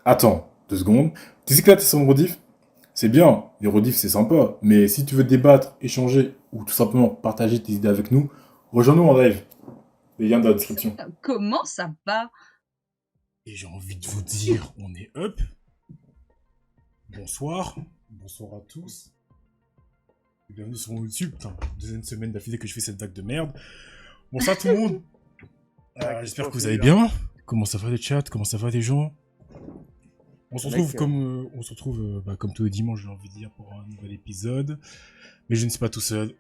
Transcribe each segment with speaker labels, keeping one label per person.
Speaker 1: Attends, 2 secondes. Tu sais que là, t'es sur mon rediff? C'est bien, les rediffs c'est sympa, mais si tu veux débattre, échanger ou tout simplement partager tes idées avec nous, rejoins-nous en live. Les liens dans la description.
Speaker 2: Comment ça va?
Speaker 1: Et j'ai envie de vous dire, on est up. Bonsoir. Bonsoir à tous. Bienvenue sur mon YouTube. Putain, deuxième semaine d'affilée que je fais cette vague de merde. Bonsoir tout le monde. J'espère que vous allez bien. Comment ça va les chats? Comment ça va les gens? On se retrouve comme tous les dimanches, j'ai envie de dire, pour un nouvel épisode. Mais je ne suis pas tout seul.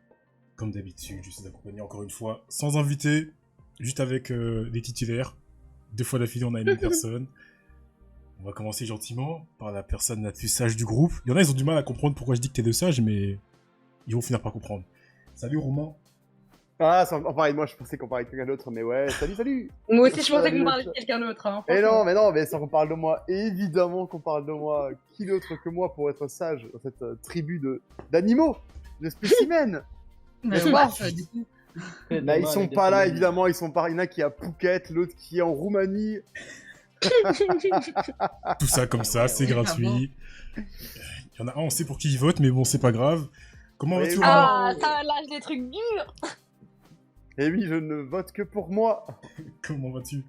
Speaker 1: Comme d'habitude, je suis accompagné encore une fois, sans invité, juste avec les titulaires. 2 fois d'affilée, on a une personne. On va commencer gentiment par la personne la plus sage du groupe. Il y en a, ils ont du mal à comprendre pourquoi je dis que t'es le sage, mais ils vont finir par comprendre. Salut Romain.
Speaker 3: Ah, enfin, moi je pensais qu'on parlait de quelqu'un d'autre, mais ouais, salut.
Speaker 2: Moi aussi, je pensais qu'on parlait de quelqu'un d'autre. Hein,
Speaker 3: mais non, mais sans qu'on parle de moi, évidemment qu'on parle de moi. Qui d'autre que moi pour être sage dans cette tribu d'animaux, de spécimens?
Speaker 2: Mais
Speaker 3: du coup. Là, ils sont pas là, évidemment, ils sont pas. Il y en a qui est à Phuket, l'autre qui est en Roumanie.
Speaker 1: Tout ça comme ça, c'est gratuit. Il y en a un, on sait pour qui il vote, mais bon, c'est pas grave. Comment vas-tu, Romain?
Speaker 2: Ah, ça lâche des trucs durs.
Speaker 3: Et oui, je ne vote que pour moi.
Speaker 1: Comment vas-tu?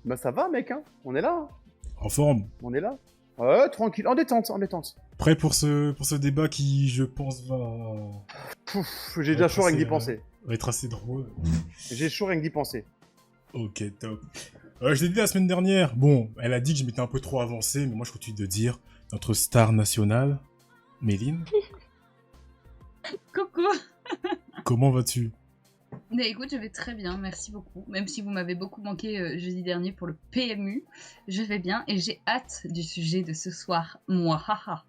Speaker 3: Bah ça va, mec, hein. On est là.
Speaker 1: En forme?
Speaker 3: On est là. Ouais, tranquille, en détente.
Speaker 1: Prêt pour ce débat qui, je pense, va...
Speaker 3: J'ai déjà chaud rien que d'y penser.
Speaker 1: Va être assez drôle.
Speaker 3: J'ai chaud rien que d'y penser.
Speaker 1: Ok, top. Je l'ai dit la semaine dernière. Bon, elle a dit que je m'étais un peu trop avancé, mais moi je continue de dire notre star nationale, Méline.
Speaker 2: Coucou.
Speaker 1: Comment vas-tu?
Speaker 2: Mais écoute, je vais très bien, merci beaucoup. Même si vous m'avez beaucoup manqué jeudi dernier pour le PMU, je vais bien et j'ai hâte du sujet de ce soir. Moi, haha.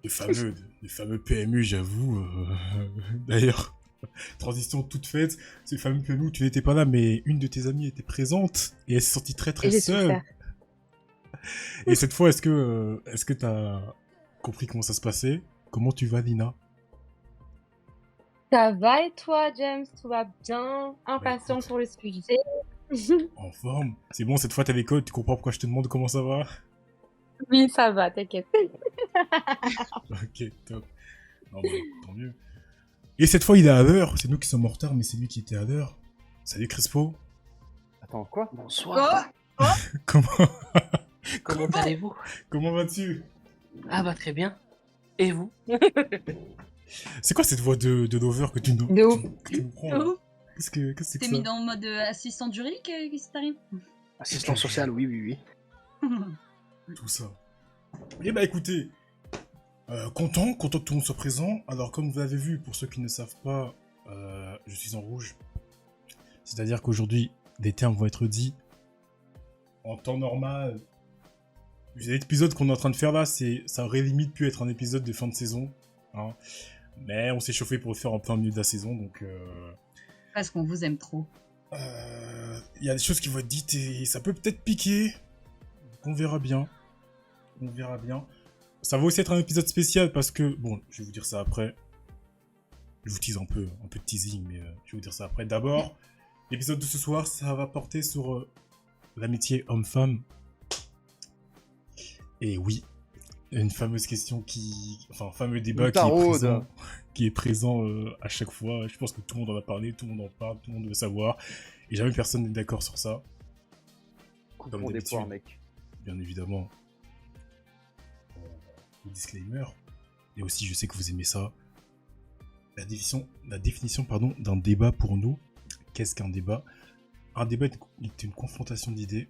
Speaker 1: Les fameux PMU, j'avoue. D'ailleurs, transition toute faite, c'est le fameux PMU où tu n'étais pas là, mais une de tes amies était présente et elle s'est sentie très très seule. Et cette fois, est-ce que t'as compris comment ça se passait? Comment tu vas, Lina?
Speaker 4: Ça va et toi, James? Tout va bien? Impatient pour le sujet?
Speaker 1: En forme? C'est bon, cette fois t'as l'école, tu comprends pourquoi je te demande comment ça va?
Speaker 4: Oui, ça va, t'inquiète.
Speaker 1: Ok, top. Non, mais tant mieux. Et cette fois, il est à l'heure. C'est nous qui sommes en retard, mais c'est lui qui était à l'heure. Salut Crespo.
Speaker 3: Attends, quoi?
Speaker 5: Bonsoir. Comment allez-vous?
Speaker 1: Comment vas-tu?
Speaker 5: Ah bah très bien. Et vous?
Speaker 1: C'est quoi cette voix de Lover que tu nous prends là? Qu'est-ce que c'est que
Speaker 2: T'es
Speaker 1: ça?
Speaker 2: mis dans le mode assistant juridique, qu'est-ce qui t'arrive?
Speaker 5: Assistant social, oui.
Speaker 1: Tout ça. Eh bah écoutez, content que tout le monde soit présent. Alors comme vous l'avez vu, pour ceux qui ne savent pas, je suis en rouge. C'est-à-dire qu'aujourd'hui, des termes vont être dits en temps normal. L'épisode qu'on est en train de faire là, ça aurait limite pu être un épisode de fin de saison. Hein. Mais on s'est chauffé pour le faire en plein milieu de la saison, donc...
Speaker 2: Parce qu'on vous aime trop.
Speaker 1: Il y a des choses qui vont être dites et ça peut peut-être piquer. On verra bien. Ça va aussi être un épisode spécial parce que... Bon, je vais vous dire ça après. Je vous tease un peu de teasing, mais je vais vous dire ça après. D'abord, l'épisode de ce soir, ça va porter sur l'amitié homme-femme. Et oui, une fameuse question un fameux débat qui est présent à chaque fois. Je pense que tout le monde en a parlé, tout le monde en parle, tout le monde veut savoir. Et jamais personne n'est d'accord sur ça. Comme d'habitude,
Speaker 3: mec.
Speaker 1: Bien évidemment. Le disclaimer. Et aussi, je sais que vous aimez ça. La définition d'un débat pour nous. Qu'est-ce qu'un débat? Un débat est une confrontation d'idées,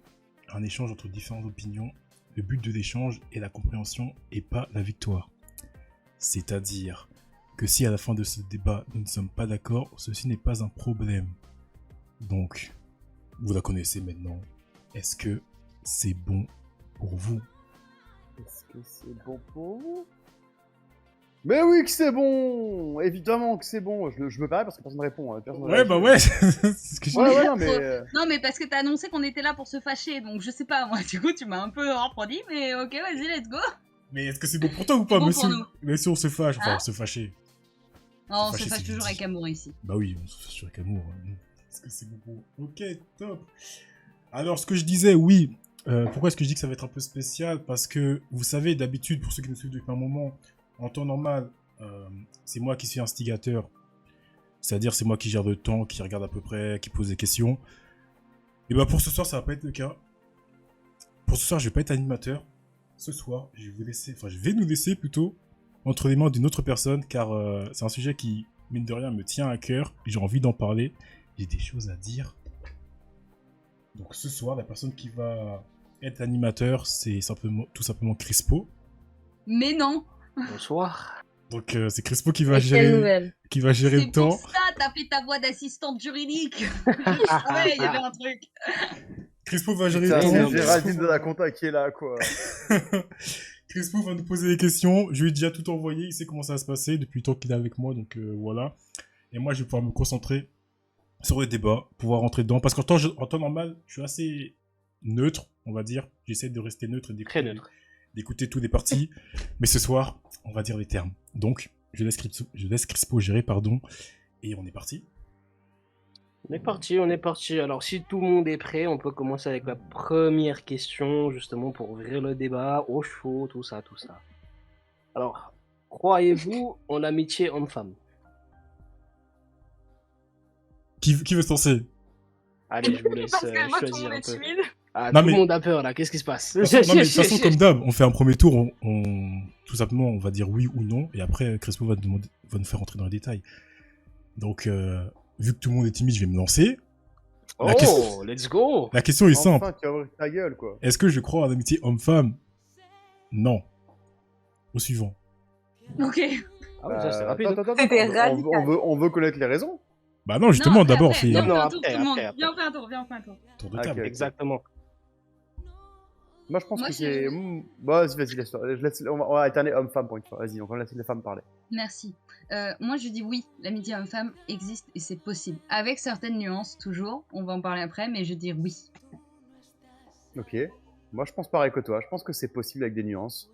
Speaker 1: un échange entre différentes opinions. Le but de l'échange est la compréhension et pas la victoire. C'est-à-dire que si à la fin de ce débat nous ne sommes pas d'accord, ceci n'est pas un problème. Donc, vous la connaissez maintenant. Est-ce que c'est bon pour vous?
Speaker 3: Est-ce que c'est bon pour vous? Mais oui que c'est bon! Évidemment que c'est bon. Je me permets parce que personne ne répond.
Speaker 1: Ouais, bah ouais, c'est ce que je dis.
Speaker 3: Ouais, non, mais...
Speaker 2: Non, mais parce que t'as annoncé qu'on était là pour se fâcher, donc je sais pas, moi, du coup, tu m'as un peu refroidi, mais ok, vas-y, let's go!
Speaker 1: Mais est-ce que c'est bon pour toi ou pas,
Speaker 2: bon
Speaker 1: monsieur?
Speaker 2: Mais
Speaker 1: si on se fâche,
Speaker 2: hein?
Speaker 1: se fâcher.
Speaker 2: Non, on se fâche toujours avec amour ici.
Speaker 1: Bah oui, on se fâche toujours avec amour. Est-ce que c'est bon pour vous? Ok, top. Alors, ce que je disais, oui, Pourquoi est-ce que je dis que ça va être un peu spécial? Parce que, vous savez, d'habitude, pour ceux qui nous suivent depuis un moment, en temps normal, c'est moi qui suis instigateur. C'est-à-dire, c'est moi qui gère le temps, qui regarde à peu près, qui pose des questions. Et bah pour ce soir, ça va pas être le cas. Pour ce soir, je vais pas être animateur. Ce soir, je vais nous laisser plutôt entre les mains d'une autre personne, car c'est un sujet qui, mine de rien, me tient à cœur. J'ai envie d'en parler. J'ai des choses à dire. Donc ce soir, la personne qui va être animateur, c'est tout simplement Crispo.
Speaker 2: Mais non.
Speaker 5: Bonsoir.
Speaker 1: Donc c'est Crispo qui va
Speaker 4: Et quelle
Speaker 1: gérer
Speaker 4: nouvelle?
Speaker 1: le
Speaker 2: C'est
Speaker 1: temps.
Speaker 2: pour ça t'as fait ta voix d'assistante juridique. Je savais, il y avait un truc.
Speaker 1: Crispo va gérer
Speaker 3: Putain,
Speaker 1: le
Speaker 3: c'est
Speaker 1: temps.
Speaker 3: Géraldine de la compta qui est là, quoi.
Speaker 1: Crispo va nous poser des questions. Je lui ai déjà tout envoyé. Il sait comment ça va se passer depuis le temps qu'il est avec moi. Donc voilà. Et moi, je vais pouvoir me concentrer sur les débats, pouvoir rentrer dedans. Parce qu'en temps normal, je suis assez neutre, on va dire. J'essaie de rester neutre et
Speaker 5: Très neutre.
Speaker 1: d'écouter tous les parties. Mais ce soir, on va dire les termes. Donc, je laisse Crispo gérer, pardon. Et on est parti.
Speaker 5: On est parti. Alors, si tout le monde est prêt, on peut commencer avec la première question, justement, pour ouvrir le débat, au chaud, tout ça. Alors, croyez-vous en l'amitié homme-femme?
Speaker 1: Qui veut se lancer?
Speaker 5: Allez, je vous laisse
Speaker 4: Parce que moi, tout le
Speaker 5: choisir
Speaker 4: monde
Speaker 5: un
Speaker 4: est
Speaker 5: peu.
Speaker 4: timide.
Speaker 5: Ah,
Speaker 1: Non,
Speaker 5: tout
Speaker 1: mais-
Speaker 5: le monde a peur, là. Qu'est-ce qui se passe?
Speaker 1: Non, mais de toute façon, comme d'hab, on fait un premier tour, tout simplement, on va dire oui ou non, et après, Crespo va nous faire rentrer dans les détails. Donc, vu que tout le monde est timide, je vais me lancer. La question-
Speaker 5: Let's go!
Speaker 1: La question est simple.
Speaker 3: Enfin, tu vas ouvrir ta gueule, quoi.
Speaker 1: Est-ce que je crois en amitié homme-femme? Non. Au suivant.
Speaker 2: Ok.
Speaker 5: Ah ouais, ça, c'est rapide.
Speaker 3: Attends,
Speaker 4: C'était
Speaker 3: on
Speaker 4: radical.
Speaker 3: veut connaître les raisons.
Speaker 1: Bah non, justement,
Speaker 2: Non, après,
Speaker 1: d'abord, on
Speaker 2: après,
Speaker 1: fait
Speaker 2: Viens, on
Speaker 5: Non,
Speaker 2: fait un tour,
Speaker 5: après,
Speaker 2: tout le monde.
Speaker 5: après.
Speaker 2: Viens, on fait un tour.
Speaker 1: tour de
Speaker 3: Ah,
Speaker 1: table.
Speaker 3: ok.
Speaker 5: Exactement.
Speaker 3: Moi, je pense
Speaker 2: Moi,
Speaker 3: que
Speaker 2: si
Speaker 3: c'est. Bah, vas-y, laisse-toi. On va alterner homme-femme pour une fois. Vas-y, on va laisser les femmes parler.
Speaker 2: Merci. Moi, je dis oui, l'amitié homme-femme existe et c'est possible. Avec certaines nuances, toujours. On va en parler après, mais je dis oui.
Speaker 3: Ok. Moi, je pense pareil que toi. Je pense que c'est possible avec des nuances.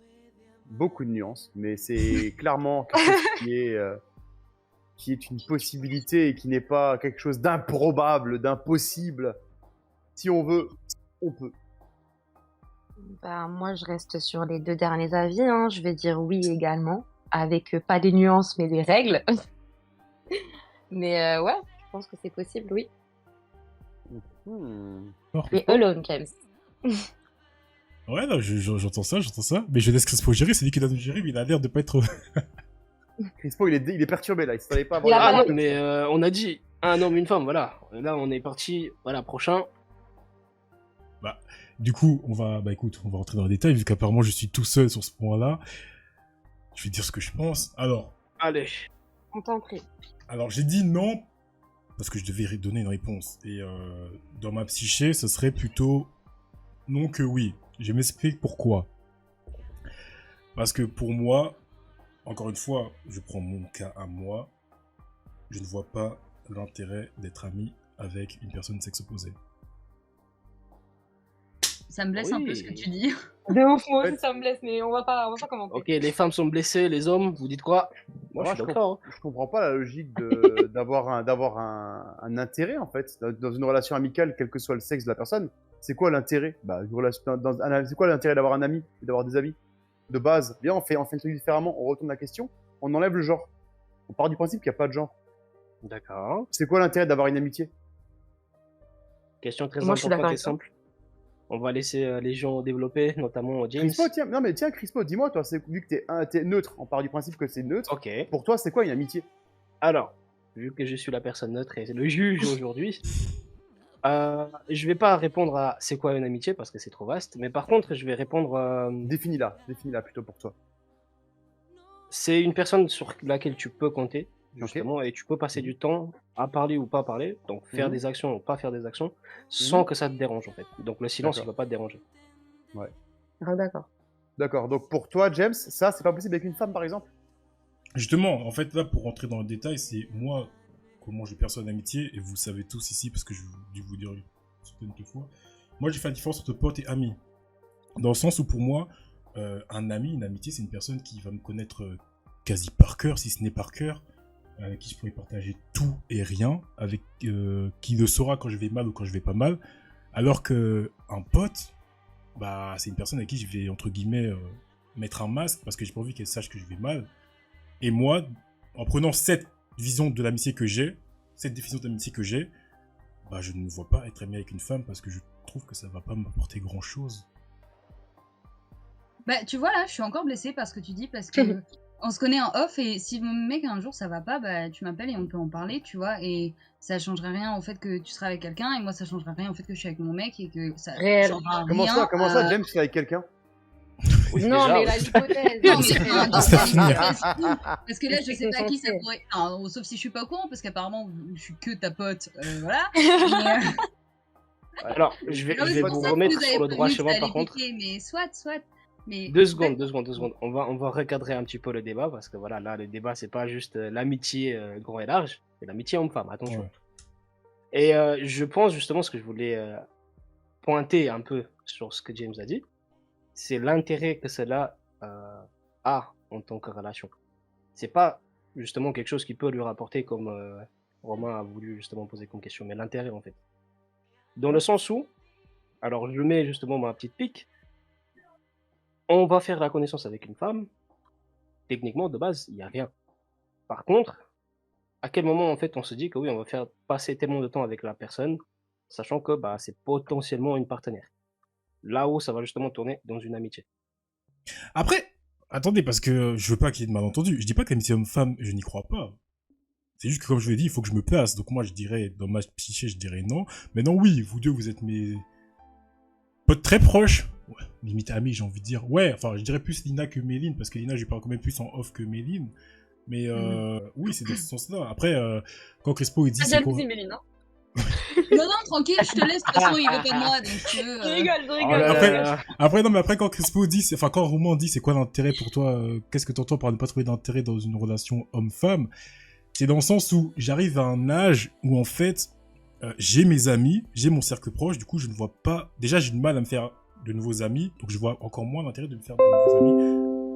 Speaker 3: Beaucoup de nuances. Mais c'est clairement quelque chose qui est une possibilité et qui n'est pas quelque chose d'improbable, d'impossible. Si on veut, on peut.
Speaker 4: Bah, moi, je reste sur les deux derniers avis, hein. Je vais dire oui également, avec pas des nuances, mais des règles. Mais ouais, je pense que c'est possible, oui. Mais alone, James.
Speaker 1: Ouais, non, j'entends ça. Mais je laisse Crespo gérer, c'est lui qui doit nous gérer, mais il a l'air de pas être...
Speaker 3: Crispo, il est perturbé là. Il s'attendait pas à
Speaker 4: Il a
Speaker 3: avoir
Speaker 4: pas
Speaker 5: Ah
Speaker 3: les
Speaker 5: non, mais on a dit un homme, une femme, voilà. Là, on est parti. Voilà, prochain.
Speaker 1: Du coup, on va rentrer dans les détails, vu qu'apparemment je suis tout seul sur ce point-là. Je vais dire ce que je pense.
Speaker 5: Allez.
Speaker 4: On t'en prie.
Speaker 1: Alors j'ai dit non, parce que je devais donner une réponse. Et dans ma psyché, ce serait plutôt non que oui. Je m'explique pourquoi. Parce que pour moi, encore une fois, je prends mon cas à moi, je ne vois pas l'intérêt d'être ami avec une personne de sexe opposé.
Speaker 2: Ça me blesse un peu ce que tu dis.
Speaker 4: De ouf, moi aussi, ça me blesse, mais on va pas commenter.
Speaker 5: Ok, les femmes sont blessées, les hommes, vous dites quoi? Moi, je suis d'accord.
Speaker 3: Je comprends pas la logique d'avoir un intérêt en fait dans une relation amicale, quel que soit le sexe de la personne. C'est quoi l'intérêt? Bah, c'est quoi l'intérêt d'avoir un ami et d'avoir des amis? De base, bien, on fait un truc différemment, on retourne la question, on enlève le genre. On part du principe qu'il n'y a pas de genre.
Speaker 5: D'accord.
Speaker 3: C'est quoi l'intérêt d'avoir une amitié?
Speaker 5: Question très
Speaker 4: Moi, je suis d'accord
Speaker 5: importante et
Speaker 4: avec toi.
Speaker 5: simple. On va laisser les gens développer, notamment James.
Speaker 3: Crispo, tiens, Crispo, dis-moi, toi, vu que t'es neutre, on part du principe que c'est neutre.
Speaker 5: Ok.
Speaker 3: Pour toi, c'est quoi une amitié?
Speaker 5: Alors, vu que je suis la personne neutre et le juge aujourd'hui, je vais pas répondre à c'est quoi une amitié parce que c'est trop vaste, mais par contre, je vais répondre
Speaker 3: Définis-la plutôt pour toi.
Speaker 5: c'est une personne sur laquelle tu peux compter, justement, et tu peux passer du temps à parler ou pas parler, donc faire
Speaker 3: Mhm.
Speaker 5: des actions ou pas faire des actions, sans que ça te dérange en fait. Donc le silence, il
Speaker 3: D'accord.
Speaker 5: va pas te déranger.
Speaker 4: Ah, d'accord.
Speaker 3: D'accord, donc pour toi, James, ça, c'est pas possible avec une femme, par exemple?
Speaker 1: Justement, en fait, là, pour rentrer dans le détail, c'est moi, comment je perçois l'amitié, et vous savez tous ici, parce que je dû vous dire certaines fois. Moi, j'ai fait la différence entre pote et ami. Dans le sens où, pour moi, un ami, une amitié, c'est une personne qui va me connaître quasi par cœur, si ce n'est par cœur, avec qui je pourrais partager tout et rien, avec qui le saura quand je vais mal ou quand je vais pas mal. Alors que un pote, bah, c'est une personne avec qui je vais, entre guillemets, mettre un masque parce que j'ai pas envie qu'elle sache que je vais mal. Et moi, en prenant cette vision de l'amitié que j'ai, cette définition d'amitié que j'ai, bah, je ne me vois pas être ami avec une femme parce que je trouve que ça va pas m'apporter grand-chose.
Speaker 2: Bah, tu vois, là, je suis encore blessée par ce que tu dis, parce que on se connaît en off, et si mon mec, un jour, ça va pas, bah, tu m'appelles et on peut en parler, tu vois, et ça changerait rien au fait que tu seras avec quelqu'un, et moi, ça changerait rien au fait que je suis avec mon mec, et que ça
Speaker 4: Réel.
Speaker 2: changera
Speaker 3: Comment
Speaker 2: rien.
Speaker 3: ça, James, c'est avec quelqu'un?
Speaker 5: Oui,
Speaker 4: Non,
Speaker 5: déjà,
Speaker 4: mais la hypothèse.
Speaker 2: Non, mais enfin,
Speaker 1: Laisse-la finir.
Speaker 2: parce que là, je sais pas qui ça pourrait. Enfin, sauf si je suis pas au courant, parce qu'apparemment, je suis que ta pote, voilà. Mais,
Speaker 5: Alors, je vais
Speaker 2: non, mais c'est
Speaker 5: vous
Speaker 2: pour ça que
Speaker 5: remettre
Speaker 2: vous
Speaker 5: sur
Speaker 2: avez
Speaker 5: le droit
Speaker 2: prévenu que
Speaker 5: chemin
Speaker 2: ça
Speaker 5: par
Speaker 2: allait
Speaker 5: contre.
Speaker 2: piquer, mais soit. Mais
Speaker 5: 2 secondes. On va recadrer un petit peu le débat parce que voilà, là, le débat, c'est pas juste l'amitié grand et large, c'est l'amitié homme-femme, attention.
Speaker 1: Ouais.
Speaker 5: Et je pense justement ce que je voulais pointer un peu sur ce que James a dit, c'est l'intérêt que cela a en tant que relation. C'est pas justement quelque chose qui peut lui rapporter comme Romain a voulu justement poser comme question, mais l'intérêt en fait. Dans le sens où, alors je mets justement ma petite pique, on va faire la connaissance avec une femme, techniquement de base, il n'y a rien. Par contre, à quel moment en fait on se dit que oui, on va faire passer tellement de temps avec la personne, sachant que bah, c'est potentiellement une partenaire. Là où ça va justement tourner dans une amitié.
Speaker 1: Après, attendez, parce que je veux pas qu'il y ait de malentendus. Je dis pas que l'amitié homme-femme, je n'y crois pas. C'est juste que, comme je vous l'ai dit, il faut que je me place. Donc moi, je dirais, dans ma psyché, je dirais non. Mais non, oui, vous deux, vous êtes mes potes très proches. Ouais, limite amis, j'ai envie de dire. Ouais, enfin, je dirais plus Lina que Méline, parce que Lina, je lui parle quand même plus en off que Méline. Mais oui, c'est dans ce sens-là. Après, quand Crespo, il dit...
Speaker 4: Pas
Speaker 1: c'est quoi...
Speaker 4: jalousie, Méline, hein.
Speaker 2: non, tranquille, je te laisse. De toute façon, il veut pas de moi, donc
Speaker 4: Je rigole, je
Speaker 5: Oh
Speaker 4: rigole.
Speaker 5: là
Speaker 1: Après,
Speaker 5: là.
Speaker 1: Après, non, mais après, quand Crespo dit, enfin, quand Roman dit c'est quoi l'intérêt pour toi, qu'est-ce que t'entends par ne pas trouver d'intérêt dans une relation homme-femme, c'est dans le sens où j'arrive à un âge où, en fait, j'ai mes amis, j'ai mon cercle proche, du coup, je ne vois pas. Déjà, j'ai du mal à me faire de nouveaux amis, donc je vois encore moins l'intérêt de me faire de nouveaux amis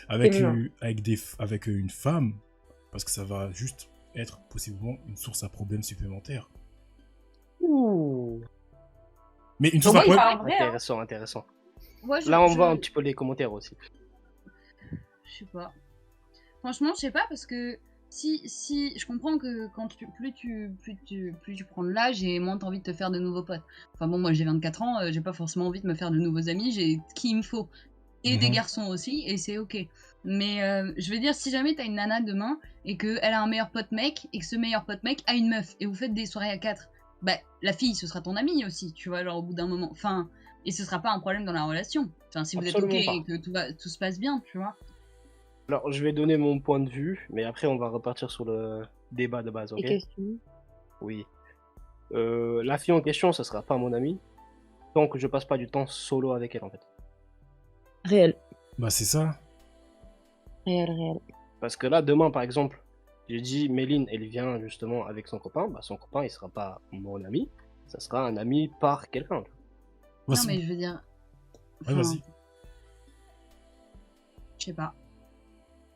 Speaker 1: avec,
Speaker 4: Féminin.
Speaker 1: avec une femme, parce que ça va juste être possiblement une source à problème supplémentaire.
Speaker 5: Ouh.
Speaker 1: Mais une source
Speaker 4: Ouais,
Speaker 1: à problème.
Speaker 4: parle vrai, hein.
Speaker 5: Intéressant.
Speaker 2: moi,
Speaker 5: Là, on voit un petit peu les commentaires aussi.
Speaker 2: Je sais pas. Franchement, je sais pas, parce que si je comprends que quand plus tu prends de l'âge et moins t'as envie de te faire de nouveaux potes. Enfin bon, moi j'ai 24 ans, j'ai pas forcément envie de me faire de nouveaux amis, j'ai qui il me faut. Et des garçons aussi, et c'est ok. Mais je veux dire, si jamais t'as une nana demain et qu'elle a un meilleur pote mec et que ce meilleur pote mec a une meuf et vous faites des soirées à 4, bah la fille ce sera ton amie aussi, tu vois, genre au bout d'un moment. Enfin, et ce sera pas un problème dans la relation. Enfin, si vous
Speaker 5: Absolument
Speaker 2: êtes ok
Speaker 5: pas.
Speaker 2: et que tout se passe bien, tu vois.
Speaker 5: Alors, je vais donner mon point de vue, mais après, on va repartir sur le débat de base, ok?
Speaker 4: Et question.
Speaker 5: Oui. La fille en question, ça sera pas mon amie, tant que je passe pas du temps solo avec elle, en fait.
Speaker 4: Réel.
Speaker 1: Bah, c'est ça.
Speaker 4: Réel.
Speaker 5: Parce que là, demain, par exemple, j'ai dit, Méline, elle vient justement avec son copain, bah, son copain, il sera pas mon ami, ça sera un ami par quelqu'un.
Speaker 2: Non,
Speaker 1: Voici.
Speaker 2: mais je veux dire.
Speaker 1: Ouais, vas-y.
Speaker 2: Je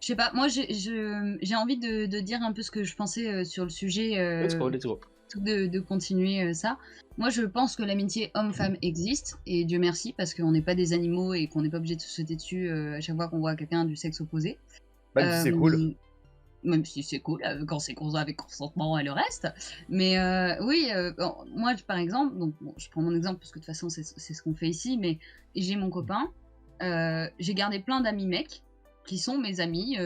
Speaker 2: sais pas, moi j'ai envie de dire un peu ce que je pensais sur le sujet,
Speaker 5: Let's go.
Speaker 2: de continuer ça. Moi je pense que l'amitié homme-femme existe, et Dieu merci, parce qu'on n'est pas des animaux et qu'on n'est pas obligé de se sauter dessus à chaque fois qu'on voit quelqu'un du sexe opposé.
Speaker 3: Même si c'est cool.
Speaker 2: Même si c'est cool, quand c'est avec consentement et le reste. Mais oui, moi par exemple, donc bon, je prends mon exemple parce que de toute façon c'est ce qu'on fait ici, mais j'ai mon copain, j'ai gardé plein d'amis mecs qui sont mes amis,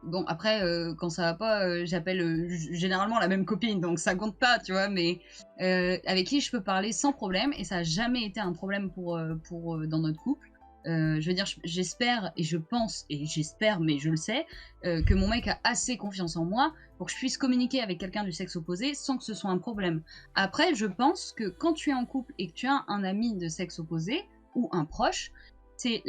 Speaker 2: bon après quand ça va pas, j'appelle généralement la même copine, donc ça compte pas, tu vois, mais avec qui je peux parler sans problème, et ça a jamais été un problème pour dans notre couple. Je veux dire, j'espère et je pense, et j'espère, mais je le sais, que mon mec a assez confiance en moi pour que je puisse communiquer avec quelqu'un du sexe opposé sans que ce soit un problème. Après, je pense que quand tu es en couple et que tu as un ami de sexe opposé ou un proche, c'est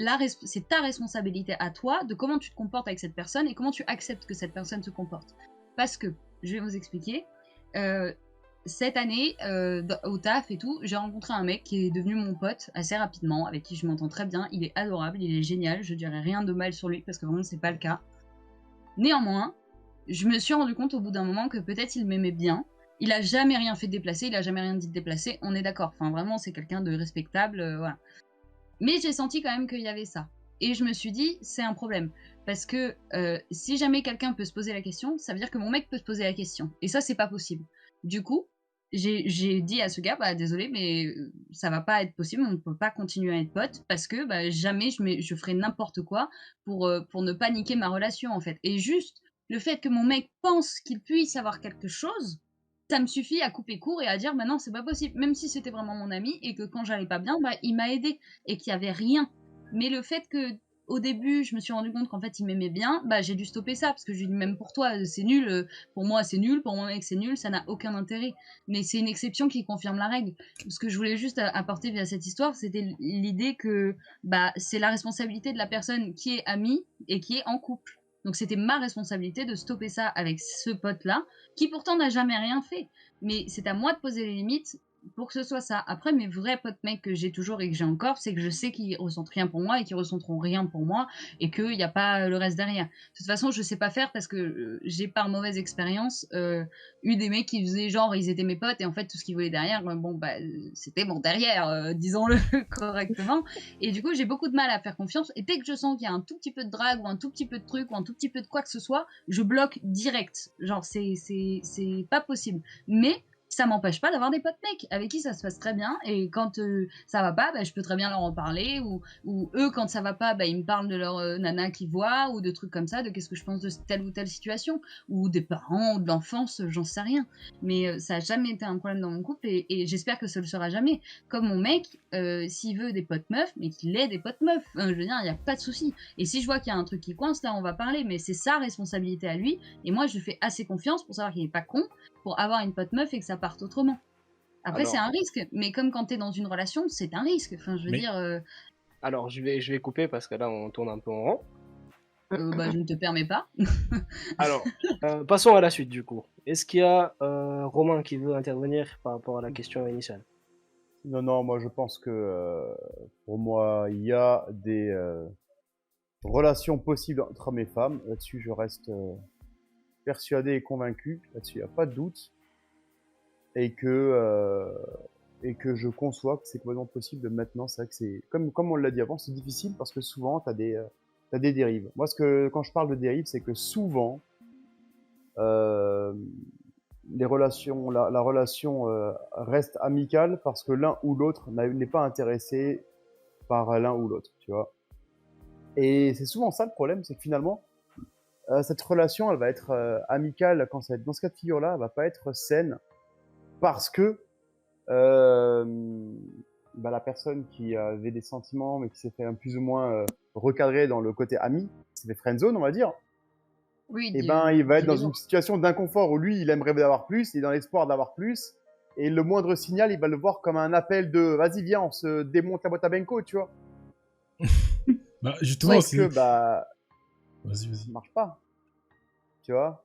Speaker 2: ta responsabilité à toi de comment tu te comportes avec cette personne et comment tu acceptes que cette personne se comporte. Parce que, je vais vous expliquer, cette année, au taf et tout, j'ai rencontré un mec qui est devenu mon pote assez rapidement, avec qui je m'entends très bien. Il est adorable, il est génial, je dirais rien de mal sur lui parce que vraiment c'est pas le cas. Néanmoins, je me suis rendu compte au bout d'un moment que peut-être il m'aimait bien, Il a jamais rien fait de déplacé, il a jamais rien dit de déplacé, on est d'accord. Enfin, vraiment, c'est quelqu'un de respectable, voilà. Mais j'ai senti quand même qu'il y avait ça. Et je me suis dit, c'est un problème. Parce que si jamais quelqu'un peut se poser la question, ça veut dire que mon mec peut se poser la question. Et ça, c'est pas possible. Du coup, j'ai dit à ce gars, bah désolé, mais ça va pas être possible, on ne peut pas continuer à être potes parce que bah, jamais je ferai n'importe quoi pour ne pas niquer ma relation en fait. Et juste le fait que mon mec pense qu'il puisse avoir quelque chose, ça me suffit à couper court et à dire bah non, c'est pas possible. Même si c'était vraiment mon ami et que quand j'allais pas bien, bah il m'a aidé et qu'il y avait rien. Mais le fait que au début, je me suis rendu compte qu'en fait, il m'aimait bien, bah j'ai dû stopper ça parce que je lui dis même pour toi, c'est nul, pour moi c'est nul, pour mon mec c'est nul, ça n'a aucun intérêt. Mais c'est une exception qui confirme la règle. Ce que je voulais juste apporter via cette histoire, c'était l'idée que bah c'est la responsabilité de la personne qui est amie et qui est en couple. Donc c'était ma responsabilité de stopper ça avec ce pote-là, qui pourtant n'a jamais rien fait. Mais c'est à moi de poser les limites pour que ce soit ça. Après, mes vrais potes mecs que j'ai toujours et que j'ai encore, c'est que je sais qu'ils ressentent rien pour moi et qu'ils ressentiront rien pour moi et qu'il n'y a pas le reste derrière. De toute façon, je sais pas faire parce que j'ai par mauvaise expérience eu des mecs qui faisaient genre ils étaient mes potes et en fait tout ce qu'ils voulaient derrière, bon bah c'était mon derrière, disons-le correctement. Et du coup, j'ai beaucoup de mal à faire confiance et dès que je sens qu'il y a un tout petit peu de drague ou un tout petit peu de truc ou un tout petit peu de quoi que ce soit, je bloque direct. Genre c'est pas possible. Mais ça m'empêche pas d'avoir des potes mecs avec qui ça se passe très bien et quand ça va pas, bah, je peux très bien leur en parler ou eux quand ça va pas, bah, ils me parlent de leur nana qu'ils voient ou de trucs comme ça, de qu'est-ce que je pense de telle ou telle situation ou des parents ou de l'enfance, j'en sais rien. Mais ça a jamais été un problème dans mon couple et j'espère que ça le sera jamais. Comme mon mec, s'il veut des potes meufs, mais qu'il ait des potes meufs, je veux dire, il y a pas de souci. Et si je vois qu'il y a un truc qui coince, là on va parler, mais c'est sa responsabilité à lui et moi je lui fais assez confiance pour savoir qu'il est pas con pour avoir une pote meuf et que ça parte autrement. Après,
Speaker 5: Alors,
Speaker 2: c'est un risque, mais comme quand t'es dans une relation, c'est un risque. Enfin, je veux
Speaker 1: Mais-
Speaker 2: dire,
Speaker 5: alors je vais couper parce que là, on tourne un peu en rond.
Speaker 2: bah, je ne te permets pas.
Speaker 5: Alors, passons à la suite du coup. Est-ce qu'il y a Romain qui veut intervenir par rapport à la question initiale?
Speaker 3: Non, non, moi je pense que pour moi, il y a des relations possibles entre hommes et femmes. Là-dessus, je reste persuadé et convaincu. Là-dessus, il n'y a pas de doute. Et que je conçois que c'est complètement possible maintenant. C'est vrai que c'est, comme on l'a dit avant, c'est difficile parce que souvent, tu as des dérives. Moi, quand je parle de dérives, c'est que souvent, euh, la relation reste amicale parce que l'un ou l'autre n'est pas intéressé par l'un ou l'autre, tu vois. Et c'est souvent ça le problème, c'est que finalement, cette relation, elle va être amicale quand ça va être dans ce cas de figure-là, elle va pas être saine parce que euh, bah, la personne qui avait des sentiments mais qui s'est fait plus ou moins recadrer dans le côté ami, c'est des friendzone, on va dire.
Speaker 2: Oui,
Speaker 3: Et ben, il va être dans
Speaker 2: dis-les
Speaker 3: une situation d'inconfort où lui, il aimerait d'avoir plus, il est dans l'espoir d'avoir plus. Et le moindre signal, il va le voir comme un appel de vas-y, viens, on se démonte la boîte à Benko, tu vois.
Speaker 1: Bah, justement,
Speaker 3: Sauf que, bah,
Speaker 1: Vas-y,
Speaker 3: ça
Speaker 1: vas-y.
Speaker 3: marche pas, tu vois.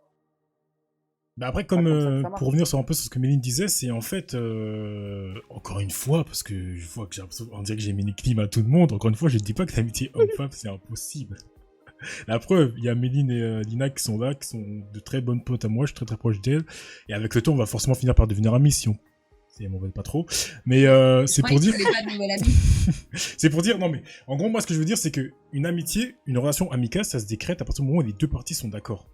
Speaker 1: Bah après,
Speaker 3: C'est pas
Speaker 1: comme
Speaker 3: comme ça que ça marche.
Speaker 1: pour revenir sur un peu sur ce que Méline disait, c'est en fait, encore une fois, parce que je vois que on dirait que j'ai mis une clim à tout le monde, encore une fois, je ne dis pas que l'amitié homme-femme, c'est impossible. La preuve, il y a Méline et Lina qui sont là, qui sont de très bonnes potes à moi, je suis très très proche d'elles, et avec le temps, on va forcément finir par devenir amis si elles m'en veulent pas trop. Mais c'est pour dire...
Speaker 2: pas de nouvelle amie.
Speaker 1: c'est pour dire, non mais, en gros, moi, ce que je veux dire, c'est que une amitié, une relation amicale, ça se décrète à partir du moment où les deux parties sont d'accord.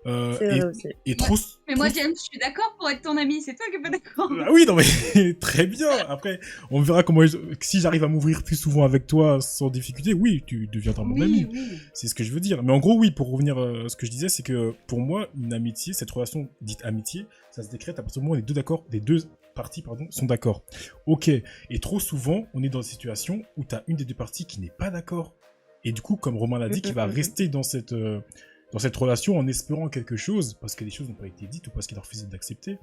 Speaker 4: C'est vrai aussi.
Speaker 1: Et trop...
Speaker 2: Mais moi, James, je suis d'accord pour être ton ami, c'est toi qui n'es pas d'accord.
Speaker 1: Ah oui, non mais très bien. Après, on verra comment si j'arrive à m'ouvrir plus souvent avec toi sans difficulté, oui, tu deviendras mon ami.
Speaker 2: Oui.
Speaker 1: C'est ce que je veux dire. Mais en gros, oui, pour revenir à ce que je disais, c'est que pour moi, une amitié, cette relation dite amitié, ça se décrète à partir du moment où les deux parties sont d'accord. Ok. Et trop souvent, on est dans une situation où tu as une des deux parties qui n'est pas d'accord. Et du coup, comme Romain l'a dit, qui va rester dans cette relation en espérant quelque chose, parce que les choses n'ont pas été dites ou parce qu'il a refusé d'accepter.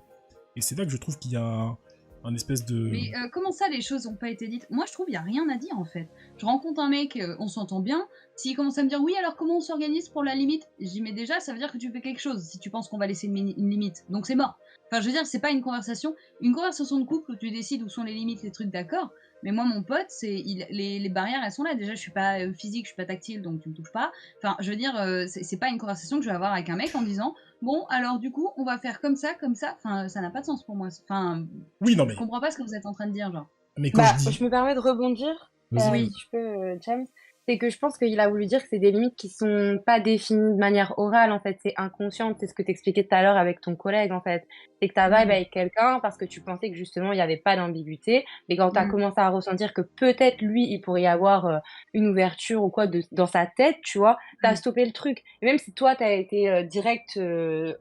Speaker 1: Et c'est là que je trouve qu'il y a un espèce de...
Speaker 2: Mais comment ça, les choses n'ont pas été dites? Moi, je trouve qu'il n'y a rien à dire, en fait. Je rencontre un mec, on s'entend bien. S'il commence à me dire, oui, alors comment on s'organise pour la limite? J'y dis, mais déjà, ça veut dire que tu fais quelque chose, si tu penses qu'on va laisser une limite. Donc c'est mort. Enfin, je veux dire, c'est pas une conversation. Une conversation de couple où tu décides où sont les limites, les trucs, d'accord. Mais moi, mon pote, les barrières, elles sont là. Déjà, je suis pas physique, je suis pas tactile, donc tu me touches pas. Enfin, je veux dire, c'est pas une conversation que je vais avoir avec un mec en disant, bon, alors du coup, on va faire comme ça, comme ça. Enfin, ça n'a pas de sens pour moi. Enfin,
Speaker 1: Oui, non,
Speaker 2: je
Speaker 1: mais,
Speaker 2: comprends pas ce que vous êtes en train de dire, genre.
Speaker 1: mais quand je
Speaker 4: Bah,
Speaker 1: dis.
Speaker 4: je me permets de rebondir,
Speaker 1: Vas-y,
Speaker 2: Oui.
Speaker 1: vas-y.
Speaker 4: si je peux, James. C'est que je pense qu'il a voulu dire que c'est des limites qui sont pas définies de manière orale, en fait. C'est inconscient. C'est ce que t'expliquais tout à l'heure avec ton collègue, en fait. C'est que t'as vibe
Speaker 2: Mm.
Speaker 4: avec quelqu'un parce que tu pensais que justement il y avait pas d'ambiguïté. Mais quand t'as
Speaker 2: Mm.
Speaker 4: commencé à ressentir que peut-être lui, il pourrait y avoir une ouverture ou quoi dans sa tête, tu vois, t'as
Speaker 2: Mm.
Speaker 4: stoppé le truc. Et même si toi, t'as été direct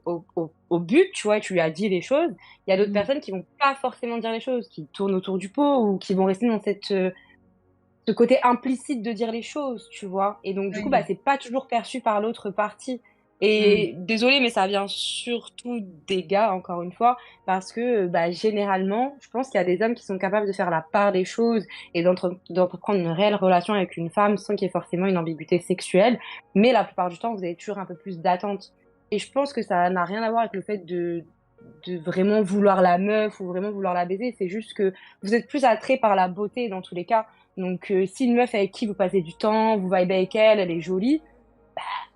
Speaker 4: au but, tu vois, tu lui as dit les choses, il y a d'autres
Speaker 2: Mm.
Speaker 4: personnes qui vont pas forcément dire les choses, qui tournent autour du pot ou qui vont rester dans ce côté implicite de dire les choses, tu vois. Et donc, du coup,
Speaker 2: Oui.
Speaker 4: bah, c'est pas toujours perçu par l'autre partie.
Speaker 2: Mm.
Speaker 4: Et désolé, mais ça vient surtout des gars, encore une fois, parce que bah, généralement, je pense qu'il y a des hommes qui sont capables de faire la part des choses et d'entreprendre une réelle relation avec une femme sans qu'il y ait forcément une ambiguïté sexuelle. Mais la plupart du temps, vous avez toujours un peu plus d'attente. Et je pense que ça n'a rien à voir avec le fait de vraiment vouloir la meuf ou vraiment vouloir la baiser. C'est juste que vous êtes plus attrait par la beauté dans tous les cas. Donc, si une meuf avec qui vous passez du temps, vous vibez avec elle, elle est jolie,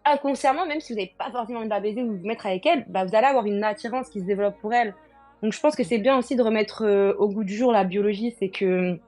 Speaker 4: inconsciemment, même si vous n'avez pas forcément envie de la baiser ou de vous mettre avec elle, bah, vous allez avoir une attirance qui se développe pour elle. Donc, je pense que c'est bien aussi de remettre au goût du jour la biologie. C'est que,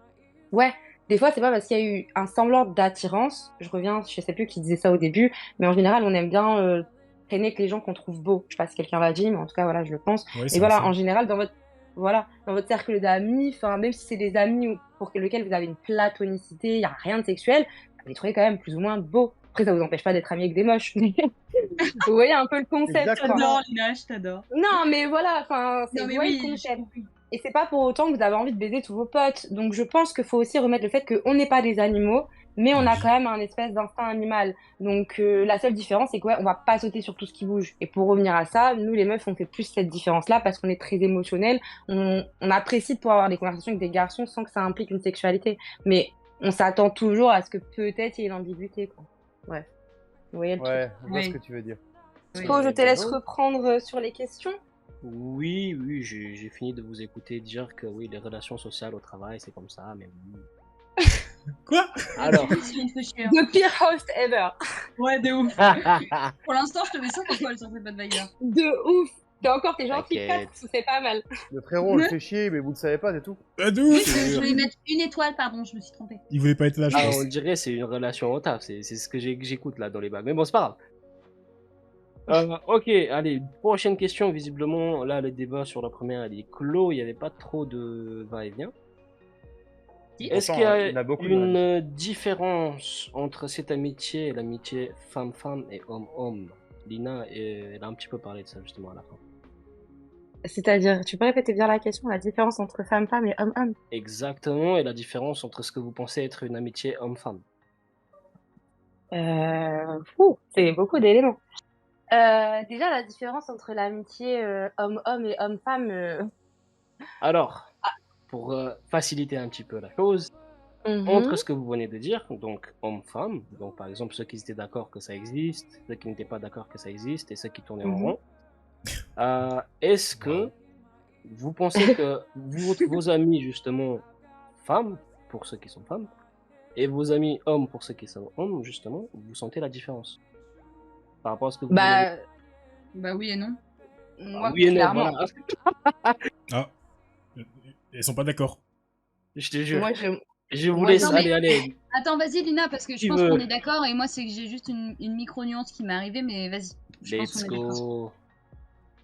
Speaker 4: ouais, des fois, c'est pas parce qu'il y a eu un semblant d'attirance. Je reviens, je sais plus qui disait ça au début, mais en général, on aime bien traîner avec les gens qu'on trouve beaux. Je sais pas si quelqu'un l'a dit, mais en tout cas, voilà, je le pense.
Speaker 1: Ouais,
Speaker 4: Et
Speaker 1: c'est
Speaker 4: voilà,
Speaker 1: ça.
Speaker 4: en général, dans votre cercle d'amis, enfin, même si c'est des amis pour lesquels vous avez une platonicité, il n'y a rien de sexuel, vous les trouvez quand même plus ou moins beaux. Après, ça vous empêche pas d'être amis avec des moches. Vous voyez un peu le concept, quoi.
Speaker 2: J'adore, Lina, je t'adore.
Speaker 4: Non, mais voilà, enfin,
Speaker 2: Non,
Speaker 4: vous
Speaker 2: mais
Speaker 4: voyez
Speaker 2: oui,
Speaker 4: le
Speaker 2: j'ai
Speaker 4: concept.
Speaker 2: compris.
Speaker 4: Et c'est pas pour autant que vous avez envie de baiser tous vos potes. Donc je pense qu'il faut aussi remettre le fait qu'on n'est pas des animaux, mais on a
Speaker 1: Oui.
Speaker 4: quand même un espèce d'instinct animal. Donc la seule différence, c'est que ouais, on va pas sauter sur tout ce qui bouge. Et pour revenir à ça, nous les meufs, on fait plus cette différence-là parce qu'on est très émotionnel. On apprécie de pouvoir avoir des conversations avec des garçons sans que ça implique une sexualité. Mais on s'attend toujours à ce que peut-être il y ait une ambiguïté, quoi. Ouais. Vous voyez le truc.
Speaker 3: Ouais, je vois ce
Speaker 2: Oui.
Speaker 3: que tu veux dire.
Speaker 2: Oui.
Speaker 4: Pau, je te laisse
Speaker 5: Bon.
Speaker 4: reprendre sur les questions.
Speaker 5: Oui, oui, j'ai fini de vous écouter dire que oui, les relations sociales au travail, c'est comme ça, mais oui.
Speaker 1: Quoi?
Speaker 5: Alors,
Speaker 2: Il me fait chier.
Speaker 4: The pire host ever.
Speaker 2: Ouais, de ouf. Pour l'instant, je te mets 5 étoiles sur cette Viber.
Speaker 4: De ouf. Et encore, t'es gentil,
Speaker 5: T'inquiète.
Speaker 4: 4, c'est pas mal.
Speaker 3: Le frérot, on le fait chier, mais vous le savez pas, c'est tout.
Speaker 1: Pas de
Speaker 2: Oui,
Speaker 1: ouf.
Speaker 2: je vais lui mettre 1 étoile, pardon, je me suis trompée.
Speaker 1: Il voulait pas être là, je
Speaker 5: ah,
Speaker 1: pense.
Speaker 5: on dirait c'est une relation au taf, c'est ce que j'écoute là dans les bagues. Mais bon, c'est pas grave. Ok, allez, prochaine question. Visiblement, là, le débat sur la première, il est clos. Il n'y avait pas trop de va-et-vient.
Speaker 2: Si.
Speaker 5: Est-ce
Speaker 3: Pourtant,
Speaker 5: qu'il y a
Speaker 3: il y en a beaucoup de
Speaker 5: une différence entre cette amitié et l'amitié femme-femme et homme-homme? Lina, elle a un petit peu parlé de ça justement à la fin.
Speaker 4: C'est-à-dire, tu peux répéter bien la question, la différence entre femme-femme et homme-homme?
Speaker 5: Exactement, et la différence entre ce que vous pensez être une amitié homme-femme.
Speaker 4: C'est beaucoup d'éléments. Déjà, la différence entre l'amitié homme-homme et homme-femme.
Speaker 5: Alors, pour faciliter un petit peu la chose, entre ce que vous venez de dire, donc homme-femme, donc par exemple ceux qui étaient d'accord que ça existe, ceux qui n'étaient pas d'accord que ça existe, et ceux qui tournaient en rond, est-ce que vous pensez que vos amis justement femmes, pour ceux qui sont femmes, et vos amis hommes pour ceux qui sont hommes, justement, vous sentez la différence par rapport à ce que vous avez
Speaker 2: Bah oui et non.
Speaker 4: Moi,
Speaker 5: oui et non,
Speaker 4: clairement.
Speaker 5: voilà.
Speaker 1: Ah. Ils sont pas d'accord.
Speaker 5: Je te jure.
Speaker 4: Moi,
Speaker 5: Je vous
Speaker 4: moi,
Speaker 5: laisse,
Speaker 2: non, mais-
Speaker 5: allez.
Speaker 2: Attends, vas-y Lina, parce que je
Speaker 5: Qui
Speaker 2: pense
Speaker 5: veut
Speaker 2: qu'on est d'accord, et moi c'est que j'ai juste une micro-nuance qui m'est arrivée, mais vas-y. Je pense
Speaker 5: Let's
Speaker 2: qu'on est d'accord.
Speaker 5: go.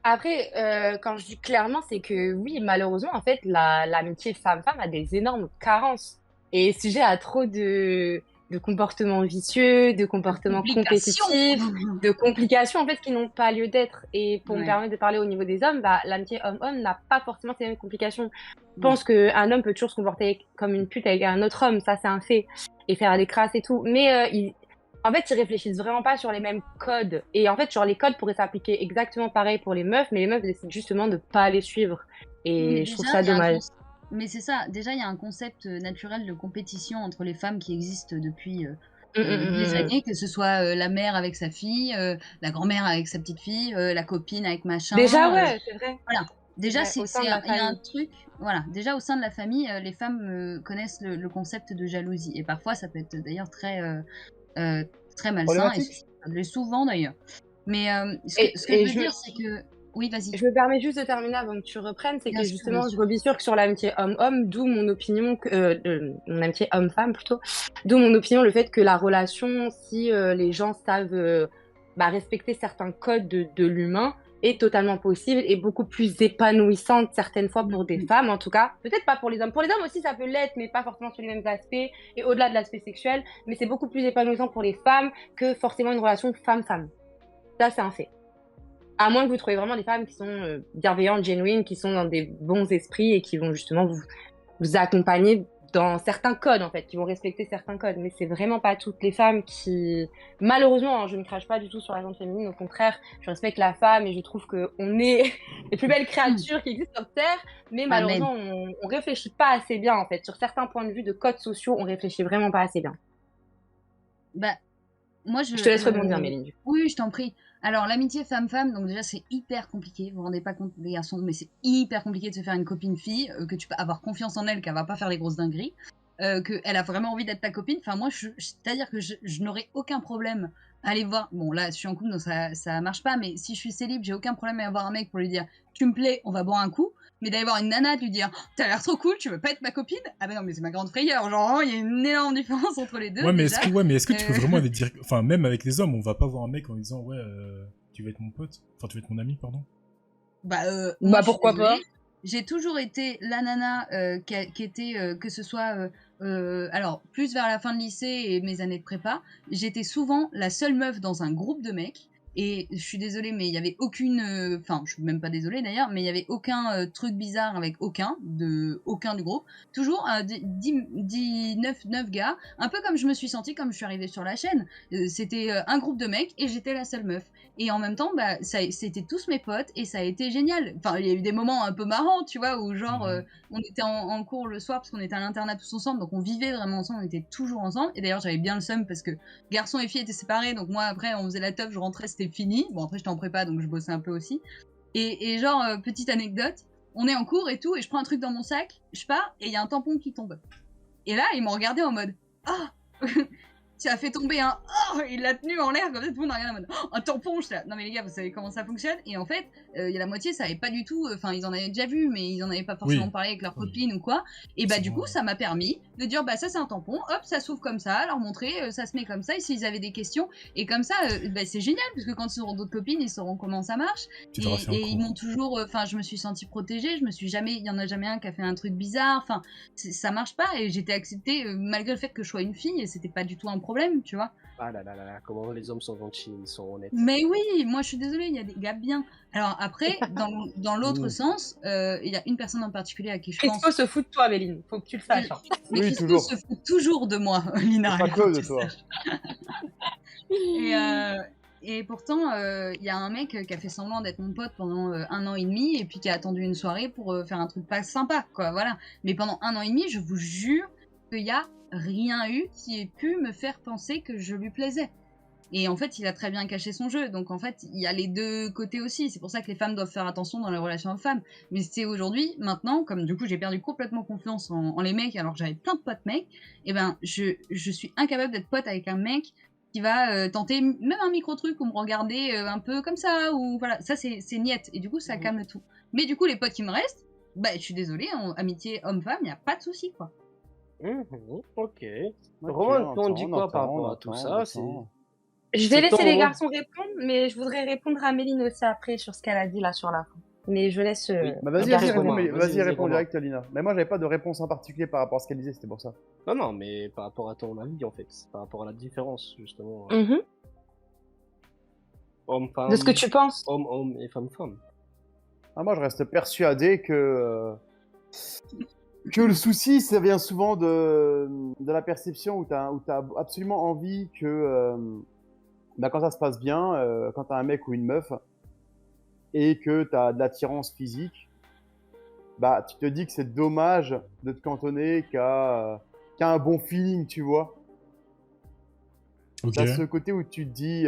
Speaker 4: Après, quand je dis clairement, c'est que oui, malheureusement, en fait, l'amitié femme-femme a des énormes carences. Et sujet à trop de comportements vicieux, de comportements
Speaker 2: Complications.
Speaker 4: compétitifs, de complications, en fait, qui n'ont pas lieu d'être. Et pour me
Speaker 2: Ouais.
Speaker 4: permettre de parler au niveau des hommes, bah, l'amitié homme-homme n'a pas forcément ces mêmes complications. Je pense qu'un homme peut toujours se comporter comme une pute avec un autre homme, ça c'est un fait, et faire des crasses et tout. Mais en fait, ils réfléchissent vraiment pas sur les mêmes codes. Et en fait, genre, les codes pourraient s'appliquer exactement pareil pour les meufs, mais les meufs décident justement de pas les suivre. Et
Speaker 2: Mais
Speaker 4: je trouve
Speaker 2: déjà,
Speaker 4: ça
Speaker 2: il y a un
Speaker 4: dommage.
Speaker 2: Mais c'est ça, déjà il y a un concept naturel de compétition entre les femmes qui existe depuis des années, que ce soit la mère avec sa fille, la grand-mère avec sa petite fille, la copine avec machin.
Speaker 4: Déjà, ouais, c'est vrai.
Speaker 2: Déjà,
Speaker 4: Ouais, au sein de la
Speaker 2: il y a un
Speaker 4: famille.
Speaker 2: truc, voilà, déjà au sein de la famille, les femmes connaissent le concept de jalousie. Et parfois, ça peut être d'ailleurs euh, très malsain, et
Speaker 3: Problématique.
Speaker 2: ça l'est souvent d'ailleurs. Mais ce que je
Speaker 4: Et
Speaker 2: veux dire, c'est que... Oui, vas-y.
Speaker 4: je me permets juste de terminer avant que tu reprennes, c'est
Speaker 2: Bien
Speaker 4: que
Speaker 2: sûr, bien
Speaker 4: justement, je
Speaker 2: sûr.
Speaker 4: rebifurque sur l'amitié homme-homme, d'où mon opinion, mon amitié homme-femme plutôt, d'où mon opinion, le fait que la relation, si les gens savent respecter certains codes de l'humain, est totalement possible et beaucoup plus épanouissante certaines fois pour des
Speaker 2: Mm.
Speaker 4: femmes, en tout cas. Peut-être pas pour les hommes. Pour les hommes aussi, ça peut l'être, mais pas forcément sur les mêmes aspects et au-delà de l'aspect sexuel. Mais c'est beaucoup plus épanouissant pour les femmes que forcément une relation femme-femme. Ça, c'est un fait. À moins que vous trouviez vraiment des femmes qui sont bienveillantes, genuines, qui sont dans des bons esprits et qui vont justement vous accompagner dans certains codes, en fait, qui vont respecter certains codes. Mais c'est vraiment pas toutes les femmes qui... Malheureusement, hein, je ne crache pas du tout sur la gente féminine, au contraire, je respecte la femme et je trouve qu'on est les plus belles créatures qui existent sur Terre, mais
Speaker 2: Amen.
Speaker 4: malheureusement, on réfléchit pas assez bien, en fait. Sur certains points de vue de codes sociaux, on réfléchit vraiment pas assez bien.
Speaker 2: Bah, moi,
Speaker 4: Je te laisse rebondir, Méline. Du coup.
Speaker 2: Oui, je t'en prie. Alors, l'amitié femme-femme, donc déjà, c'est hyper compliqué. Vous vous rendez pas compte, les garçons, mais c'est hyper compliqué de se faire une copine-fille, que tu peux avoir confiance en elle, qu'elle va pas faire des grosses dingueries, qu'elle a vraiment envie d'être ta copine. Enfin, moi, c'est-à-dire que je n'aurais aucun problème à aller voir. Bon, là, je suis en couple, donc ça marche pas, mais si je suis célib, j'ai aucun problème à aller voir un mec pour lui dire tu me plais, on va boire un coup. Mais d'aller voir une nana, de lui dire t'as l'air trop cool, tu veux pas être ma copine? Ah, bah non, mais c'est ma grande frayeur. Genre, il y a une énorme différence entre les deux.
Speaker 1: Ouais, mais
Speaker 2: déjà.
Speaker 1: est-ce que tu peux
Speaker 2: Euh,
Speaker 1: vraiment aller dire. Enfin, même avec les hommes, on va pas voir un mec en disant ouais, tu veux être mon pote. Enfin, tu veux être mon ami, pardon.
Speaker 2: Moi, je suis
Speaker 4: Pourquoi
Speaker 2: désolée.
Speaker 4: pas?
Speaker 2: J'ai toujours été la nana qui était, que ce soit, alors, plus vers la fin de lycée et mes années de prépa, j'étais souvent la seule meuf dans un groupe de mecs. Et je suis désolée, mais il y avait aucune. Enfin, je suis même pas désolée d'ailleurs, mais il y avait aucun truc bizarre avec aucun du groupe. Toujours 9 gars, un peu comme je me suis sentie comme je suis arrivée sur la chaîne. C'était un groupe de mecs et j'étais la seule meuf. Et en même temps, c'était tous mes potes et ça a été génial. Enfin, il y a eu des moments un peu marrants, tu vois, où genre, on était en cours le soir parce qu'on était à l'internat tous ensemble, donc on vivait vraiment ensemble, on était toujours ensemble. Et d'ailleurs, j'avais bien le seum parce que garçons et filles étaient séparés, donc moi, après, on faisait la teuf, je rentrais, c'était fini. Bon, après, j'étais en prépa, donc je bossais un peu aussi. Et genre, petite anecdote, on est en cours et tout, et je prends un truc dans mon sac, je pars, et il y a un tampon qui tombe. Et là, ils m'ont regardé en mode ah tu as fait tomber un oh, il l'a tenu en l'air comme ça, tout le monde a regardé en mode oh, un tampon. Je non mais les gars, vous savez comment ça fonctionne? Et en fait, il y a la moitié, ça avait pas du tout, enfin ils en avaient déjà vu, mais ils en avaient pas forcément
Speaker 1: Oui.
Speaker 2: parlé avec leur
Speaker 1: Oui.
Speaker 2: copine ou quoi. Et bah du
Speaker 1: Forcément,
Speaker 2: coup, ça m'a permis de dire bah ça c'est un tampon, hop, ça s'ouvre comme ça, leur montrer, ça se met comme ça. Et s'ils avaient des questions, et comme ça, bah, c'est génial parce que quand ils auront d'autres copines, ils sauront comment ça marche.
Speaker 1: Tu t'auras fait un
Speaker 2: Et ils
Speaker 1: cours.
Speaker 2: m'ont toujours, enfin je me suis sentie protégée, il y en a jamais un qui a fait un truc bizarre. Enfin ça marche pas et j'étais acceptée malgré le fait que je sois une fille et c'était pas du tout un problème, tu vois.
Speaker 5: Ah là là là là, comment les hommes sont gentils, ils sont honnêtes.
Speaker 2: Mais oui, moi je suis désolée, il y a des gars bien. Alors après, dans l'autre
Speaker 3: Mm.
Speaker 2: sens, il y a une personne en particulier à qui je pense.
Speaker 4: Crispo se fout de toi, Méline. Faut que tu le saches. Hein.
Speaker 2: Mais
Speaker 3: Oui,
Speaker 2: Christo
Speaker 3: toujours.
Speaker 2: se fout toujours de moi, Lina.
Speaker 3: Pas
Speaker 2: il faut
Speaker 3: que
Speaker 2: que
Speaker 3: de
Speaker 2: tu
Speaker 3: toi.
Speaker 2: saches. Et pourtant, il y a un mec qui a fait semblant d'être mon pote pendant 1 an et demi et puis qui a attendu une soirée pour faire un truc pas sympa, quoi. Voilà. Mais pendant 1 an et demi, je vous jure qu'il y a rien eu qui ait pu me faire penser que je lui plaisais. Et en fait, il a très bien caché son jeu. Donc en fait, il y a les deux côtés aussi. C'est pour ça que les femmes doivent faire attention dans les relations hommes-femmes. Mais c'est aujourd'hui, maintenant, comme du coup j'ai perdu complètement confiance en les mecs, alors que j'avais plein de potes mecs, et ben je suis incapable d'être pote avec un mec qui va tenter même un micro-truc ou me regarder un peu comme ça. Ou voilà, ça c'est niette. Et du coup, ça calme tout. Mais du coup, les potes qui me restent, bah je suis désolée, en amitié homme-femme, il n'y a pas de souci, quoi.
Speaker 5: Ok.
Speaker 3: Ok,
Speaker 5: Roman, on dit
Speaker 3: on
Speaker 5: quoi par
Speaker 3: entend,
Speaker 5: rapport
Speaker 3: on
Speaker 5: à tout
Speaker 3: entend,
Speaker 5: ça?
Speaker 3: on entend.
Speaker 4: Je
Speaker 5: C'est
Speaker 4: vais laisser
Speaker 5: ton
Speaker 4: les
Speaker 5: mot.
Speaker 4: garçons répondre, mais je voudrais répondre à Méline aussi après sur ce qu'elle a dit là sur la fin. Mais je laisse.
Speaker 5: Oui.
Speaker 3: Bah vas-y,
Speaker 5: Garçon,
Speaker 3: vas-y, réponds,
Speaker 5: Romain,
Speaker 3: vas-y, réponds
Speaker 5: Romain.
Speaker 3: direct, Lina. Mais moi, j'avais pas de réponse en particulier par rapport à ce qu'elle disait, c'était pour ça.
Speaker 5: Non, non, mais par rapport à ton avis, en fait, par rapport à la différence, justement,
Speaker 4: Mhm.
Speaker 5: homme-femme,
Speaker 4: De ce que tu penses.
Speaker 5: homme-homme et femme-femme.
Speaker 3: Ah, moi, je reste persuadé que le souci, ça vient souvent de la perception où t'as absolument envie que, bah, quand ça se passe bien, quand t'as un mec ou une meuf, et que t'as de l'attirance physique, bah, tu te dis que c'est dommage de te cantonner qu'à un bon feeling, tu vois.
Speaker 1: Ok.
Speaker 3: T'as ce côté où tu te dis,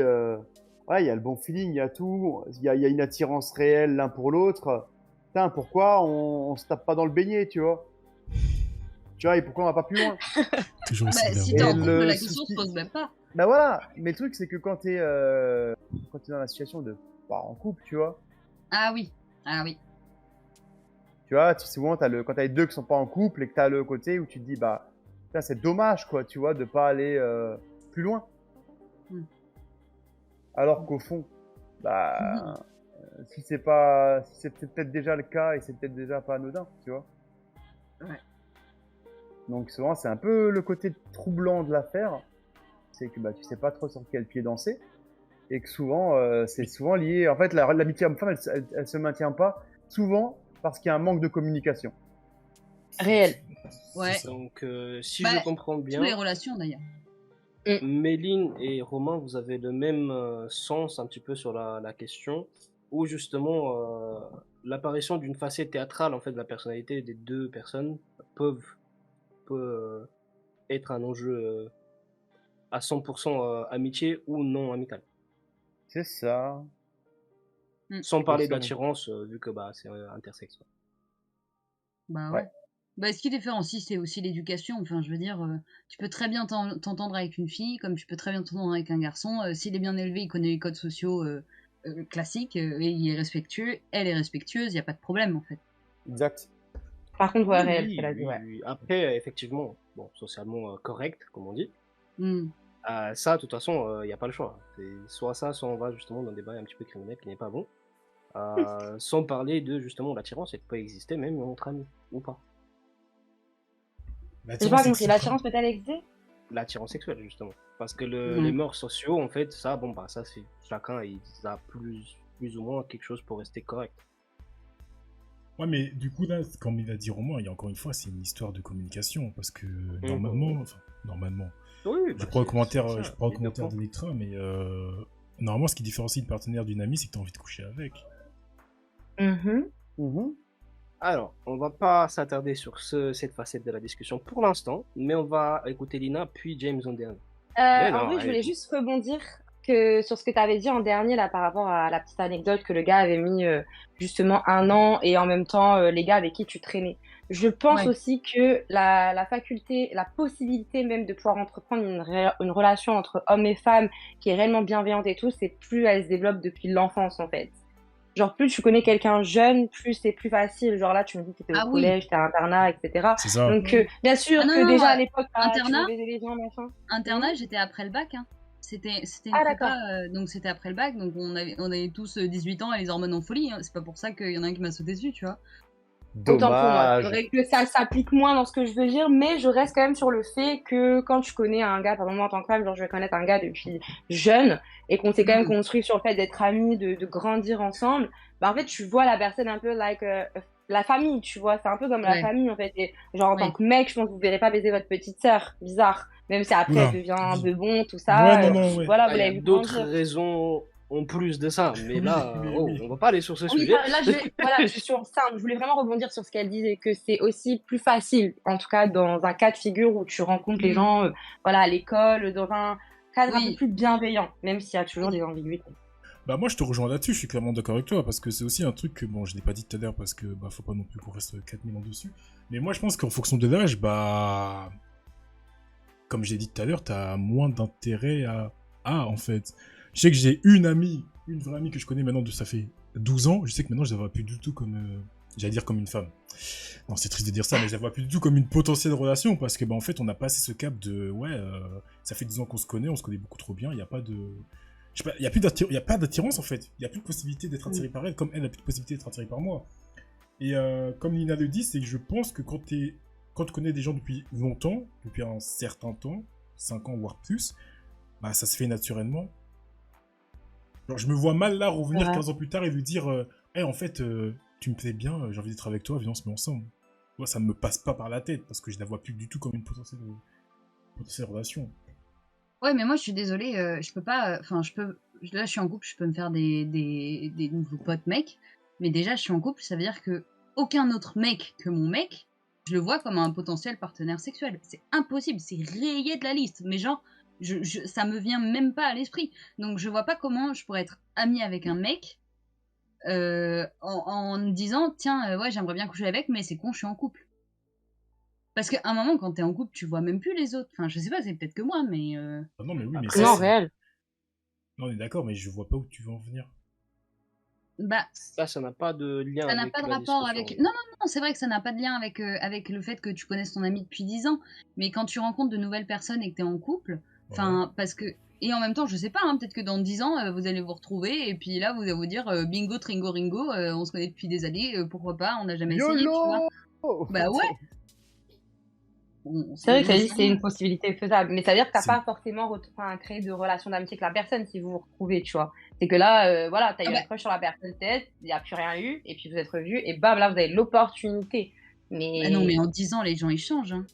Speaker 3: ouais, il y a le bon feeling, il y a tout, il y a une attirance réelle l'un pour l'autre, putain, pourquoi on se tape pas dans le beignet, tu vois? Tu vois, et pourquoi on va pas plus loin?
Speaker 1: Toujours aussi
Speaker 2: Bah, si
Speaker 1: bien.
Speaker 2: t'es en
Speaker 3: Et
Speaker 2: couple,
Speaker 3: le
Speaker 2: la question se
Speaker 3: souci-
Speaker 2: pose même pas.
Speaker 3: Bah voilà, mais le truc, c'est que quand t'es dans la situation de pas en couple, tu vois,
Speaker 2: Ah oui,
Speaker 3: souvent, quand t'as les deux qui sont pas en couple et que t'as le côté où tu te dis, bah, putain, c'est dommage, quoi, tu vois, de pas aller plus loin.
Speaker 2: Mm.
Speaker 3: Alors qu'au fond, bah, si c'est peut-être déjà le cas et c'est peut-être déjà pas anodin, tu vois.
Speaker 2: Ouais.
Speaker 3: Donc souvent, c'est un peu le côté troublant de l'affaire, c'est que bah, tu sais pas trop sur quel pied danser et que souvent, c'est souvent lié. En fait, l'amitié homme-femme, elle se maintient pas souvent parce qu'il y a un manque de communication.
Speaker 4: Réel.
Speaker 2: Ouais.
Speaker 1: C'est ça.
Speaker 5: Donc, si
Speaker 2: Bah,
Speaker 5: je comprends
Speaker 2: Toutes les
Speaker 5: bien,
Speaker 2: relations d'ailleurs.
Speaker 5: Méline et Romain, vous avez le même sens un petit peu sur la question, où justement l'apparition d'une facette théâtrale en fait de la personnalité des deux personnes peut être un enjeu à 100% amitié ou non amical.
Speaker 3: C'est ça.
Speaker 5: Sans parler
Speaker 3: Aussi, on-
Speaker 5: d'attirance, vu que bah, c'est intersexe. Quoi.
Speaker 2: Bah
Speaker 3: Ouais.
Speaker 2: ouais. Bah, ce qui différencie, c'est aussi l'éducation. Enfin, je veux dire, tu peux très bien t'entendre avec une fille, comme tu peux très bien t'entendre avec un garçon. S'il est bien élevé, il connaît les codes sociaux classiques, et il est respectueux, elle est respectueuse, il n'y a pas de problème en fait.
Speaker 3: Exact.
Speaker 4: Par contre, ouais,
Speaker 5: Oui,
Speaker 4: réel, ce
Speaker 5: oui,
Speaker 4: qu'elle a dit,
Speaker 5: oui,
Speaker 4: ouais.
Speaker 5: oui. Après, effectivement, bon, socialement correct, comme on dit.
Speaker 2: Hmm.
Speaker 5: Ça, de toute façon, il n'y a pas le choix. C'est soit ça, soit on va justement dans des bails un petit peu criminels qui n'est pas bon. Sans parler de justement l'attirance, elle peut exister même entre amis, ou pas.
Speaker 4: J'ai pas
Speaker 1: L'attirance
Speaker 4: compris,
Speaker 1: existera.
Speaker 4: l'attirance peut-elle exister?
Speaker 5: L'attirance sexuelle, justement. Parce que
Speaker 2: Ouais.
Speaker 5: les mœurs sociaux, en fait, ça, bon, bah, ça, c'est chacun, il a plus ou moins quelque chose pour rester correct.
Speaker 1: Ouais, mais du coup, là, comme il a dit Romain, il y a encore une fois, c'est une histoire de communication. Parce que normalement,
Speaker 5: Oui,
Speaker 1: je
Speaker 5: bah,
Speaker 1: prends le commentaire,
Speaker 5: c'est ça,
Speaker 1: je prends le
Speaker 5: les deux
Speaker 1: commentaire
Speaker 5: points.
Speaker 1: d'Electra, mais normalement, ce qui différencie une partenaire d'une amie, c'est que tu as envie de coucher avec.
Speaker 4: Mhm.
Speaker 5: Alors, on va pas s'attarder sur cette facette de la discussion pour l'instant, mais on va écouter Lina, puis James en dernier. Mais
Speaker 4: En
Speaker 5: non,
Speaker 4: vrai, je voulais
Speaker 5: allez.
Speaker 4: juste rebondir sur ce que tu avais dit en dernier là par rapport à la petite anecdote que le gars avait mis justement 1 an et en même temps les gars avec qui tu traînais. Je pense
Speaker 2: Ouais.
Speaker 4: aussi que la faculté, la possibilité même de pouvoir entreprendre une relation entre hommes et femmes qui est réellement bienveillante et tout, c'est plus elle se développe depuis l'enfance en fait. Genre plus tu connais quelqu'un jeune, plus c'est plus facile. Genre là, tu me dis que t'étais au
Speaker 2: Ah oui.
Speaker 4: collège, t'es à l'internat, etc.
Speaker 1: C'est ça.
Speaker 4: Donc bien sûr
Speaker 2: Ah non,
Speaker 4: que
Speaker 2: non,
Speaker 4: déjà à l'époque, tu
Speaker 2: internat,
Speaker 4: veux baiser les gens, machin.
Speaker 2: internat, j'étais après le bac. Hein. C'était une
Speaker 4: Ah
Speaker 2: prépa,
Speaker 4: d'accord.
Speaker 2: donc c'était après le bac, donc on avait tous 18 ans et les hormones en folie. Hein. C'est pas pour ça qu'il y en a un qui m'a sauté dessus, tu vois.
Speaker 4: Autant pour moi. C'est
Speaker 3: Dommage.
Speaker 4: vrai que ça s'applique moins dans ce que je veux dire, mais je reste quand même sur le fait que quand tu connais un gars, par exemple, moi, en tant que femme, genre je vais connaître un gars depuis jeune et qu'on s'est quand même construit sur le fait d'être amis, de grandir ensemble, bah en fait, tu vois la personne un peu like la famille, tu vois. C'est un peu comme la
Speaker 2: Ouais.
Speaker 4: famille, en fait. Et genre, en tant
Speaker 2: Ouais.
Speaker 4: que mec, je pense que vous verrez pas baiser votre petite sœur. Bizarre. Même si après,
Speaker 1: Oula.
Speaker 4: elle devient un peu bon, tout ça.
Speaker 1: Ouais, non, ouais.
Speaker 4: Voilà,
Speaker 5: Ah,
Speaker 4: vous
Speaker 5: il y a
Speaker 4: l'avez vu
Speaker 5: d'autres
Speaker 4: grandir.
Speaker 5: raisons en plus de ça, mais
Speaker 1: Oui,
Speaker 5: là,
Speaker 1: mais
Speaker 5: oh,
Speaker 1: oui.
Speaker 5: on va pas aller sur ce
Speaker 4: Oui,
Speaker 5: sujet.
Speaker 4: là, voilà, je suis sur ça. Je voulais vraiment rebondir sur ce qu'elle disait, que c'est aussi plus facile, en tout cas dans un cas de figure où tu rencontres les gens, voilà, à l'école, dans un cadre un peu
Speaker 2: Oui.
Speaker 4: plus bienveillant, même s'il y a toujours
Speaker 2: Oui.
Speaker 4: des ambiguïtés.
Speaker 1: Bah moi je te rejoins là-dessus, je suis clairement d'accord avec toi, parce que c'est aussi un truc que, bon, je l'ai pas dit tout à l'heure, parce que, bah, faut pas non plus qu'on reste 4000 ans dessus, mais moi je pense qu'en fonction de l'âge, bah, comme je l'ai dit tout à l'heure, t'as moins d'intérêt en fait. Je sais que j'ai une vraie amie que je connais maintenant, ça fait 12 ans, je sais que maintenant je la vois plus du tout comme, j'allais dire comme une femme. Non, c'est triste de dire ça, mais je la vois plus du tout comme une potentielle relation, parce que, bah, en fait, on a passé ce cap de, ouais, ça fait 10 ans qu'on se connaît beaucoup trop bien, il n'y a pas de... Je sais pas, il y a pas d'attirance en fait. Il y a plus de possibilité d'être attiré par elle, comme elle n'a plus de possibilité d'être attirée par moi. Et comme Nina le dit, c'est que je pense que quand tu connais des gens depuis longtemps, depuis un certain temps, 5 ans voire plus, bah ça se fait naturellement. Genre, je me vois mal là revenir
Speaker 4: Ouais.
Speaker 1: 15 ans plus tard et lui dire hey, en fait, tu me plais bien, j'ai envie d'être avec toi, viens on se met ensemble. Moi, ça me passe pas par la tête parce que je la vois plus du tout comme une potentielle relation.
Speaker 2: Ouais, mais moi je suis désolée, je peux pas. Enfin, là, je suis en couple, je peux me faire des nouveaux potes mecs. Mais déjà, je suis en couple, ça veut dire que aucun autre mec que mon mec, je le vois comme un potentiel partenaire sexuel. C'est impossible, c'est rayé de la liste. Mais genre, ça me vient même pas à l'esprit. Donc, je vois pas comment je pourrais être amie avec un mec en disant tiens, ouais, j'aimerais bien coucher avec, mais c'est con, je suis en couple. Parce qu'à un moment, quand t'es en couple, tu vois même plus les autres. Enfin, je sais pas, c'est peut-être que moi, mais.
Speaker 1: Ah non, mais oui, mais
Speaker 5: Après,
Speaker 1: ça,
Speaker 4: Non,
Speaker 1: c'est...
Speaker 4: réel.
Speaker 1: Non, on est d'accord, mais je vois pas où tu veux en venir.
Speaker 2: Bah,
Speaker 5: ça n'a pas de lien
Speaker 2: ça n'a
Speaker 5: avec
Speaker 2: pas de
Speaker 5: la
Speaker 2: rapport
Speaker 5: discussion.
Speaker 2: avec. Non, non, non, c'est vrai que ça n'a pas de lien avec le fait que tu connaisses ton ami depuis 10 ans. Mais quand tu rencontres de nouvelles personnes et que t'es en couple, enfin, parce que. Et en même temps, je sais pas, hein, peut-être que dans 10 ans, vous allez vous retrouver, et puis là, vous allez vous dire bingo, tringo, ringo, on se connaît depuis des années, pourquoi pas, on n'a jamais essayé, tu vois.
Speaker 3: YOLO!
Speaker 2: Bah ouais.
Speaker 4: C'est vrai que
Speaker 2: Moi,
Speaker 4: ça dit c'est une possibilité faisable, mais ça veut dire que t'as
Speaker 1: C'est-
Speaker 4: pas forcément créé de relation d'amitié avec la personne si vous vous retrouvez, tu vois. C'est que là, voilà, t'as eu
Speaker 2: Ah
Speaker 4: un
Speaker 2: bah.
Speaker 4: crush sur la personne, peut-être, il n'y a plus rien eu, et puis vous êtes revus, et bam, là, vous avez l'opportunité. Mais
Speaker 2: Ah non, mais en 10 ans, les gens, ils changent. Hein.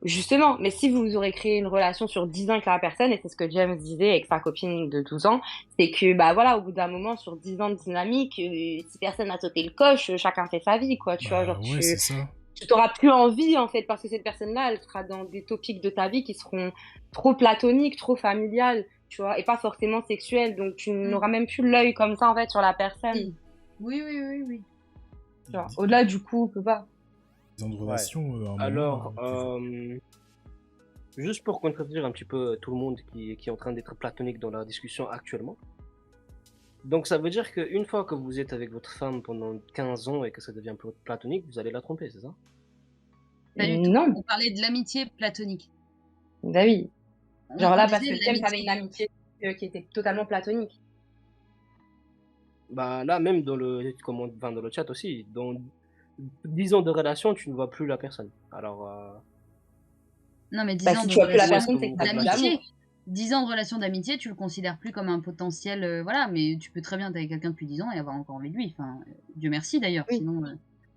Speaker 4: justement, mais si vous aurez créé une relation sur 10 ans avec la personne, et c'est ce que James disait avec sa copine de 12 ans, c'est que, bah voilà, au bout d'un moment, sur 10 ans de dynamique, si personne n'a sauté le coche, chacun fait sa vie, quoi, tu vois,
Speaker 1: Bah
Speaker 4: genre
Speaker 1: ouais, c'est ça.
Speaker 4: tu t'auras plus envie en fait parce que cette personne-là elle sera dans des topics de ta vie qui seront trop platoniques, trop familiales, tu vois, et pas forcément sexuels, donc tu n'auras même plus l'œil comme ça en fait sur la personne,
Speaker 2: Oui, oui, oui, oui.
Speaker 4: tu vois. Au-delà du couple, pas.
Speaker 1: 10 ans de relation, à un moment,
Speaker 5: Alors,
Speaker 1: tu-
Speaker 5: juste pour contredire un petit peu tout le monde qui est en train d'être platonique dans la discussion actuellement. Donc ça veut dire qu'une fois que vous êtes avec votre femme pendant 15 ans et que ça devient platonique, vous allez la tromper, c'est ça?
Speaker 2: Pas du tout.
Speaker 4: Non,
Speaker 2: On parlait de l'amitié platonique.
Speaker 4: bah oui. Genre
Speaker 2: On
Speaker 4: là parce
Speaker 2: disait
Speaker 4: que James avait
Speaker 2: l'amitié.
Speaker 4: une amitié qui était totalement platonique.
Speaker 5: Bah là, même dans dans le chat aussi, dans 10 ans de relation, tu ne vois plus la personne. Alors,
Speaker 2: Non, mais 10
Speaker 4: Bah
Speaker 2: ans
Speaker 4: si
Speaker 2: de
Speaker 4: tu vois plus la
Speaker 5: Où est-ce
Speaker 2: relation
Speaker 4: personne,
Speaker 5: que
Speaker 4: c'est
Speaker 5: vous
Speaker 4: que t'as
Speaker 5: faites
Speaker 4: plus
Speaker 5: la
Speaker 2: d'amitié.
Speaker 4: d'amour.
Speaker 2: 10 ans de relation d'amitié, tu le considères plus comme un potentiel, voilà, mais tu peux très bien être avec quelqu'un depuis 10 ans et avoir encore envie de lui. Enfin, Dieu merci d'ailleurs,
Speaker 4: Oui.
Speaker 2: sinon.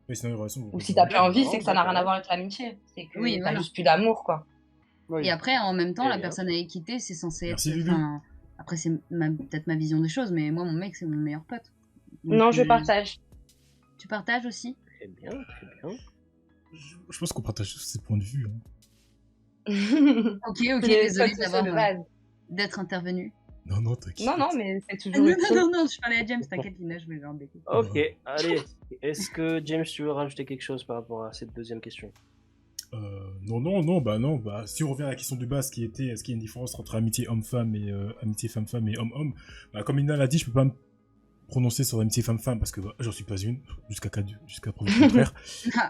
Speaker 1: Mais sinon, une relation, vous
Speaker 4: Ou
Speaker 1: pouvez
Speaker 4: si
Speaker 1: pas
Speaker 4: t'as plus
Speaker 1: avoir.
Speaker 4: envie,
Speaker 5: non,
Speaker 4: c'est que ça n'a rien à
Speaker 5: d'accord.
Speaker 4: voir avec l'amitié, c'est que
Speaker 2: Oui,
Speaker 4: t'as
Speaker 2: voilà.
Speaker 4: juste plus d'amour quoi.
Speaker 3: Oui.
Speaker 2: Et après, en même temps,
Speaker 5: Très
Speaker 2: la
Speaker 5: bien.
Speaker 2: personne avec qui t'es, c'est censé
Speaker 1: Merci,
Speaker 2: être.
Speaker 1: Lulu.
Speaker 2: Enfin, après, c'est peut-être ma vision des choses, mais moi, mon mec, c'est mon meilleur pote. Donc,
Speaker 4: Non, je partage.
Speaker 2: Tu partages aussi?
Speaker 5: Très bien, très bien.
Speaker 1: Je pense qu'on partage tous ces points de vue. Hein.
Speaker 2: Ok,
Speaker 4: C'est les
Speaker 2: désolé
Speaker 4: codes sociaux de base.
Speaker 2: d'être intervenu.
Speaker 1: Non, non, t'inquiète.
Speaker 4: Non, non, mais c'est
Speaker 2: Non,
Speaker 4: toujours
Speaker 2: non,
Speaker 4: utile.
Speaker 2: non, non, je parlais à James, t'inquiète, Lina, je voulais l'embêter.
Speaker 5: Ok, allez. Est-ce que James, tu veux rajouter quelque chose par rapport à cette deuxième question?
Speaker 1: Non, bah, si on revient à la question de base qui était est-ce qu'il y a une différence entre amitié homme-femme et amitié femme-femme et homme-homme, bah, comme Ina l'a dit, je peux pas me prononcer sur l'amitié femme-femme parce que bah, j'en suis pas une, jusqu'à preuve du contraire.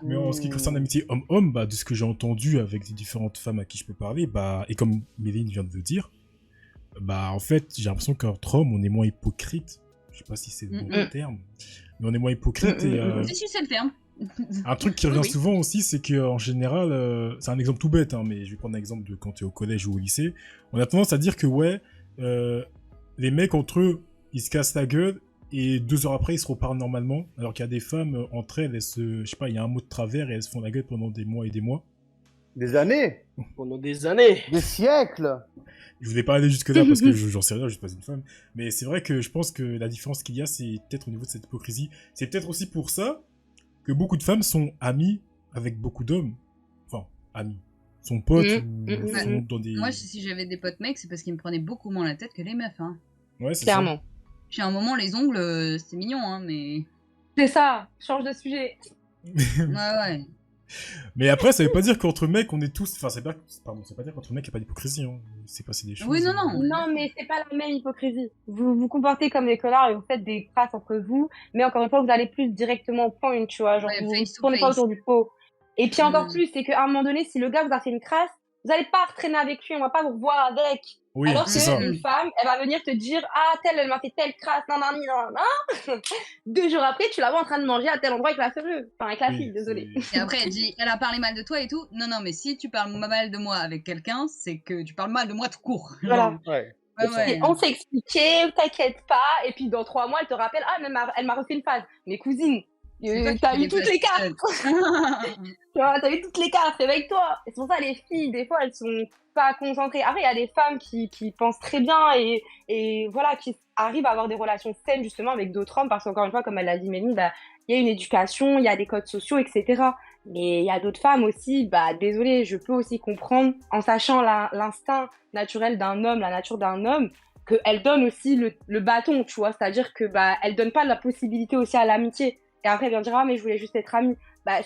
Speaker 1: Mais en ce qui concerne l'amitié homme-homme, bah, de ce que j'ai entendu avec les différentes femmes à qui je peux parler, bah, et comme Méline vient de le dire, bah, en fait, j'ai l'impression qu'entre hommes, on est moins hypocrite. Je sais pas si c'est le bon terme, mais on est moins hypocrite et
Speaker 2: Si, c'est le terme.
Speaker 1: un truc qui revient
Speaker 2: Oui.
Speaker 1: souvent aussi, c'est qu'en général, c'est un exemple tout bête, hein, mais je vais prendre un exemple de quand tu es au collège ou au lycée. On a tendance à dire que ouais, les mecs entre eux, ils se cassent la gueule et 2 heures après, ils se reparlent normalement. Alors qu'il y a des femmes entre elles, je sais pas, il y a un mot de travers et elles se font la gueule pendant des mois et des mois.
Speaker 3: Des années,
Speaker 5: Pendant des années.
Speaker 3: des siècles.
Speaker 1: Je voulais pas aller jusque-là parce que j'en sais rien, je suis pas une femme. Mais c'est vrai que je pense que la différence qu'il y a, c'est peut-être au niveau de cette hypocrisie. C'est peut-être aussi pour ça que beaucoup de femmes sont amies avec beaucoup d'hommes. Enfin, amies. Sont potes ou sont dans des...
Speaker 2: Moi, si j'avais des potes mecs, c'est parce qu'ils me prenaient beaucoup moins la tête que les meufs. Hein.
Speaker 1: Ouais, c'est
Speaker 4: Clairement.
Speaker 2: Puis à un moment, les ongles, c'était mignon, hein, mais.
Speaker 4: C'est ça, change de sujet.
Speaker 2: Ouais.
Speaker 1: Mais après, ça veut pas dire qu'entre mecs, on est tous... Enfin, c'est pas dire qu'entre mecs, il n'y a pas d'hypocrisie. Hein. C'est passé des choses.
Speaker 2: Oui, non.
Speaker 4: Non, mais c'est pas la même hypocrisie. Vous vous comportez comme des connards et vous faites des crasses entre vous, mais encore une fois, vous allez plus directement au point, tu vois, genre
Speaker 2: Ouais,
Speaker 4: vous
Speaker 2: face to
Speaker 4: tournez pas
Speaker 2: face.
Speaker 4: autour du pot. Et puis encore
Speaker 2: Mm.
Speaker 4: plus, c'est qu'à un moment donné, si le gars vous a fait une crasse, vous allez pas traîner avec lui, on va pas vous revoir avec.
Speaker 1: Oui,
Speaker 4: Alors
Speaker 1: c'est ça.
Speaker 4: qu'une femme, elle va venir te dire, ah, elle m'a fait telle crasse, non. 2 jours après, tu la vois en train de manger à tel endroit avec la feureuse. Enfin, avec la
Speaker 1: Oui,
Speaker 4: fille, désolée.
Speaker 2: Et après, elle dit, elle a parlé mal de toi et tout. Non, mais si tu parles mal de moi avec quelqu'un, c'est que tu parles mal de moi tout court.
Speaker 4: Voilà.
Speaker 3: Ouais.
Speaker 2: Ouais.
Speaker 4: Et on s'est expliqué, t'inquiète pas, et puis dans 3 mois, elle te rappelle, ah, mais elle m'a refait une phase. Mais cousine,
Speaker 2: C'est toi qui
Speaker 4: t'as
Speaker 2: fais
Speaker 4: eu
Speaker 2: les
Speaker 4: toutes
Speaker 2: places
Speaker 4: les cartes,
Speaker 2: seule.
Speaker 4: tu vois, t'as eu toutes les cartes, réveille-toi. Et c'est pour ça, les filles, des fois, elles sont pas concentrées. Après, il y a des femmes qui pensent très bien et voilà, qui arrivent à avoir des relations saines, justement, avec d'autres hommes, parce qu'encore une fois, comme elle l'a dit Méline, bah, il y a une éducation, il y a des codes sociaux, etc. Mais il y a d'autres femmes aussi, bah, désolée, je peux aussi comprendre, en sachant l'instinct naturel d'un homme, la nature d'un homme, qu'elle donne aussi le bâton, tu vois. C'est-à-dire que elle donne pas la possibilité aussi à l'amitié. Et après, elle vient dire, ah, mais je voulais juste être amie.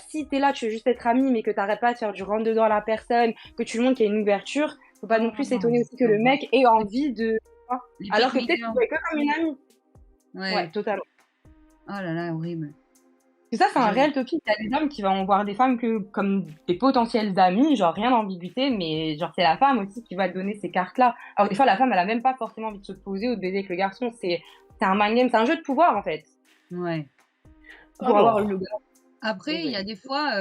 Speaker 4: Si t'es là, tu veux juste être amie, mais que t'arrêtes pas de faire du rentre-dedans à la personne, que tu lui montres qu'il y a une ouverture, faut pas non plus s'étonner aussi que le mec ait envie de. Alors que peut-être qu'il voulait que comme une amie. Ouais, totalement.
Speaker 2: Oh là là, horrible.
Speaker 4: Et ça, c'est un réel topic. Il y a des hommes qui vont voir des femmes comme des potentielles amies, genre rien d'ambiguïté, mais genre c'est la femme aussi qui va donner ces cartes-là. Alors des fois, la femme, elle a même pas forcément envie de se poser ou de baiser avec le garçon. C'est un mind game, c'est un jeu de pouvoir en fait.
Speaker 2: Ouais.
Speaker 4: Pour avoir le gars.
Speaker 2: Après, il y a des fois,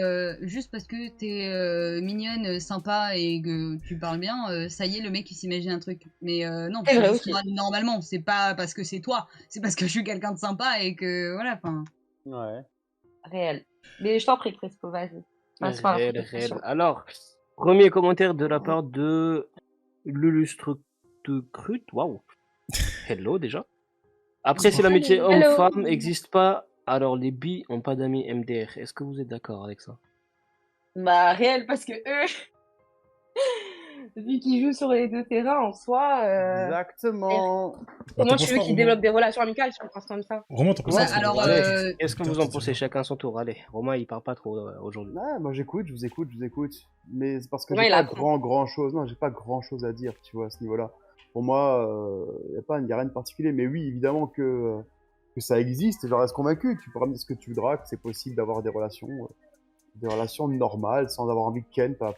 Speaker 2: juste parce que t'es mignonne, sympa et que tu parles bien, ça y est, le mec il s'imagine un truc. Mais non,
Speaker 4: C'est vrai
Speaker 2: juste
Speaker 4: aussi.
Speaker 2: moi, normalement, c'est pas parce que c'est toi, c'est parce que je suis quelqu'un de sympa et que voilà, enfin.
Speaker 3: Ouais.
Speaker 4: Réel. Mais je t'en prie, Crespo, vas-y. Passe par la
Speaker 5: Réel,
Speaker 4: proposition.
Speaker 5: réel. Alors, premier commentaire de la part de Lulustrut. Waouh. Hello déjà. Après, si l'amitié
Speaker 4: Hello.
Speaker 5: homme-femme n'existe pas, alors les bi ont pas d'amis MDR. Est-ce que vous êtes d'accord avec ça?
Speaker 4: Réel, parce que eux, vu qu'ils jouent sur les deux terrains en soi,
Speaker 3: Exactement.
Speaker 4: comment tu veux qu'ils développent des relations amicales si on pense comme ça?
Speaker 1: Romain, t'en penses
Speaker 2: Ouais,
Speaker 1: quoi,
Speaker 2: alors,
Speaker 1: Allez.
Speaker 5: Qu'est-ce que vous en pensez chacun à son tour? Allez, Romain, il parle pas trop aujourd'hui.
Speaker 3: Ouais, moi j'écoute, je vous écoute. Mais c'est parce que
Speaker 4: Ouais,
Speaker 3: j'ai
Speaker 4: il
Speaker 3: pas
Speaker 4: apprend.
Speaker 3: grand chose. Non, j'ai pas grand chose à dire, tu vois, à ce niveau-là. Pour moi, y a rien de particulier. Mais oui, évidemment que ça existe. Et j'en reste convaincu. Tu pourras me dire ce que tu voudras, que c'est possible d'avoir des relations normales, sans avoir envie de ken ta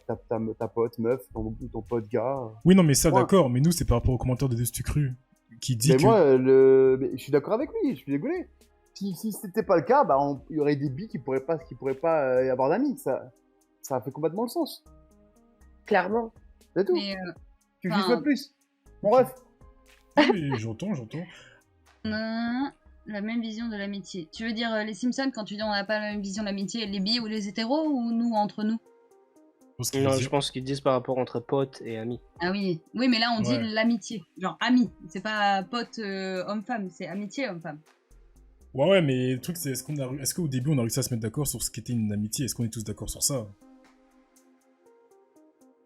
Speaker 3: pote meuf, ton pote gars.
Speaker 1: Oui, non, mais ça,
Speaker 3: Ouais.
Speaker 1: d'accord. Mais nous, c'est par rapport au commentaire de Destucru qui dit
Speaker 3: Mais
Speaker 1: que.
Speaker 3: moi, mais je suis d'accord avec lui, je suis désolé. Si c'était pas le cas, il y aurait des billes qui pourraient pas y avoir d'amis. Ça fait complètement le sens.
Speaker 4: Clairement.
Speaker 3: C'est tout.
Speaker 2: Mais,
Speaker 3: Tu
Speaker 2: enfin-
Speaker 3: juste le plus. Mon ref.
Speaker 1: Oui, j'entends.
Speaker 2: on a la même vision de l'amitié. Tu veux dire les Simpsons quand tu dis on n'a pas la même vision de l'amitié, les bi ou les hétéros ou nous entre nous?
Speaker 1: Parce qu'il veut
Speaker 5: Non,
Speaker 1: dire-
Speaker 5: je pense qu'ils disent par rapport entre potes et amis.
Speaker 2: Ah oui, oui, mais là on dit
Speaker 1: Ouais.
Speaker 2: l'amitié, genre ami. C'est pas pote homme-femme, c'est amitié homme-femme.
Speaker 1: Ouais, mais le truc, c'est est-ce qu'au début, on a réussi à se mettre d'accord sur ce qu'était une amitié? Est-ce qu'on est tous d'accord sur ça?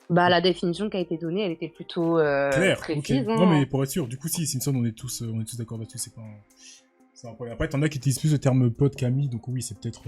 Speaker 4: La définition qui a été donnée, elle était plutôt
Speaker 1: Claire,
Speaker 4: précise.
Speaker 1: ok.
Speaker 4: hein.
Speaker 1: Non, mais pour être sûr, du coup, si, Simpson, on est tous d'accord là-dessus, c'est un problème. Après, t'en as qui utilisent plus le terme pote qu'ami, donc oui, c'est peut-être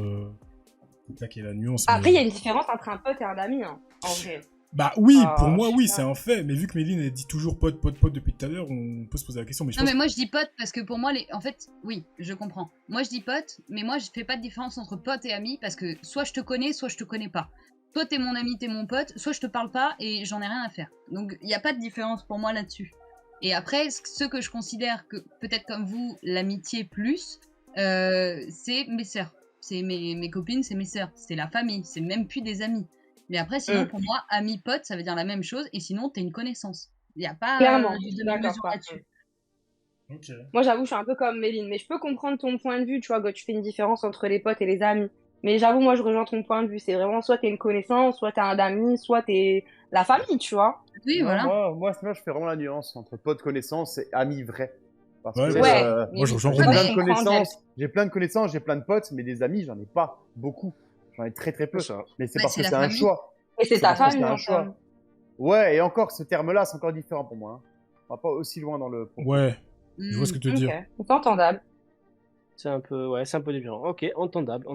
Speaker 1: là qu'il y a la nuance.
Speaker 4: Après,
Speaker 1: mais-
Speaker 4: il y a une différence entre un pote et un ami, hein, en vrai.
Speaker 1: Bah oui,
Speaker 4: Ah,
Speaker 1: pour moi,
Speaker 4: je sais
Speaker 1: oui,
Speaker 4: pas.
Speaker 1: c'est un fait, mais vu que Méline, elle dit toujours pote depuis tout à l'heure, on peut se poser la question, mais je
Speaker 2: Non
Speaker 1: pense
Speaker 2: mais moi je dis pote parce que pour moi en fait oui je comprends. Moi je dis pote mais moi je fais pas de différence entre pote et ami parce que soit je te connais soit je te connais pas. Toi t'es mon ami t'es mon pote soit je te parle pas et j'en ai rien à faire. Donc il n'y a pas de différence pour moi là-dessus. Et après ce que je considère que peut-être comme vous l'amitié plus c'est mes sœurs, c'est mes copines, c'est mes sœurs, c'est la famille, c'est même plus des amis. Mais après sinon pour moi ami pote ça veut dire la même chose et sinon t'es une connaissance. Il n'y a pas
Speaker 4: Clairement,
Speaker 2: de
Speaker 4: je suis
Speaker 2: demi-mesure
Speaker 4: d'accord.
Speaker 2: là-dessus.
Speaker 1: Ok.
Speaker 4: Moi, j'avoue, je suis un peu comme Méline, mais je peux comprendre ton point de vue, tu vois, quand tu fais une différence entre les potes et les amis. Mais j'avoue, moi, je rejoins ton point de vue. C'est vraiment soit t'es une connaissance, soit t'es un ami, soit t'es la famille, tu vois.
Speaker 2: Oui
Speaker 3: Non,
Speaker 2: voilà.
Speaker 3: moi, je fais vraiment la nuance entre pote connaissance et ami vrai. Parce
Speaker 1: Ouais,
Speaker 3: que
Speaker 4: Ouais.
Speaker 1: moi, je rejoins
Speaker 3: j'ai
Speaker 1: Romain.
Speaker 3: plein
Speaker 4: je
Speaker 3: de
Speaker 4: comprends,
Speaker 3: connaissances, j'ai plein de potes, mais des amis, j'en ai pas beaucoup. J'en ai très peu.
Speaker 5: Ça.
Speaker 3: Mais c'est
Speaker 2: Bah,
Speaker 3: parce
Speaker 2: c'est
Speaker 3: que
Speaker 2: la
Speaker 3: c'est un
Speaker 2: famille.
Speaker 3: choix.
Speaker 4: Et c'est
Speaker 3: C'est
Speaker 4: ta
Speaker 3: parce que
Speaker 4: famille,
Speaker 3: c'est un
Speaker 4: en
Speaker 3: choix.
Speaker 4: somme.
Speaker 3: Ouais, et encore, ce terme-là, c'est encore différent pour moi. Hein. On va pas aussi loin dans le.
Speaker 1: Ouais, je vois ce que tu veux
Speaker 4: Ok,
Speaker 1: dire.
Speaker 4: c'est entendable.
Speaker 5: C'est un peu différent. Ok, entendable.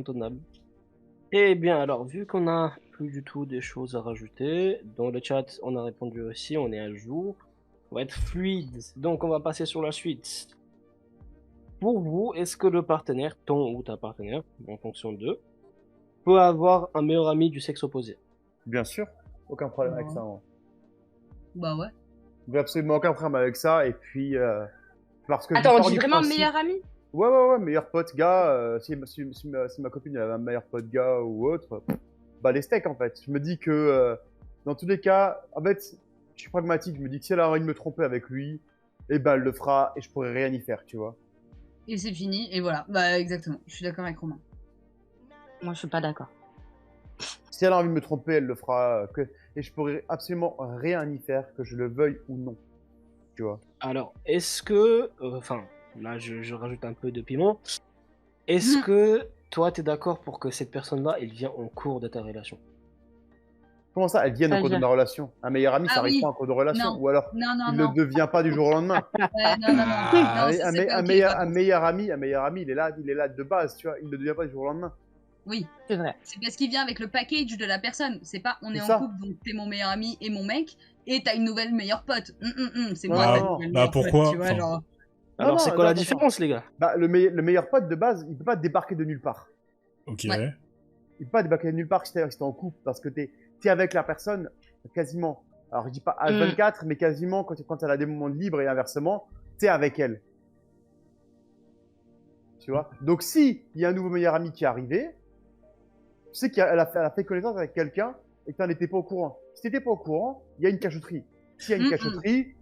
Speaker 5: Eh bien, alors, vu qu'on a plus du tout des choses à rajouter, dans le chat, on a répondu aussi, on est à jour. On va être fluide. Donc, on va passer sur la suite. Pour vous, est-ce que le partenaire, ton ou ta partenaire, en fonction d'eux, peut avoir un meilleur ami du sexe opposé?
Speaker 3: Bien sûr, aucun problème avec ça. Hein.
Speaker 2: Bah ouais.
Speaker 3: J'ai absolument aucun problème avec ça. Et puis, parce que je
Speaker 4: Attends, on
Speaker 3: pars
Speaker 4: dit
Speaker 3: du
Speaker 4: vraiment
Speaker 3: principe-
Speaker 4: meilleur ami?
Speaker 3: Ouais, meilleur pote gars. Si ma copine elle avait un meilleur pote gars ou autre, les steaks en fait. Je me dis que dans tous les cas, en fait, je suis pragmatique. Je me dis que si elle a envie de me tromper avec lui, eh ben elle le fera et je pourrai rien y faire, tu vois.
Speaker 2: Et c'est fini, et voilà. Bah exactement, je suis d'accord avec Romain.
Speaker 4: Moi, je suis pas d'accord.
Speaker 3: Si elle a envie de me tromper, elle le fera. Et je pourrai absolument rien y faire, que je le veuille ou non, tu vois.
Speaker 5: Alors, est-ce que... Enfin, là, je rajoute un peu de piment. Est-ce que toi, t'es d'accord pour que cette personne-là, elle vient en cours de ta relation?
Speaker 3: Comment ça, elles viennent au cours de
Speaker 4: C'est-à-dire?
Speaker 3: ma relation? Un meilleur ami,
Speaker 2: Ah
Speaker 3: ça arrive
Speaker 2: oui.
Speaker 3: pas en cours de relation.
Speaker 2: Non.
Speaker 3: Ou alors,
Speaker 2: Non, non,
Speaker 3: il ne
Speaker 2: non.
Speaker 3: devient pas du jour au lendemain.
Speaker 2: Non, non, non.
Speaker 1: Ah.
Speaker 2: Non, ça, c'est pas ok, par
Speaker 3: Un
Speaker 2: contre.
Speaker 3: meilleur ami, il est là de base, tu vois. Il ne devient pas du jour au lendemain.
Speaker 2: Oui.
Speaker 4: C'est vrai.
Speaker 2: C'est parce qu'il vient avec le package de la personne. C'est pas on est
Speaker 3: C'est
Speaker 2: en
Speaker 3: ça.
Speaker 2: couple, donc t'es mon meilleur ami et mon mec, et t'as une nouvelle meilleure pote. C'est
Speaker 3: Non,
Speaker 2: moi
Speaker 3: non,
Speaker 2: ta
Speaker 3: non.
Speaker 2: nouvelle
Speaker 1: Bah,
Speaker 2: meilleure
Speaker 1: pourquoi
Speaker 2: pote, tu vois,
Speaker 1: Enfin,
Speaker 2: genre.
Speaker 5: Alors,
Speaker 3: non,
Speaker 5: c'est quoi la
Speaker 3: attends.
Speaker 5: différence, les gars?
Speaker 3: Bah, le meilleur pote de base, il peut pas débarquer de nulle part.
Speaker 1: Ok.
Speaker 2: Ouais.
Speaker 3: Il peut pas débarquer de nulle part si t'es en couple, parce que t'es avec la personne quasiment. Alors, je dis pas H24, mais quasiment quand elle a des moments de libre et inversement, t'es avec elle. Tu vois. Donc, si il y a un nouveau meilleur ami qui est arrivé, tu sais qu'elle a fait connaissance avec quelqu'un et que t'en étais pas au courant. Si t'étais pas au courant, il y a une cachotterie. S'il y a une cachotterie,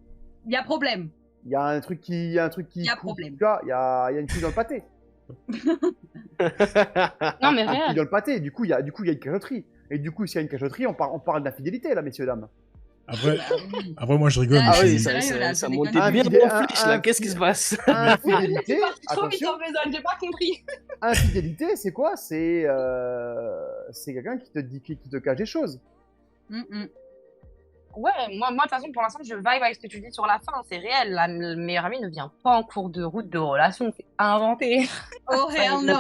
Speaker 2: Il y a problème.
Speaker 3: il y a un truc qui,
Speaker 2: Il y a
Speaker 3: coupe,
Speaker 2: problème.
Speaker 3: tu vois, il y a une couille dans le pâté.
Speaker 4: Non, mais
Speaker 3: Une couille
Speaker 4: réel.
Speaker 3: dans le pâté. Du coup, il y a une cachotterie. Et du coup, s'il y a une cachotterie, on parle d'infidélité, là, messieurs, dames.
Speaker 1: Après,
Speaker 2: Bah oui.
Speaker 1: après, moi, je rigole.
Speaker 2: Ah
Speaker 1: mais
Speaker 5: Ah
Speaker 1: je
Speaker 5: oui,
Speaker 1: suis-
Speaker 2: sérieux, là,
Speaker 5: ça
Speaker 2: c'est
Speaker 5: montait
Speaker 2: déconne.
Speaker 5: bien
Speaker 3: Infidé-
Speaker 5: en flèche, là. Qu'est-ce qui se passe?
Speaker 3: Infidélité,
Speaker 4: Trop vite
Speaker 3: attention.
Speaker 4: en besogne, j'ai pas compris.
Speaker 3: Infidélité, c'est quoi? C'est quelqu'un qui te cache des choses.
Speaker 4: Ouais, moi, de toute façon, pour l'instant, je vibe avec ce que tu dis sur la fin. C'est réel. Le meilleur ami ne vient pas en cours de route de relation. C'est inventé.
Speaker 2: Oh hell no.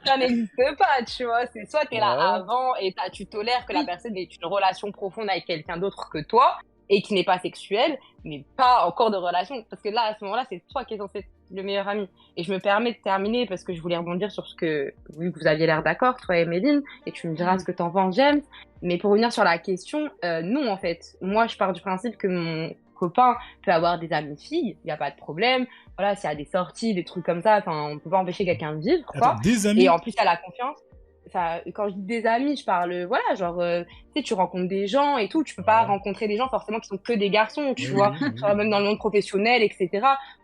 Speaker 4: Ça n'existe pas, tu vois. C'est soit t'es là
Speaker 3: Ouais.
Speaker 4: avant et tu tolères que la
Speaker 2: Oui.
Speaker 4: personne ait une relation profonde avec quelqu'un d'autre que toi et qui n'est pas sexuelle, mais pas en cours de relation. Parce que là, à ce moment-là, c'est toi qui es censé être le meilleur ami. Et je me permets de terminer parce que je voulais rebondir sur ce que, vu que vous aviez l'air d'accord, toi et Méline, et tu me diras ce que t'en penses, James. Mais pour revenir sur la question, non, en fait. Moi, je pars du principe que mon copain peut avoir des amis filles, il n'y a pas de problème. Voilà, s'il y a des sorties, des trucs comme ça, enfin, on peut pas empêcher quelqu'un de vivre, quoi.
Speaker 1: Attends, des amis.
Speaker 4: Et en plus, elle a confiance. Enfin, quand je dis des amis, je parle, voilà, genre, tu sais, tu rencontres des gens et tout. Tu peux pas
Speaker 1: Ouais.
Speaker 4: rencontrer des gens forcément qui sont que des garçons, tu
Speaker 1: Oui,
Speaker 4: vois.
Speaker 1: oui, oui.
Speaker 4: Genre, même dans le monde professionnel, etc.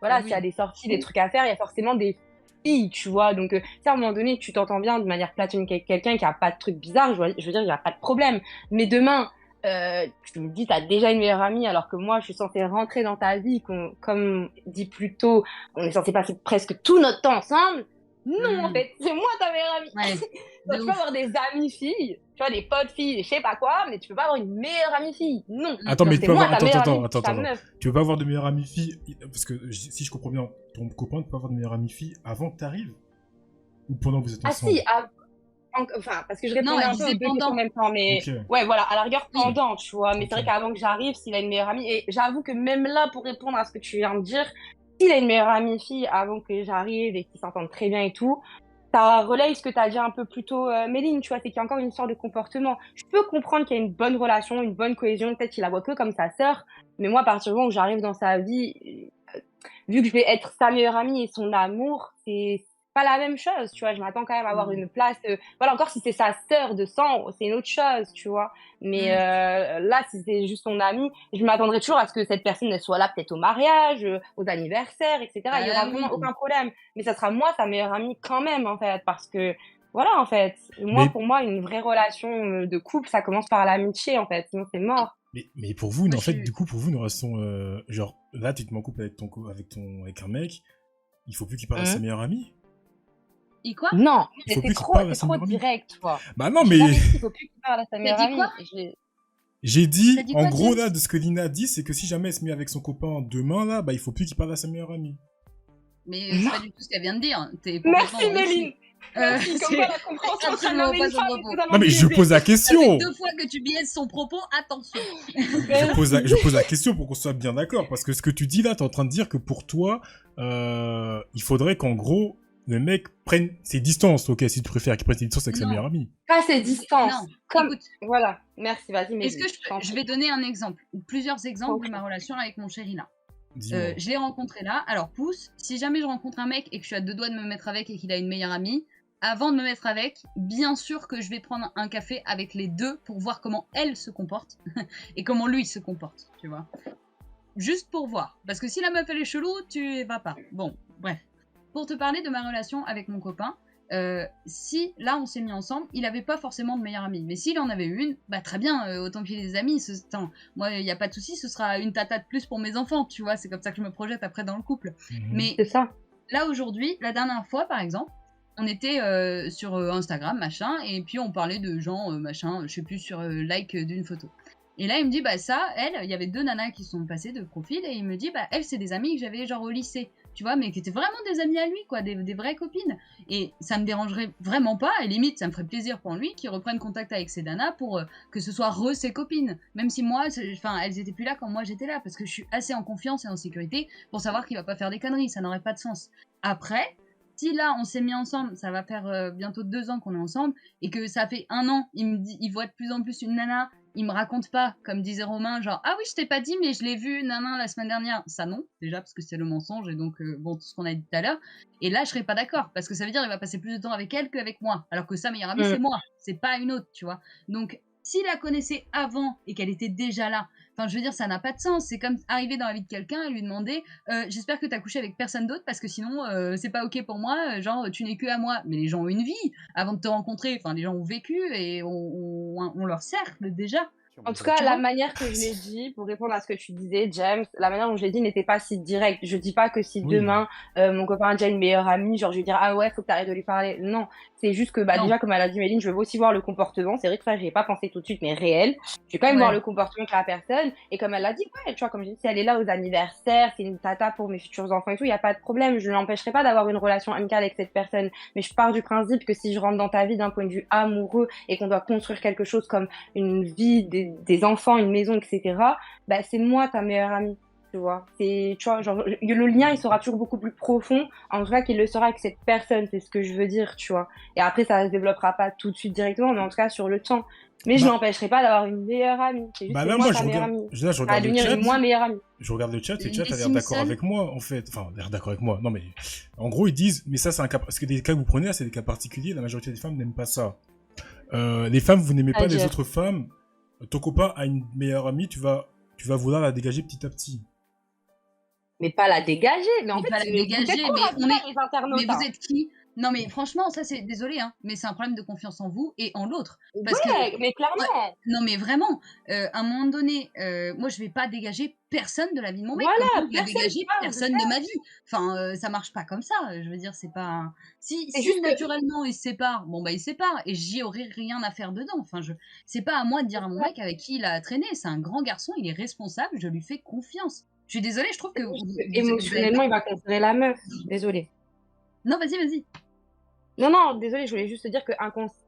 Speaker 4: Voilà,
Speaker 2: Oui.
Speaker 4: s'il y a des sorties, des trucs à faire, il y a forcément des filles, tu vois. Donc, si à un moment donné, tu t'entends bien de manière platonique avec quelqu'un qui a pas de trucs bizarres, je veux dire, il y a pas de problème. Mais demain, tu me dis, t'as déjà une meilleure amie, alors que moi, je suis censée rentrer dans ta vie, comme dit plus tôt, on est censé passer presque tout notre temps ensemble. Non, en fait, c'est moi ta meilleure amie.
Speaker 2: Ouais.
Speaker 4: Donc,
Speaker 2: De
Speaker 4: tu peux
Speaker 2: ouf.
Speaker 4: avoir des amies filles, tu vois, des potes filles, je sais pas quoi, mais tu peux pas avoir une meilleure amie fille. Non.
Speaker 1: Attends,
Speaker 4: Genre,
Speaker 1: mais
Speaker 4: c'est
Speaker 1: tu peux
Speaker 4: moi
Speaker 1: avoir.
Speaker 4: ta meilleure amie,
Speaker 1: Attends.
Speaker 4: ta meuf.
Speaker 1: Tu peux pas avoir de meilleure amie fille. Parce que si je comprends bien, ton copain ne peut pas avoir de meilleure amie fille avant que t'arrives? Ou pendant que vous êtes
Speaker 4: Ah
Speaker 1: ensemble?
Speaker 4: si, enfin, parce que je répondais
Speaker 2: Non, elle
Speaker 4: un peu
Speaker 2: disait
Speaker 4: aux deux questions
Speaker 2: pendant.
Speaker 4: en même temps, mais
Speaker 1: Ok.
Speaker 4: ouais, voilà, à la rigueur
Speaker 2: Oui.
Speaker 4: pendant, tu vois. Mais c'est
Speaker 1: Ok.
Speaker 4: vrai qu'avant que j'arrive, s'il a une meilleure amie, et j'avoue que même là, pour répondre à ce que tu viens de dire, s'il a une meilleure amie fille avant que j'arrive et qu'ils s'entendent très bien et tout, ça relaye ce que tu as dit un peu plus tôt, Méline, tu vois, c'est qu'il y a encore une histoire de comportement. Je peux comprendre qu'il y a une bonne relation, une bonne cohésion, peut-être qu'il la voit que comme sa sœur, mais moi, à partir du moment où j'arrive dans sa vie, vu que je vais être sa meilleure amie et son amour, c'est pas la même chose, tu vois. Je m'attends quand même à avoir une place. Voilà, encore si c'est sa sœur de sang, c'est une autre chose, tu vois. Mais là, si c'est juste son amie, je m'attendrai toujours à ce que cette personne elle soit là, peut-être au mariage, aux anniversaires, etc. Il y aura vraiment aucun problème. Mais ça sera moi, sa meilleure amie, quand même, en fait, parce que voilà, en fait, moi,
Speaker 1: Mais-
Speaker 4: pour moi, une vraie relation de couple, ça commence par l'amitié, en fait. Sinon, c'est mort.
Speaker 1: Mais pour vous,
Speaker 2: Moi,
Speaker 1: en fait,
Speaker 2: je suis-
Speaker 1: du coup, pour vous, une relation. Genre, là, tu te mets en couple avec un mec, il faut plus qu'il parle à sa meilleure amie?
Speaker 2: Et quoi?
Speaker 4: Non,
Speaker 1: Il faut
Speaker 4: c'est
Speaker 1: plus qu'il parle à sa
Speaker 4: trop
Speaker 1: meilleure amie.
Speaker 4: direct, toi.
Speaker 1: Bah non,
Speaker 4: J'ai
Speaker 1: mais.
Speaker 4: jamais dit qu'il faut plus qu'il parle à sa meilleure
Speaker 2: dit
Speaker 4: amie.
Speaker 2: quoi?
Speaker 1: J'ai dit,
Speaker 2: T'as dit
Speaker 1: en
Speaker 2: quoi,
Speaker 1: gros,
Speaker 2: James
Speaker 1: là, de ce que Lina dit, c'est que si jamais elle se met avec son copain demain, là, bah, il faut plus qu'il parle à sa meilleure amie.
Speaker 2: Mais c'est pas du tout ce qu'elle vient de dire. T'es complètement
Speaker 4: Merci,
Speaker 2: dans le
Speaker 4: Méline. Merci, comme
Speaker 2: c'est
Speaker 4: quoi la compréhension entre un
Speaker 2: absolument
Speaker 4: homme et
Speaker 2: pas
Speaker 4: une
Speaker 2: son
Speaker 4: femme
Speaker 2: propos.
Speaker 4: est totalement
Speaker 1: Non, mais je
Speaker 4: biaisée.
Speaker 1: pose la
Speaker 2: Ça
Speaker 1: question!
Speaker 2: fait 2 fois que tu biaises son propos, attention.
Speaker 1: Je pose la question pour qu'on soit bien d'accord, parce que ce que tu dis là, t'es en train de dire que pour toi, il faudrait qu'en gros, le mec prenne ses distances, ok, si tu préfères qu'il prenne ses distances avec sa
Speaker 2: Non.
Speaker 1: meilleure amie.
Speaker 4: Pas ses distances.
Speaker 2: Non,
Speaker 4: Comme...
Speaker 2: écoute,
Speaker 4: Voilà, merci, vas-y, mais
Speaker 2: est-ce que je vais donner un exemple, ou plusieurs exemples de ma relation avec mon chéri là.
Speaker 1: Dis-moi.
Speaker 2: Je l'ai rencontré là. Alors, pouce, si jamais je rencontre un mec et que je suis à 2 doigts de me mettre avec et qu'il a une meilleure amie, avant de me mettre avec, bien sûr que je vais prendre un café avec les deux pour voir comment elle se comporte et comment lui se comporte, tu vois. Juste pour voir. Parce que si la meuf elle est chelou, tu vas pas. Bon, bref. Pour te parler de ma relation avec mon copain, si là on s'est mis ensemble, il avait pas forcément de meilleure amie. Mais s'il en avait une, bah très bien, autant qu'il ait des amis. Attends, moi il y a pas de souci, ce sera une tata de plus pour mes enfants, tu vois. C'est comme ça que je me projette après dans le couple.
Speaker 1: Mhm.
Speaker 2: Mais
Speaker 4: C'est ça.
Speaker 2: là aujourd'hui, la dernière fois par exemple, on était sur Instagram, machin, et puis on parlait de gens, machin, je sais plus, sur like d'une photo. Et là, il me dit, bah ça, il y avait 2 nanas qui sont passées de profil, et il me dit, bah elles, c'est des amies que j'avais genre au lycée, tu vois, mais qui étaient vraiment des amies à lui, quoi, des vraies copines. Et ça me dérangerait vraiment pas, et limite, ça me ferait plaisir pour lui qu'il reprenne contact avec ces nanas pour que ce soit ses copines. Même si moi, enfin, elles étaient plus là quand moi j'étais là, parce que je suis assez en confiance et en sécurité pour savoir qu'il va pas faire des conneries, ça n'aurait pas de sens. Après, si là on s'est mis ensemble, ça va faire bientôt 2 ans qu'on est ensemble, et que ça fait 1 an, il voit de plus en plus une nana, il me raconte pas, comme disait Romain, genre ah oui je t'ai pas dit mais je l'ai vu nanan la semaine dernière, ça non, déjà parce que c'est le mensonge et donc bon tout ce qu'on a dit tout à l'heure, et là je serais pas d'accord, parce que ça veut dire qu'il va passer plus de temps avec elle qu'avec moi, alors que sa meilleure amie c'est moi, c'est pas une autre, tu vois. Donc s'il la connaissait avant et qu'elle était déjà là, enfin je veux dire ça n'a pas de sens, c'est comme arriver dans la vie de quelqu'un et lui demander j'espère que t'as couché avec personne d'autre parce que sinon c'est pas ok pour moi, genre tu n'es que à moi. Mais les gens ont une vie avant de te rencontrer, enfin les gens ont vécu et ont leur cercle déjà.
Speaker 4: En tout cas, la manière que je l'ai dit, pour répondre à ce que tu disais, James, la manière dont je l'ai dit n'était pas si directe. Je dis pas que si demain, mon copain a déjà une meilleure amie, genre je vais dire, ah ouais, faut que t'arrêtes de lui parler. Non. C'est juste que, bah, déjà, comme elle a dit Méline, je veux aussi voir le comportement. C'est vrai que ça, j'y ai pas pensé tout de suite, mais réel. Je vais quand même voir le comportement de la personne. Et comme elle l'a dit, ouais, tu vois, comme je dis, si elle est là aux anniversaires, c'est une tata pour mes futurs enfants et tout, il y a pas de problème. Je ne l'empêcherai pas d'avoir une relation amicale avec cette personne. Mais je pars du principe que si je rentre dans ta vie d'un point de vue amoureux et qu'on doit construire quelque chose comme une vie, des enfants, une maison, etc., bah, c'est moi ta meilleure amie, tu vois. C'est, tu vois, genre, le lien, il sera toujours beaucoup plus profond, en tout cas qu'il le sera avec cette personne, c'est ce que je veux dire, tu vois. Et après, ça se développera pas tout de suite directement, mais en tout cas sur le temps. Mais je n'empêcherai pas d'avoir une meilleure amie. C'est juste
Speaker 1: là,
Speaker 4: moi,
Speaker 1: je
Speaker 4: ta meilleure
Speaker 1: regarde,
Speaker 4: amie.
Speaker 1: là, je regarde le chat.
Speaker 4: Moi, meilleure amie.
Speaker 1: Je regarde le chat et le chat a l'air
Speaker 2: Simpson.
Speaker 1: d'accord avec moi, en fait. Enfin, l'air d'accord avec moi. Non, mais en gros, ils disent, mais ça, c'est un cas, parce que des cas que vous prenez là, c'est des cas particuliers. La majorité des femmes n'aiment pas ça. Les femmes, vous n'aimez pas les autres femmes. Ton copain a une meilleure amie, tu vas vouloir la dégager petit à petit.
Speaker 4: Mais pas la dégager, mais en fait,
Speaker 2: pas la dégager,
Speaker 4: mais les internautes,
Speaker 2: mais vous êtes qui? Non mais franchement, ça c'est désolé, hein, mais c'est un problème de confiance en vous et en l'autre.
Speaker 4: Parce que mais clairement.
Speaker 2: Non mais vraiment, à un moment donné, moi je vais pas dégager personne de la vie de mon mec.
Speaker 4: Voilà,
Speaker 2: je vais dégager personne de ma vie. Enfin, ça marche pas comme ça. Je veux dire, c'est pas. Si naturellement ils se séparent, bon bah ils se séparent et j'y aurais rien à faire dedans. Enfin, c'est pas à moi de dire à mon mec avec qui il a traîné. C'est un grand garçon, il est responsable, je lui fais confiance. Je suis désolée, je trouve que
Speaker 4: émotionnellement il va considérer la meuf. Désolée.
Speaker 2: Non, vas-y.
Speaker 4: Non, désolée, je voulais juste te dire que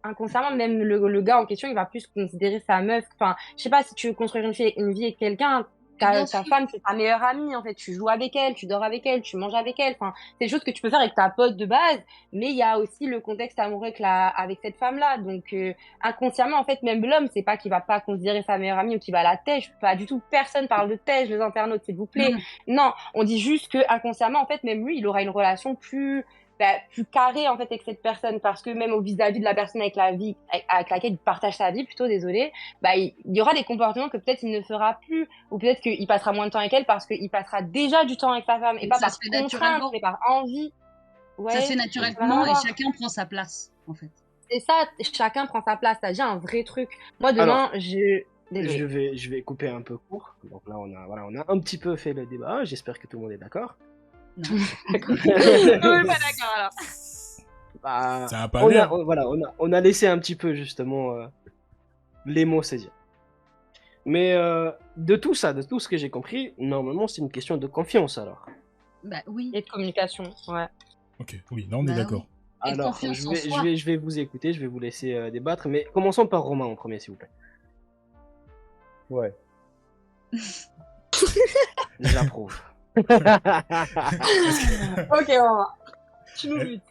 Speaker 4: inconsciemment, même le gars en question, il va plus considérer sa meuf. Enfin, je sais pas, si tu veux construire une vie avec quelqu'un, ta femme, c'est ta meilleure amie, en fait. Tu joues avec elle, tu dors avec elle, tu manges avec elle. Enfin, c'est des choses que tu peux faire avec ta pote de base, mais il y a aussi le contexte amoureux avec cette femme-là. Donc, inconsciemment, en fait, même l'homme, c'est pas qu'il va pas considérer sa meilleure amie ou qu'il va la tèche. Pas du tout. Personne parle de tèche, les internautes, s'il vous plaît. Non, on dit juste que inconsciemment, en fait, même lui, il aura une relation plus carré en fait avec cette personne, parce que même au vis-à-vis de la personne avec laquelle il partage sa vie, plutôt, désolé, il y aura des comportements que peut-être il ne fera plus, ou peut-être qu'il passera moins de temps avec elle parce qu'il passera déjà du temps avec sa femme et pas par contrainte mais par envie.
Speaker 2: Ça se fait naturellement et chacun prend sa place en fait.
Speaker 4: C'est ça, chacun prend sa place. T'as déjà un vrai truc. Moi demain
Speaker 5: je vais couper un peu court. Donc là on a un petit peu fait le débat. J'espère que tout le monde est d'accord.
Speaker 2: Non.
Speaker 4: D'accord. Pas d'accord alors.
Speaker 1: Ça a pas l'air.
Speaker 5: On a laissé un petit peu justement les mots saisir. Mais de tout ce que j'ai compris, normalement c'est une question de confiance alors.
Speaker 2: Bah oui.
Speaker 4: Et de communication, ouais.
Speaker 1: Ok, oui, là on est d'accord.
Speaker 5: Alors je vais vous écouter, je vais vous laisser débattre, mais commençons par Romain en premier s'il vous plaît.
Speaker 3: Ouais.
Speaker 5: J'approuve.
Speaker 4: Ok, Romain. Tu nous butes.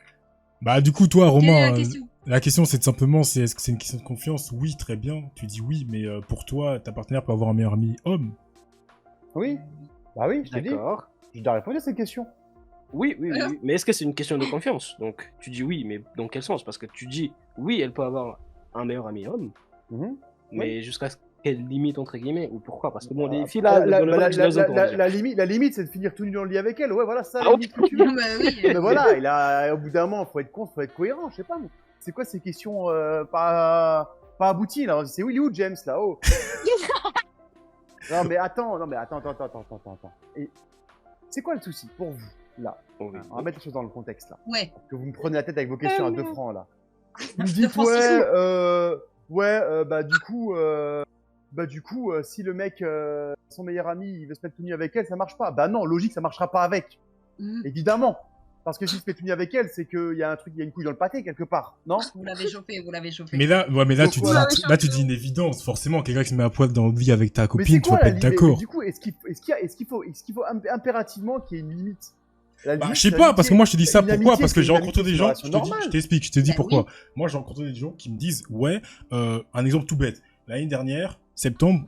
Speaker 1: Bah du coup toi Romain,
Speaker 2: la
Speaker 1: question c'est simplement est-ce que c'est une question de confiance? Oui, très bien, tu dis oui, mais pour toi ta partenaire peut avoir un meilleur ami homme?
Speaker 3: Oui, bah oui, je te dis.
Speaker 5: D'accord.
Speaker 3: Je dois répondre à cette question.
Speaker 5: Oui, mais est-ce que c'est une question de confiance? Donc tu dis oui, mais dans quel sens? Parce que tu dis oui, elle peut avoir un meilleur ami homme, mais jusqu'à quelle limite entre guillemets, ou pourquoi? Parce que bon, les filles là,
Speaker 3: la limite c'est de finir tout nu dans le lit avec elle. Ouais, voilà, ça la limite que tu veux. Mais voilà, au bout d'un moment, faut être con, faut être cohérent, je sais pas. C'est quoi ces questions pas abouties là? C'est où, il est où James là? Oh. Non mais attends. Et c'est quoi le souci pour vous? là.
Speaker 5: Oh, oui.
Speaker 3: On va mettre les choses dans le contexte, là.
Speaker 2: Ouais.
Speaker 3: Que vous me prenez la tête avec vos questions à 2 francs, là. Vous me dites,
Speaker 2: francs,
Speaker 3: du coup, si le mec, son meilleur ami, il veut se mettre tout nu avec elle, ça marche pas. Bah non, logique, ça marchera pas avec. Évidemment. Parce que s'il se met tout nu avec elle, c'est qu'il y a un truc, il y a une couille dans le pâté quelque part, non?
Speaker 2: Vous l'avez chauffé.
Speaker 1: Mais là,
Speaker 3: Donc,
Speaker 1: tu
Speaker 3: voilà.
Speaker 1: dis, là, tu dis une évidence. Forcément, quelqu'un qui se met à poil dans le lit avec ta
Speaker 3: Mais
Speaker 1: copine,
Speaker 3: c'est
Speaker 1: tu vas
Speaker 3: quoi
Speaker 1: pas
Speaker 3: la
Speaker 1: être
Speaker 3: limite?
Speaker 1: d'accord.
Speaker 3: Du coup, est-ce qu'il faut impérativement qu'il y ait une limite? La
Speaker 1: Bah,
Speaker 3: limite,
Speaker 1: je sais
Speaker 3: c'est
Speaker 1: pas, parce que moi je te dis ça
Speaker 3: une
Speaker 1: pourquoi?
Speaker 3: amitié,
Speaker 1: Parce que
Speaker 3: c'est
Speaker 1: j'ai
Speaker 3: une
Speaker 1: rencontré
Speaker 3: amitié,
Speaker 1: des
Speaker 3: c'est une
Speaker 1: gens,
Speaker 3: relation normale.
Speaker 1: je te dis
Speaker 2: Bah
Speaker 1: pourquoi.
Speaker 2: oui.
Speaker 1: Moi j'ai rencontré des gens qui me disent, ouais, un exemple tout bête. L'année dernière, septembre,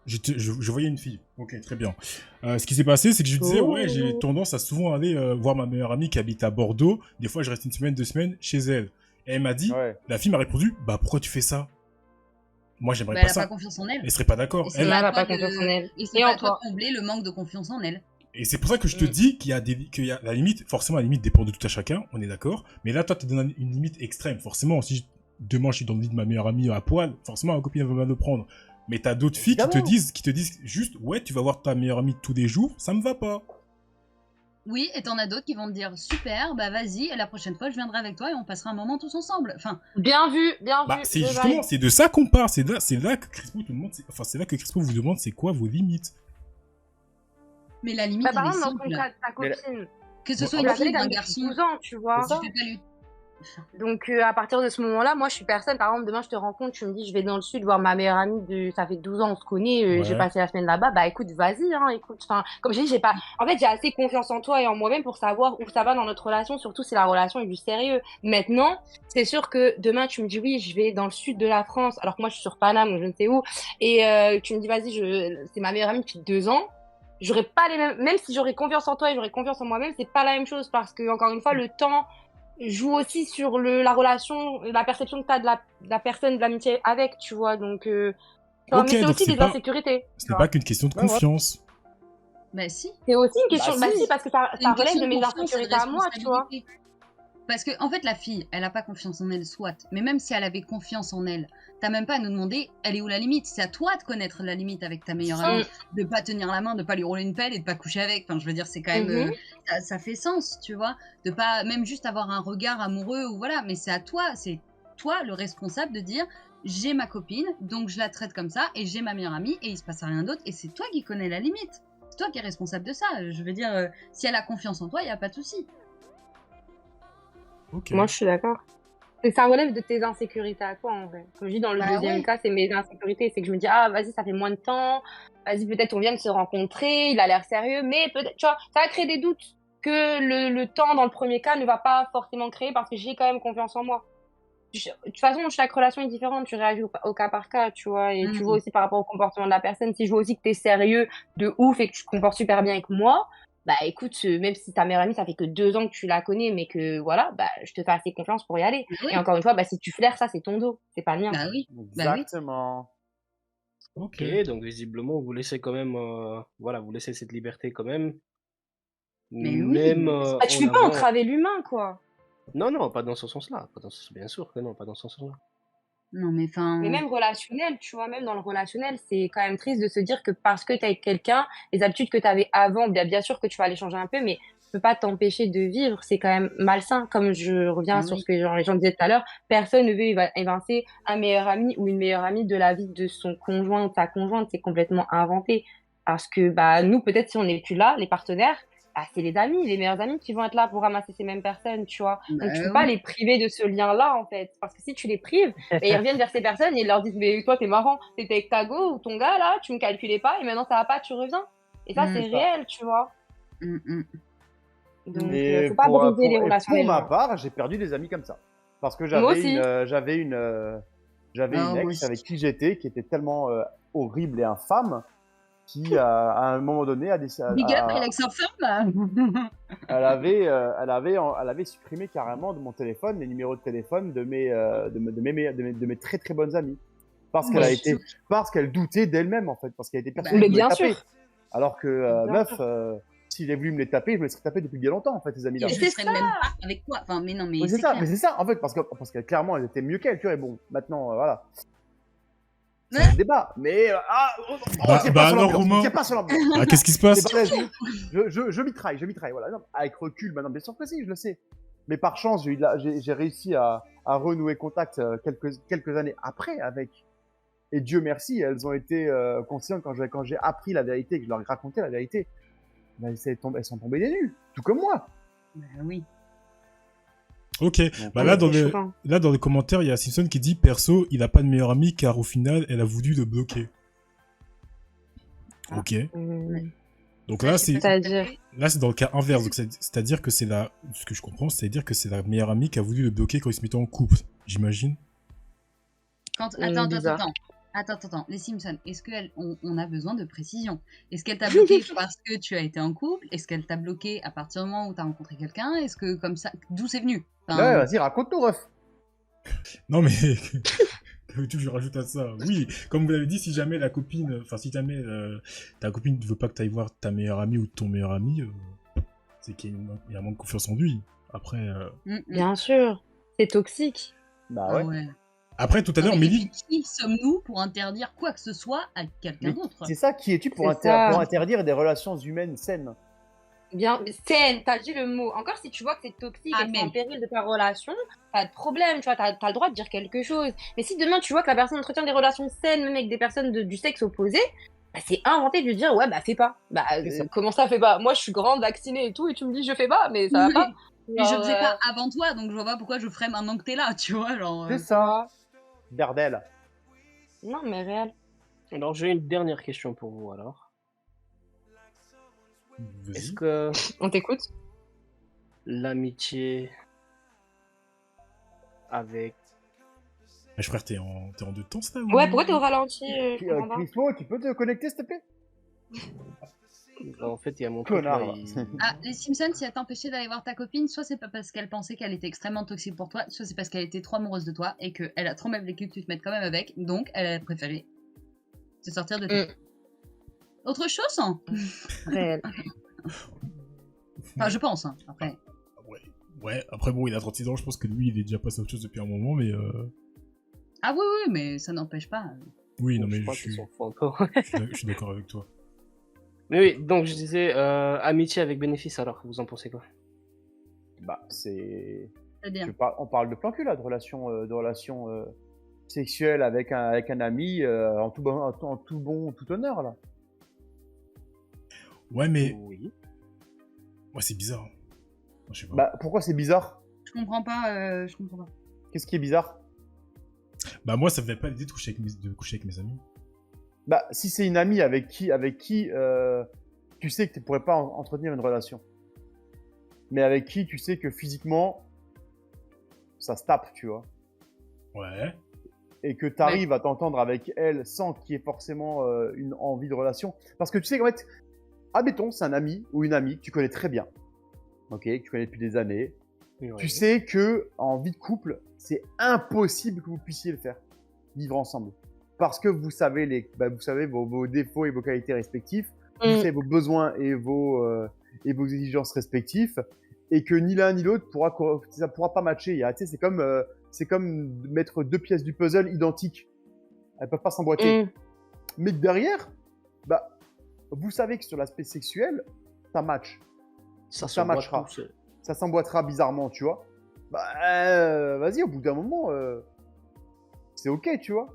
Speaker 1: je voyais une fille. Ok, très bien. Ce qui s'est passé, c'est que je disais, ouais, j'ai tendance à souvent aller voir ma meilleure amie qui habite à Bordeaux. Des fois, je reste une semaine, 2 semaines chez elle. Et elle m'a dit,
Speaker 3: Ouais.
Speaker 1: la fille m'a répondu, bah pourquoi tu fais ça? Moi, j'aimerais
Speaker 2: Bah,
Speaker 1: pas
Speaker 2: elle a
Speaker 1: ça.
Speaker 2: pas confiance en elle.
Speaker 1: Elle serait pas d'accord.
Speaker 2: Et c'est
Speaker 1: Elle,
Speaker 2: à
Speaker 4: Elle a
Speaker 2: toi
Speaker 4: pas confiance en elle.
Speaker 2: Et c'est
Speaker 4: Et
Speaker 2: pas
Speaker 4: en
Speaker 2: à toi
Speaker 4: toi.
Speaker 2: de combler le manque de confiance en elle.
Speaker 1: Et c'est pour ça que je te dis qu'il y a la limite, forcément la limite dépend de tout à chacun, on est d'accord. Mais là, toi, tu donnes une limite extrême. Forcément, si demain je suis dans le lit de ma meilleure amie à poil, forcément ma copine elle va mal le prendre. Mais t'as d'autres filles
Speaker 3: Évidemment.
Speaker 1: qui te disent juste, ouais, tu vas voir ta meilleure amie tous les jours, ça me va pas.
Speaker 2: Oui, et t'en as d'autres qui vont te dire super, bah vas-y, et la prochaine fois je viendrai avec toi et on passera un moment tous ensemble. Enfin,
Speaker 4: Bien vu, bien
Speaker 1: Bah,
Speaker 4: vu.
Speaker 1: c'est
Speaker 4: je
Speaker 1: justement,
Speaker 4: valide.
Speaker 1: c'est de ça qu'on parle. C'est là que Crispo te demande, c'est là que Crispo vous demande c'est quoi vos limites.
Speaker 2: mais la limite
Speaker 4: Bah, par
Speaker 2: elle est
Speaker 4: exemple, dans ton
Speaker 2: simple.
Speaker 4: cas, ta
Speaker 3: Mais la-
Speaker 4: copine,
Speaker 2: Que ce
Speaker 1: Bon,
Speaker 2: soit
Speaker 4: tu
Speaker 2: une
Speaker 4: la
Speaker 2: fille
Speaker 4: connais
Speaker 2: ou un
Speaker 4: depuis
Speaker 2: garçon,
Speaker 4: 12 ans, tu vois.
Speaker 2: tu fais pas lui.
Speaker 4: Donc, à partir de ce moment-là, moi, je suis personne. Par exemple, demain, je te rencontre, tu me dis, je vais dans le sud voir ma meilleure amie ça fait 12 ans, on se connaît, j'ai
Speaker 1: Ouais.
Speaker 4: passé la semaine là-bas. Bah, écoute, vas-y, hein, écoute. Enfin, comme j'ai dit, en fait, j'ai assez confiance en toi et en moi-même pour savoir où ça va dans notre relation, surtout si la relation est du sérieux. Maintenant, c'est sûr que demain, tu me dis, oui, je vais dans le sud de la France, alors que moi, je suis sur Paname ou je ne sais où, et tu me dis, vas-y, c'est ma meilleure amie depuis 2 ans. J'aurais pas les mêmes, même si j'aurais confiance en toi et j'aurais confiance en moi-même, c'est pas la même chose parce que, encore une fois, le temps joue aussi sur la relation, la perception que tu as de la personne, de l'amitié avec, tu vois. Donc,
Speaker 1: Ok,
Speaker 4: mais c'est
Speaker 1: donc
Speaker 4: aussi
Speaker 1: c'est
Speaker 4: des
Speaker 1: pas-
Speaker 4: insécurités.
Speaker 1: Ce n'est pas qu'une question de
Speaker 3: Ouais, ouais.
Speaker 1: confiance.
Speaker 2: Bah si,
Speaker 4: C'est aussi une question.
Speaker 3: Bah,
Speaker 4: Bah,
Speaker 3: si.
Speaker 4: si, parce que
Speaker 2: c'est
Speaker 4: ça
Speaker 2: une
Speaker 4: relève
Speaker 2: question
Speaker 4: de mes
Speaker 2: confiance et de
Speaker 4: insécurités à moi, tu vois.
Speaker 2: responsabilité. Parce que, en fait, la fille, elle a pas confiance en elle, soit. Mais même si elle avait confiance en elle, t'as même pas à nous demander, elle est où la limite? C'est à toi de connaître la limite avec ta meilleure amie, de pas tenir la main, de pas lui rouler une pelle et de pas coucher avec. Enfin, je veux dire, c'est quand même, ça fait sens, tu vois. De pas, même juste avoir un regard amoureux ou voilà. Mais c'est toi le responsable de dire, j'ai ma copine, donc je la traite comme ça, et j'ai ma meilleure amie, et il se passe rien d'autre, et c'est toi qui connais la limite. C'est toi qui es responsable de ça. Je veux dire, si elle a confiance en toi, il y a pas de souci.
Speaker 1: Ok.
Speaker 4: Moi, je suis d'accord. Et ça relève de tes insécurités à toi, en vrai. Comme je dis, dans le
Speaker 2: Bah
Speaker 4: deuxième
Speaker 2: ouais.
Speaker 4: cas, c'est mes insécurités. C'est que je me dis, ah, vas-y, ça fait moins de temps. Vas-y, peut-être on vient de se rencontrer. Il a l'air sérieux. Mais peut-être, tu vois, ça va créer des doutes que le temps, dans le premier cas, ne va pas forcément créer parce que j'ai quand même confiance en moi. De toute façon, chaque relation est différente. Tu réagis au cas par cas, tu vois. Et tu vois aussi par rapport au comportement de la personne. Si je vois aussi que t'es sérieux de ouf et que tu te comportes super bien avec moi, bah écoute, même si ta meilleure amie, ça fait que 2 ans que tu la connais, mais que voilà, bah je te fais assez confiance pour y aller.
Speaker 2: Bah oui.
Speaker 4: Et encore une fois, bah si tu flaires, ça c'est ton dos, c'est pas le mien.
Speaker 2: Bah oui.
Speaker 3: Exactement.
Speaker 1: Ok.
Speaker 5: Ok, donc visiblement, vous laissez quand même, voilà, vous laissez cette liberté quand même.
Speaker 2: Mais oui.
Speaker 5: Même
Speaker 4: Bah, tu
Speaker 5: en
Speaker 4: fais pas
Speaker 5: avant-
Speaker 4: entraver l'humain, quoi.
Speaker 5: Non, non, pas dans ce sens-là. Bien sûr que non, pas dans ce sens-là.
Speaker 2: Non, mais enfin.
Speaker 4: Mais même relationnel, tu vois, même dans le relationnel, c'est quand même triste de se dire que parce que t'es avec quelqu'un, les habitudes que t'avais avant, bien sûr que tu vas les changer un peu, mais tu peux pas t'empêcher de vivre, c'est quand même malsain. Comme je reviens
Speaker 2: Ah
Speaker 4: sur
Speaker 2: oui.
Speaker 4: ce que les gens disaient tout à l'heure, personne ne veut évincer un meilleur ami ou une meilleure amie de la vie de son conjoint ou de sa conjointe, c'est complètement inventé. Parce que bah nous, peut-être si on n'est plus là, les partenaires, bah, c'est les amis, les meilleurs amis qui vont être là pour ramasser ces mêmes personnes, tu vois.
Speaker 2: Bah
Speaker 4: Donc tu peux pas
Speaker 2: oui.
Speaker 4: les priver de ce lien-là, en fait. Parce que si tu les prives, et ils reviennent vers ces personnes et ils leur disent, mais toi, t'es marrant, t'étais avec ta go ou ton gars, là, tu me calculais pas, et maintenant ça va pas, tu reviens. Et ça, c'est
Speaker 3: ça.
Speaker 4: réel, tu vois.
Speaker 2: Mm.
Speaker 4: Donc,
Speaker 3: Et
Speaker 4: faut pas briser les
Speaker 3: et
Speaker 4: relations
Speaker 3: pour
Speaker 4: des
Speaker 3: ma
Speaker 4: gens.
Speaker 3: part, j'ai perdu des amis comme ça. Parce que
Speaker 4: Moi aussi.
Speaker 3: j'avais une
Speaker 2: Ah, moi
Speaker 3: ex
Speaker 2: aussi.
Speaker 3: avec qui j'étais, qui était tellement horrible et infâme, qui à un moment donné
Speaker 2: Big up, il a que sa femme.
Speaker 3: elle avait supprimé carrément de mon téléphone les numéros de téléphone de mes très très bonnes amies. Parce qu'elle
Speaker 2: Ouais.
Speaker 3: parce qu'elle doutait d'elle-même en fait, parce qu'elle était persuadée
Speaker 4: Mais
Speaker 3: de me
Speaker 4: bien
Speaker 3: les taper.
Speaker 4: sûr.
Speaker 3: Alors que
Speaker 4: Bien
Speaker 3: meuf,
Speaker 4: sûr.
Speaker 3: s'il avait voulu me les taper, je me les serais tapés depuis bien longtemps en fait, ces amis-là.
Speaker 2: Et je
Speaker 4: c'est
Speaker 2: serais
Speaker 4: ça.
Speaker 2: même pas avec toi. Enfin, mais non, mais
Speaker 3: Oui, c'est
Speaker 2: c'est
Speaker 3: ça,
Speaker 2: clair.
Speaker 3: mais c'est ça en fait, parce que clairement elles étaient mieux qu'elle, tu vois. Et bon, maintenant voilà. c'est un débat. Mais tire pas sur
Speaker 1: alors,
Speaker 3: l'ambiance,
Speaker 1: Romain.
Speaker 3: tire pas sur l'ambiance.
Speaker 1: Ah, qu'est-ce qui se passe?
Speaker 3: Je mitraille, voilà. Non, avec recul, maintenant, bien sûr que si, je le sais. Mais par chance, j'ai réussi à renouer contact quelques années après avec. Et Dieu merci, elles ont été conscientes quand j'ai appris la vérité et que je leur ai raconté la vérité. Ben, elles sont tombées des nues, tout comme moi.
Speaker 2: Bah oui.
Speaker 1: Ok,
Speaker 3: Donc,
Speaker 1: bah là dans,
Speaker 4: c'est
Speaker 1: les,
Speaker 4: choquant.
Speaker 1: là dans les commentaires, il y a Simpson qui dit perso, il a pas de meilleur ami car au final, elle a voulu le bloquer.
Speaker 2: Ah.
Speaker 1: Ok.
Speaker 4: Mmh.
Speaker 1: Donc là, c'est
Speaker 4: C'est-à-dire
Speaker 1: dans le cas inverse. Donc c'est-à-dire que ce que je comprends, c'est-à-dire que c'est la meilleure amie qui a voulu le bloquer quand ils se mettaient en couple, j'imagine.
Speaker 4: bizarre.
Speaker 2: Attends. Les Simpsons, est-ce qu'on a besoin de précision? Est-ce qu'elle t'a bloqué parce que tu as été en couple? Est-ce qu'elle t'a bloqué à partir du moment où tu as rencontré quelqu'un? Est-ce que comme ça, d'où c'est venu?
Speaker 3: Ouais, vas-y, raconte-nous, ref.
Speaker 1: Non mais tu je rajoute à ça. Oui, comme vous l'avez dit, si jamais si jamais ta copine ne veut pas que tu ailles voir ta meilleure amie ou ton meilleur ami, c'est qu'il y a un manque de confiance en lui. Après,
Speaker 4: Bien sûr, c'est toxique.
Speaker 3: Bah ouais.
Speaker 2: Ouais.
Speaker 1: après tout à l'heure,
Speaker 2: Mais
Speaker 1: Mélie.
Speaker 2: qui sommes-nous pour interdire quoi que ce soit à quelqu'un
Speaker 3: Mais
Speaker 2: d'autre?
Speaker 3: c'est ça, qui es-tu pour
Speaker 4: C'est ça.
Speaker 3: interdire des relations humaines saines?
Speaker 4: Bien, saine, t'as dit le mot. Encore si tu vois que c'est toxique et que c'est en péril de ta relation, pas de problème, tu vois, t'as le droit de dire quelque chose. Mais si demain tu vois que la personne entretient des relations saines, même avec des personnes du sexe opposé, bah, c'est inventé de lui dire ouais, bah fais pas. Bah,
Speaker 3: ça.
Speaker 4: comment ça fais pas? Moi je suis grande, vaccinée et tout, et tu me dis je fais pas, mais ça va pas.
Speaker 2: Mais je
Speaker 4: Genre,
Speaker 2: faisais pas avant toi, donc je vois pas pourquoi je ferais maintenant que t'es là, tu vois, genre.
Speaker 3: C'est ça. Berdel.
Speaker 4: Non, mais réel.
Speaker 5: Alors, j'ai une dernière question pour vous, alors.
Speaker 1: Vas-y.
Speaker 5: Est-ce que
Speaker 4: On t'écoute?
Speaker 5: l'amitié avec...
Speaker 1: Mais frère, t'es en deux temps, ça ou...
Speaker 4: Ouais, pourquoi t'es au ralenti? Je comprends pas.
Speaker 3: Crispo, tu peux te connecter, s'il te plaît?
Speaker 5: En fait, il y a mon truc
Speaker 3: Connard.
Speaker 5: là,
Speaker 2: Ah, les Simpsons, si elle t'empêchait d'aller voir ta copine, soit c'est pas parce qu'elle pensait qu'elle était extrêmement toxique pour toi, soit c'est parce qu'elle était trop amoureuse de toi et qu'elle a trop mal vécu que tu te mettes quand même avec, donc elle a préféré te sortir de ta vie. Autre chose, hein?
Speaker 4: Réel.
Speaker 2: Enfin, je pense, hein, après.
Speaker 1: Ouais, après bon, il a 36 ans, je pense que lui, il est déjà passé à autre chose depuis un moment, mais...
Speaker 2: Ah oui, mais ça n'empêche pas.
Speaker 1: Oui, non
Speaker 5: Bon,
Speaker 1: mais
Speaker 5: je crois
Speaker 1: je
Speaker 5: qu'ils
Speaker 1: suis
Speaker 5: sont fous encore.
Speaker 1: je suis d'accord avec toi.
Speaker 5: Mais oui, donc je disais amitié avec bénéfice, alors, vous en pensez quoi?
Speaker 3: Bah, c'est.
Speaker 2: C'est-à-dire.
Speaker 3: On parle de plan cul là, de relation sexuelle avec un ami en tout honneur là.
Speaker 1: Ouais, mais...
Speaker 5: Oui.
Speaker 1: Ouais, c'est bizarre. Je sais pas.
Speaker 3: Bah, pourquoi c'est bizarre?
Speaker 2: Je comprends pas,
Speaker 3: Qu'est-ce qui est bizarre?
Speaker 1: Bah moi, ça me fait pas l'idée de coucher avec mes amis.
Speaker 3: Bah, si c'est une amie avec qui tu sais que tu pourrais pas entretenir une relation, mais avec qui tu sais que physiquement ça se tape, tu vois,
Speaker 1: Ouais.
Speaker 3: et que tu arrives à t'entendre avec elle sans qu'il y ait forcément une envie de relation, parce que tu sais qu'en fait, admettons, c'est un ami ou une amie que tu connais très bien, ok, que tu connais depuis des années,
Speaker 5: Ouais.
Speaker 3: tu sais que en vie de couple, c'est impossible que vous puissiez le faire, vivre ensemble. Parce que vous savez, vous savez vos défauts et vos qualités respectifs, vous savez vos besoins et vos exigences respectifs, et que ni l'un ni l'autre ça pourra pas matcher. Tu sais, c'est comme mettre deux pièces du puzzle identiques. Elles peuvent pas s'emboîter. Mais derrière, bah, vous savez que sur l'aspect sexuel, ça match. Ça matchera. Ça s'emboîtera bizarrement, tu vois. Bah, vas-y, au bout d'un moment, c'est ok, tu vois.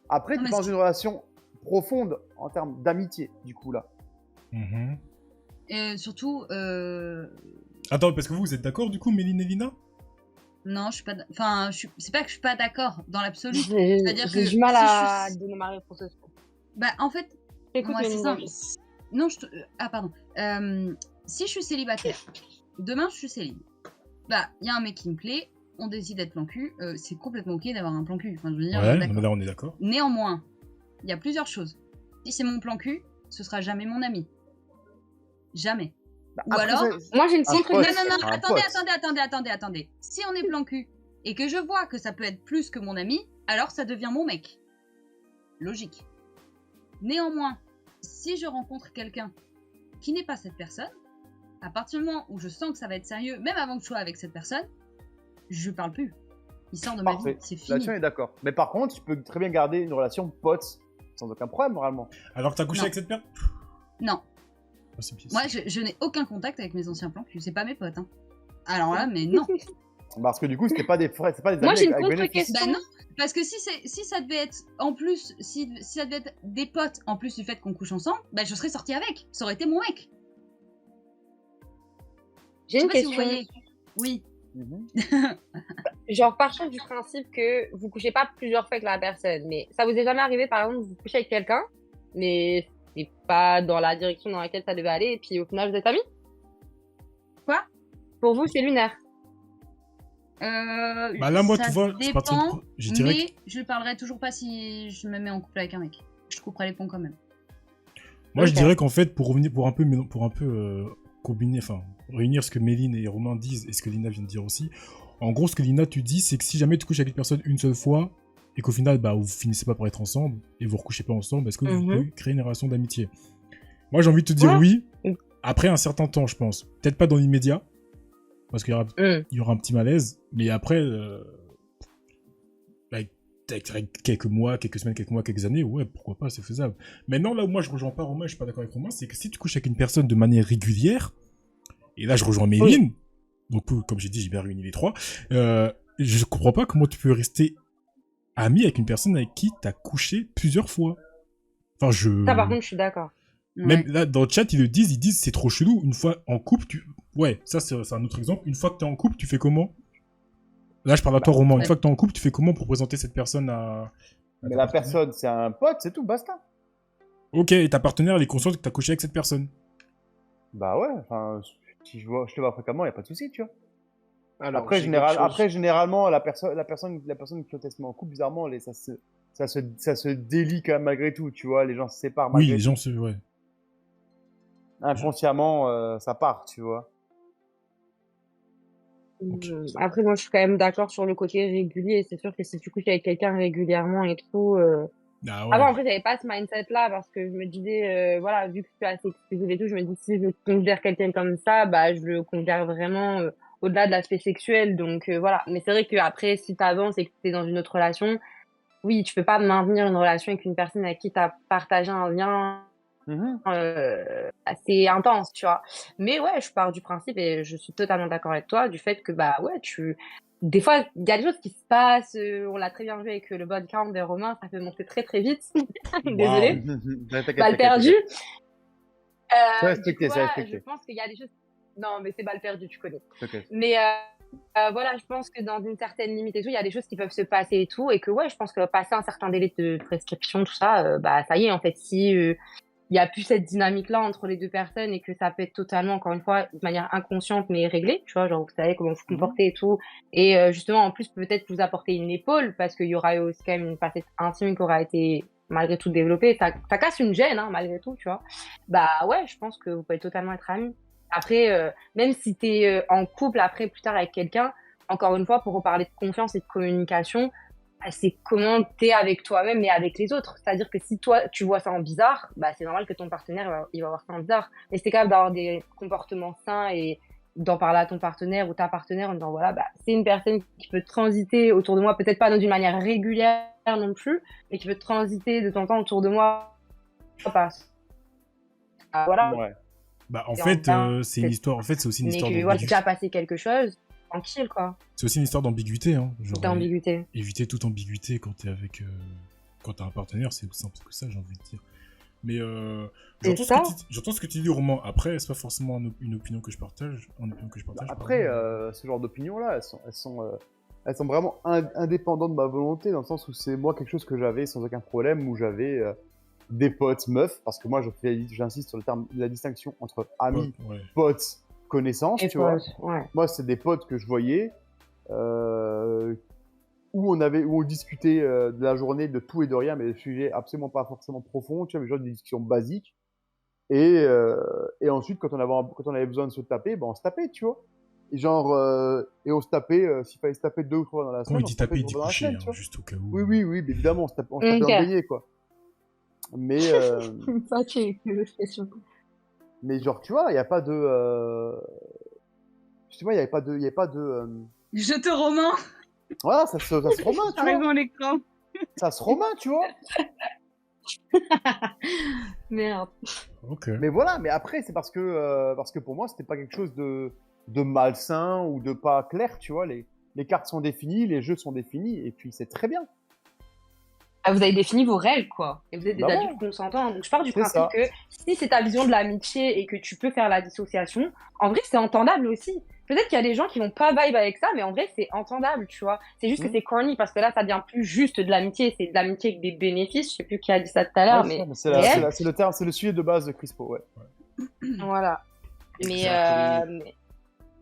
Speaker 3: Après, tu es dans une relation profonde en termes d'amitié, du coup, là.
Speaker 2: Et surtout,
Speaker 1: Attends, parce que vous êtes d'accord, du coup, Méline et Lina?
Speaker 2: non, je suis pas. Enfin, c'est pas que je suis pas d'accord dans l'absolu.
Speaker 4: J'ai du mal à donner ma réponse à ça.
Speaker 2: Bah, en fait,
Speaker 4: Écoute,
Speaker 2: moi, c'est simple. Non, ah, pardon. Si je suis célibataire, demain, je suis célib. Bah, il y a un mec qui me plaît, on décide d'être plan cul, c'est complètement ok d'avoir un plan cul. Enfin, je veux dire,
Speaker 1: Ouais,
Speaker 2: d'accord.
Speaker 1: là, on est d'accord.
Speaker 2: Néanmoins, il y a plusieurs choses. Si c'est mon plan cul, ce sera jamais mon ami. Jamais.
Speaker 3: Bah,
Speaker 2: Ou alors...
Speaker 4: Moi, j'ai une
Speaker 3: pote.
Speaker 4: contre...
Speaker 2: Attendez. Si on est plan cul et que je vois que ça peut être plus que mon ami, alors ça devient mon mec. Logique. Néanmoins, si je rencontre quelqu'un qui n'est pas cette personne, à partir du moment où je sens que ça va être sérieux, même avant que je sois avec cette personne, je parle plus. Il sort de ma vie,
Speaker 3: Parfait.
Speaker 2: c'est fini.
Speaker 3: Là-dessus, on est d'accord. Mais par contre, tu peux très bien garder une relation pote sans aucun problème, moralement.
Speaker 1: Alors que t'as couché
Speaker 2: Non.
Speaker 1: avec cette personne.
Speaker 2: Non,
Speaker 1: C'est pire.
Speaker 2: moi je n'ai aucun contact avec mes anciens plans, c'est pas mes potes. Hein. Alors là, mais non.
Speaker 3: Parce que du coup, c'était pas des frères, c'est pas des
Speaker 4: Moi,
Speaker 3: amis
Speaker 4: j'ai une
Speaker 3: avec bénéfice.
Speaker 4: contre-question.
Speaker 2: Bah non, parce que si ça devait être en plus, si ça devait être des potes en plus du fait qu'on couche ensemble, bah je serais sortie avec. Ça aurait été mon mec.
Speaker 4: J'ai
Speaker 2: Je sais
Speaker 4: une
Speaker 2: pas si vous
Speaker 4: question.
Speaker 2: voyez. Oui.
Speaker 3: Mhm.
Speaker 4: Genre, partons du principe que vous couchez pas plusieurs fois avec la personne, mais ça vous est jamais arrivé, par exemple, vous couchez avec quelqu'un, mais c'est pas dans la direction dans laquelle ça devait aller, et puis au final, vous êtes amis?
Speaker 2: Quoi?
Speaker 4: Pour vous, c'est lunaire.
Speaker 1: Bah là, moi,
Speaker 2: ça
Speaker 1: tu vois, c'est pas
Speaker 2: dépend,
Speaker 1: trop. Je dirais que
Speaker 2: mais je parlerai toujours pas si je me mets en couple avec un mec. Je couperai les ponts quand même.
Speaker 1: moi, je
Speaker 4: Ok.
Speaker 1: dirais qu'en fait, pour revenir, pour un peu combiner, enfin, réunir ce que Méline et Romain disent et ce que Lina vient de dire aussi. En gros, ce que Lina, tu dis, c'est que si jamais tu couches avec une personne une seule fois et qu'au final, bah, vous finissez pas par être ensemble et vous recouchez pas ensemble, est-ce que vous pouvez créer une relation d'amitié? Moi, j'ai envie de te dire
Speaker 4: Ouais.
Speaker 1: oui,
Speaker 4: Mm.
Speaker 1: après un certain temps, je pense. Peut-être pas dans l'immédiat, parce qu'il y aura
Speaker 4: Mm.
Speaker 1: il y aura un petit malaise, mais après, avec quelques mois, quelques semaines, quelques mois, quelques années, ouais, pourquoi pas, c'est faisable. Maintenant, là où moi je rejoins pas Romain, je suis pas d'accord avec Romain, c'est que si tu couches avec une personne de manière régulière, et là je rejoins Méline, donc comme j'ai dit, j'ai bien réuni les trois, je comprends pas comment tu peux rester ami avec une personne avec qui t'as couché plusieurs fois. Enfin,
Speaker 4: Ça, par contre, je suis d'accord.
Speaker 1: Même
Speaker 2: Ouais.
Speaker 1: là, dans le chat, ils disent c'est trop chelou. Une fois en couple, ouais, ça c'est un autre exemple. Une fois que t'es en couple, tu fais comment? Là, je parle à toi, Romain. Une
Speaker 2: ouais.
Speaker 1: fois que t'es en couple, tu fais comment pour présenter cette personne à
Speaker 3: Mais
Speaker 1: ta
Speaker 3: la
Speaker 1: partenaire?
Speaker 3: personne, c'est un pote, c'est tout, basta.
Speaker 1: Ok, et ta partenaire, elle est consciente que t'as couché avec cette personne.
Speaker 3: Bah ouais, enfin, si je te vois fréquemment, y a pas de souci, tu vois.
Speaker 5: Alors,
Speaker 3: Après,
Speaker 5: j'ai quelque chose.
Speaker 3: après, généralement, la personne qui est testement en couple, bizarrement, ça se délie quand même malgré tout, tu vois. Les gens se séparent
Speaker 1: Oui,
Speaker 3: malgré
Speaker 1: les
Speaker 3: tout.
Speaker 1: gens, c'est ouais.
Speaker 3: Inconsciemment, ça part, tu vois.
Speaker 1: Ok.
Speaker 4: Après, moi, je suis quand même d'accord sur le côté régulier. C'est sûr que si tu couches avec quelqu'un régulièrement et tout.
Speaker 1: Ah
Speaker 4: Avant,
Speaker 1: ouais.
Speaker 4: après, j'avais pas ce mindset-là parce que je me disais, voilà, vu que je suis assez exclusive et tout, je me dis si je considère quelqu'un comme ça, bah, je le considère vraiment au-delà de l'aspect sexuel. Donc, voilà. Mais c'est vrai qu'après, si t'avances et que t'es dans une autre relation, oui, tu peux pas maintenir une relation avec une personne avec qui t'as partagé un lien
Speaker 3: Mhm.
Speaker 4: assez intense, tu vois. Mais ouais, je pars du principe et je suis totalement d'accord avec toi du fait que bah ouais, des fois il y a des choses qui se passent, on l'a très bien vu avec le body count des Romains, ça peut monter très très vite. Désolée.
Speaker 3: T'inquiète,
Speaker 4: Balle
Speaker 3: t'inquiète,
Speaker 4: perdue.
Speaker 3: t'inquiète. C'est
Speaker 4: Du
Speaker 3: respecté,
Speaker 4: coup,
Speaker 3: c'est
Speaker 4: voilà,
Speaker 3: respecté.
Speaker 4: je pense qu'il y a des choses. Non, mais c'est balle perdue, tu connais.
Speaker 3: T'inquiète.
Speaker 4: Mais voilà, je pense que dans une certaine limite et tout, il y a des choses qui peuvent se passer et tout, et que ouais, je pense que passer un certain délai de prescription, tout ça, bah ça y est, en fait, si il y a plus cette dynamique-là entre les deux personnes et que ça peut être totalement, encore une fois, de manière inconsciente mais réglée, tu vois, genre vous savez comment vous vous comportez et tout, et justement en plus peut-être vous apporter une épaule parce qu'il y aura aussi quand même une facette intime qui aura été malgré tout développée, ça casse une gêne, hein, malgré tout, tu vois. Bah ouais, je pense que vous pouvez totalement être amis. Après, même si t'es en couple après plus tard avec quelqu'un, encore une fois, pour reparler de confiance et de communication, c'est comment t'es avec toi-même et avec les autres. C'est-à-dire que si toi, tu vois ça en bizarre, bah, c'est normal que ton partenaire, il va voir ça en bizarre. Mais c'est capable d'avoir des comportements sains et d'en parler à ton partenaire ou ta partenaire en disant, voilà, bah, c'est une personne qui peut transiter autour de moi, peut-être pas d'une manière régulière non plus, mais qui peut transiter de temps en temps autour de moi. Parce... voilà.
Speaker 3: Ouais.
Speaker 1: Bah en
Speaker 4: Et
Speaker 1: fait,
Speaker 4: enfin,
Speaker 1: c'est une histoire. En fait, c'est aussi une
Speaker 4: Mais
Speaker 1: histoire
Speaker 4: que voilà, c'est
Speaker 1: d'ambiguïté.
Speaker 4: déjà passé quelque chose, tranquille, quoi.
Speaker 1: C'est aussi une histoire d'ambiguïté, hein. Genre,
Speaker 4: D'ambiguïté.
Speaker 1: éviter toute ambiguïté quand t'es avec, quand t'as un partenaire, c'est aussi simple que ça, j'ai envie de dire. Mais
Speaker 4: C'est ça.
Speaker 1: j'entends ce que tu dis, Romain. Après, c'est pas forcément une opinion que je partage.
Speaker 3: Après,
Speaker 1: pardon.
Speaker 3: ce genre d'opinions-là, elles sont vraiment indépendantes de ma volonté, dans le sens où c'est moi quelque chose que j'avais sans aucun problème, où j'avais des potes meufs, parce que moi j'insiste sur le terme, la distinction entre amis,
Speaker 1: Ouais.
Speaker 3: potes, connaissances,
Speaker 4: Et
Speaker 3: tu vois.
Speaker 4: ouais.
Speaker 3: Moi, c'est des potes que je voyais, où on discutait de la journée, de tout et de rien, mais des sujets absolument pas forcément profonds, tu vois, mais genre des discussions basiques. Et ensuite, quand on avait besoin de se taper, ben on se tapait, tu vois. Et genre, et on se tapait, s'il fallait se taper 2 ou 3 dans la
Speaker 1: Quand
Speaker 3: semaine,
Speaker 1: il
Speaker 3: on
Speaker 1: dit
Speaker 3: se tapait
Speaker 1: taper, il
Speaker 3: 2
Speaker 1: dit
Speaker 3: fois dans la
Speaker 1: coucher,
Speaker 3: semaine,
Speaker 1: hein,
Speaker 3: tu vois.
Speaker 1: juste au cas où.
Speaker 3: Oui, évidemment, on se tapait dans le beignet, quoi. Mais,
Speaker 4: Ça, tu l'expression.
Speaker 3: mais genre, tu vois, il n'y a pas de... Tu vois, il n'y avait pas de...
Speaker 2: Je te Romain.
Speaker 3: Voilà, ça se romain, tu
Speaker 2: T'as
Speaker 3: vois.
Speaker 2: raison, l'écran.
Speaker 3: Ça se romain, tu vois.
Speaker 4: Merde.
Speaker 1: Ok.
Speaker 3: Mais voilà, mais après, c'est parce que pour moi, c'était pas quelque chose de malsain ou de pas clair, tu vois. Les cartes sont définies, les jeux sont définis, et puis c'est très bien.
Speaker 4: Ah, vous avez défini vos règles, quoi. Et vous êtes des
Speaker 3: Bah ouais.
Speaker 4: adultes consentants. Donc, je pars du
Speaker 3: C'est
Speaker 4: principe
Speaker 3: ça.
Speaker 4: que si c'est ta vision de l'amitié et que tu peux faire la dissociation, en vrai, c'est entendable aussi. Peut-être qu'il y a des gens qui vont pas vibe avec ça, mais en vrai, c'est entendable, tu vois. C'est juste que
Speaker 3: Mhm.
Speaker 4: c'est corny parce que là, ça devient plus juste de l'amitié. C'est de l'amitié avec des bénéfices. Je sais plus qui a dit ça tout à l'heure,
Speaker 3: Ouais,
Speaker 4: mais
Speaker 3: c'est
Speaker 4: réel.
Speaker 3: c'est le terme, c'est le sujet de base de Crispo, ouais.
Speaker 4: Voilà. Mais,
Speaker 5: Exactly.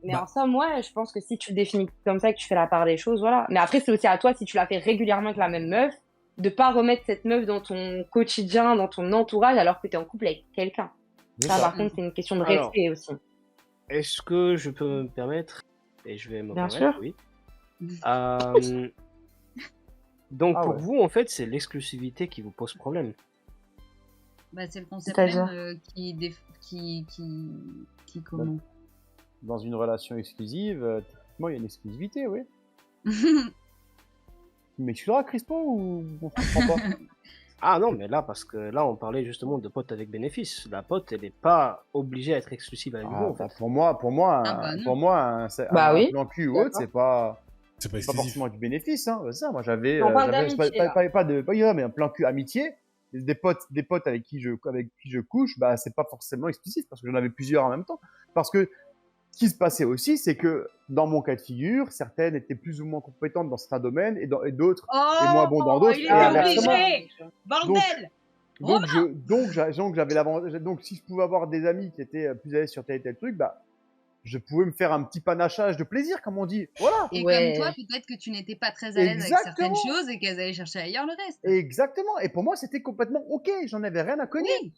Speaker 4: mais
Speaker 1: Bah.
Speaker 4: en somme, ouais, je pense que si tu le définis comme ça et que tu fais la part des choses, voilà. Mais après, c'est aussi à toi, si tu la fais régulièrement avec la même meuf, de pas remettre cette meuf dans ton quotidien, dans ton entourage, alors que tu es en couple avec quelqu'un.
Speaker 3: C'est
Speaker 4: Ça,
Speaker 3: ça.
Speaker 4: par contre, c'est une question de
Speaker 5: Alors.
Speaker 4: respect aussi.
Speaker 5: Est-ce que je peux me permettre, et je vais me
Speaker 4: Bien
Speaker 5: permettre,
Speaker 4: sûr.
Speaker 5: oui. Donc
Speaker 3: Ah
Speaker 5: pour
Speaker 3: ouais.
Speaker 5: vous, en fait, c'est l'exclusivité qui vous pose problème.
Speaker 2: Bah, c'est le concept
Speaker 4: C'est-à-dire
Speaker 2: même qui comment
Speaker 3: Dans une relation exclusive, techniquement, il y a une exclusivité, oui. Mais tu l'auras, Crispo, ou on comprend pas?
Speaker 5: Ah non, mais là, parce que là, on parlait justement de pote avec bénéfice. La pote, elle n'est pas obligée à être exclusive avec vous,
Speaker 3: Ah,
Speaker 5: en
Speaker 3: bah,
Speaker 5: fait.
Speaker 3: pour moi,
Speaker 2: Ah bah non.
Speaker 3: pour moi,
Speaker 4: Bah
Speaker 3: un
Speaker 4: oui,
Speaker 3: plan cul ou
Speaker 4: d'accord.
Speaker 3: autre, c'est pas
Speaker 1: exclusif.
Speaker 3: forcément du bénéfice, hein. C'est ça, moi, j'avais,
Speaker 4: On parle
Speaker 3: j'avais
Speaker 4: d'amitié, là.
Speaker 3: pas de, pas, mais un plan cul amitié. Des potes avec qui je couche, bah, c'est pas forcément exclusif parce que j'en avais plusieurs en même temps. Parce que ce qui se passait aussi, c'est que dans mon cas de figure, certaines étaient plus ou moins compétentes dans certains domaines et d'autres et moins bons dans
Speaker 2: Oh,
Speaker 3: d'autres
Speaker 2: il
Speaker 3: et
Speaker 2: est
Speaker 3: inversement.
Speaker 2: obligé. Bordel.
Speaker 3: Donc, si je pouvais avoir des amis qui étaient plus à l'aise sur tel et tel truc, bah, je pouvais me faire un petit panachage de plaisir, comme on dit. Voilà.
Speaker 2: Et
Speaker 4: Ouais.
Speaker 2: comme toi, peut-être que tu n'étais pas très à l'aise avec certaines
Speaker 3: Exactement.
Speaker 2: choses et qu'elles allaient chercher ailleurs le reste.
Speaker 3: Exactement. Et pour moi, c'était complètement OK. J'en avais rien à connaître.
Speaker 2: Oui.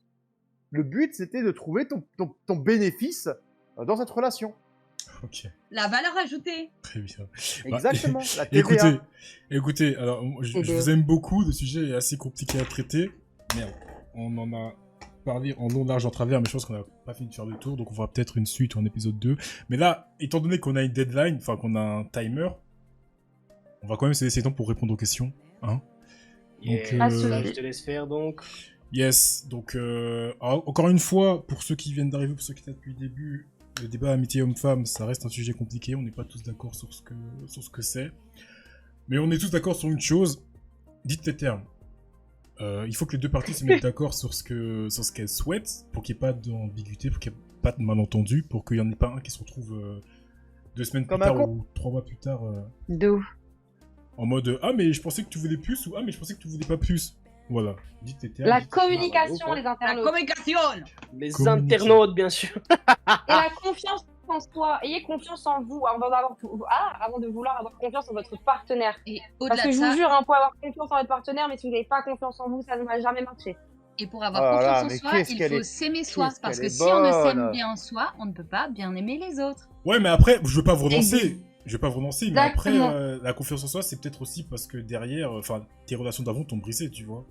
Speaker 3: Le but, c'était de trouver ton bénéfice dans cette relation.
Speaker 1: Ok,
Speaker 2: La valeur ajoutée.
Speaker 1: très bien.
Speaker 3: Exactement. La TVA.
Speaker 1: Écoutez, alors je vous aime beaucoup, le sujet est assez compliqué à traiter. Merde, on en a parlé en long, large, en travers, mais je pense qu'on n'a pas fini de faire le tour, donc on fera peut-être une suite ou un épisode 2. Mais là, étant donné qu'on a une deadline, enfin qu'on a un timer, on va quand même se laisser le temps pour répondre aux questions. Hein.
Speaker 5: Yeah,
Speaker 1: Donc,
Speaker 4: Pas
Speaker 5: ça,
Speaker 4: de
Speaker 5: je te laisse faire, donc.
Speaker 1: Yes, donc alors, encore une fois, pour ceux qui viennent d'arriver, pour ceux qui étaient depuis le début, le débat amitié homme-femme, ça reste un sujet compliqué, on n'est pas tous d'accord sur ce que c'est. Mais on est tous d'accord sur une chose, dites les termes. Il faut que les deux parties se mettent d'accord sur ce qu'elles souhaitent, pour qu'il n'y ait pas d'ambiguïté, pour qu'il n'y ait pas de malentendu, pour qu'il n'y en ait pas un qui se retrouve 2 semaines
Speaker 3: Comme
Speaker 1: plus
Speaker 3: un
Speaker 1: tard
Speaker 3: con.
Speaker 1: ou 3 mois plus tard
Speaker 4: De ouf.
Speaker 1: en mode ah mais je pensais que tu voulais plus ou ah mais je pensais que tu voulais pas plus. Voilà, dites les termes.
Speaker 4: La
Speaker 1: dites les termes.
Speaker 4: communication, les
Speaker 2: La
Speaker 4: internautes.
Speaker 2: communication.
Speaker 5: Les
Speaker 1: Communiquer.
Speaker 5: internautes, bien sûr.
Speaker 4: Et la confiance en soi. Ayez confiance en vous avant de vouloir avoir confiance en votre partenaire.
Speaker 2: Et
Speaker 4: Parce
Speaker 2: au-delà
Speaker 4: que
Speaker 2: de
Speaker 4: je
Speaker 2: ça,
Speaker 4: vous jure, on peut avoir confiance en votre partenaire, mais si vous n'avez pas confiance en vous, ça ne va jamais marcher.
Speaker 2: et pour avoir
Speaker 3: Oh là là,
Speaker 2: confiance en
Speaker 3: mais
Speaker 2: soi,
Speaker 3: qu'est-ce
Speaker 2: il
Speaker 3: qu'elle
Speaker 2: faut
Speaker 3: est-
Speaker 2: s'aimer soi.
Speaker 3: qu'est-ce
Speaker 2: Parce
Speaker 3: qu'elle
Speaker 2: que
Speaker 3: est
Speaker 2: si on ne s'aime
Speaker 3: bonne.
Speaker 2: bien soi, on ne peut pas bien aimer les autres.
Speaker 1: Ouais, mais après, je veux pas vous relancer. Je vais pas vous relancer, mais après,
Speaker 4: Exactement.
Speaker 1: la confiance en soi, c'est peut-être aussi parce que derrière, enfin, tes relations d'avant t'ont brisé, tu vois.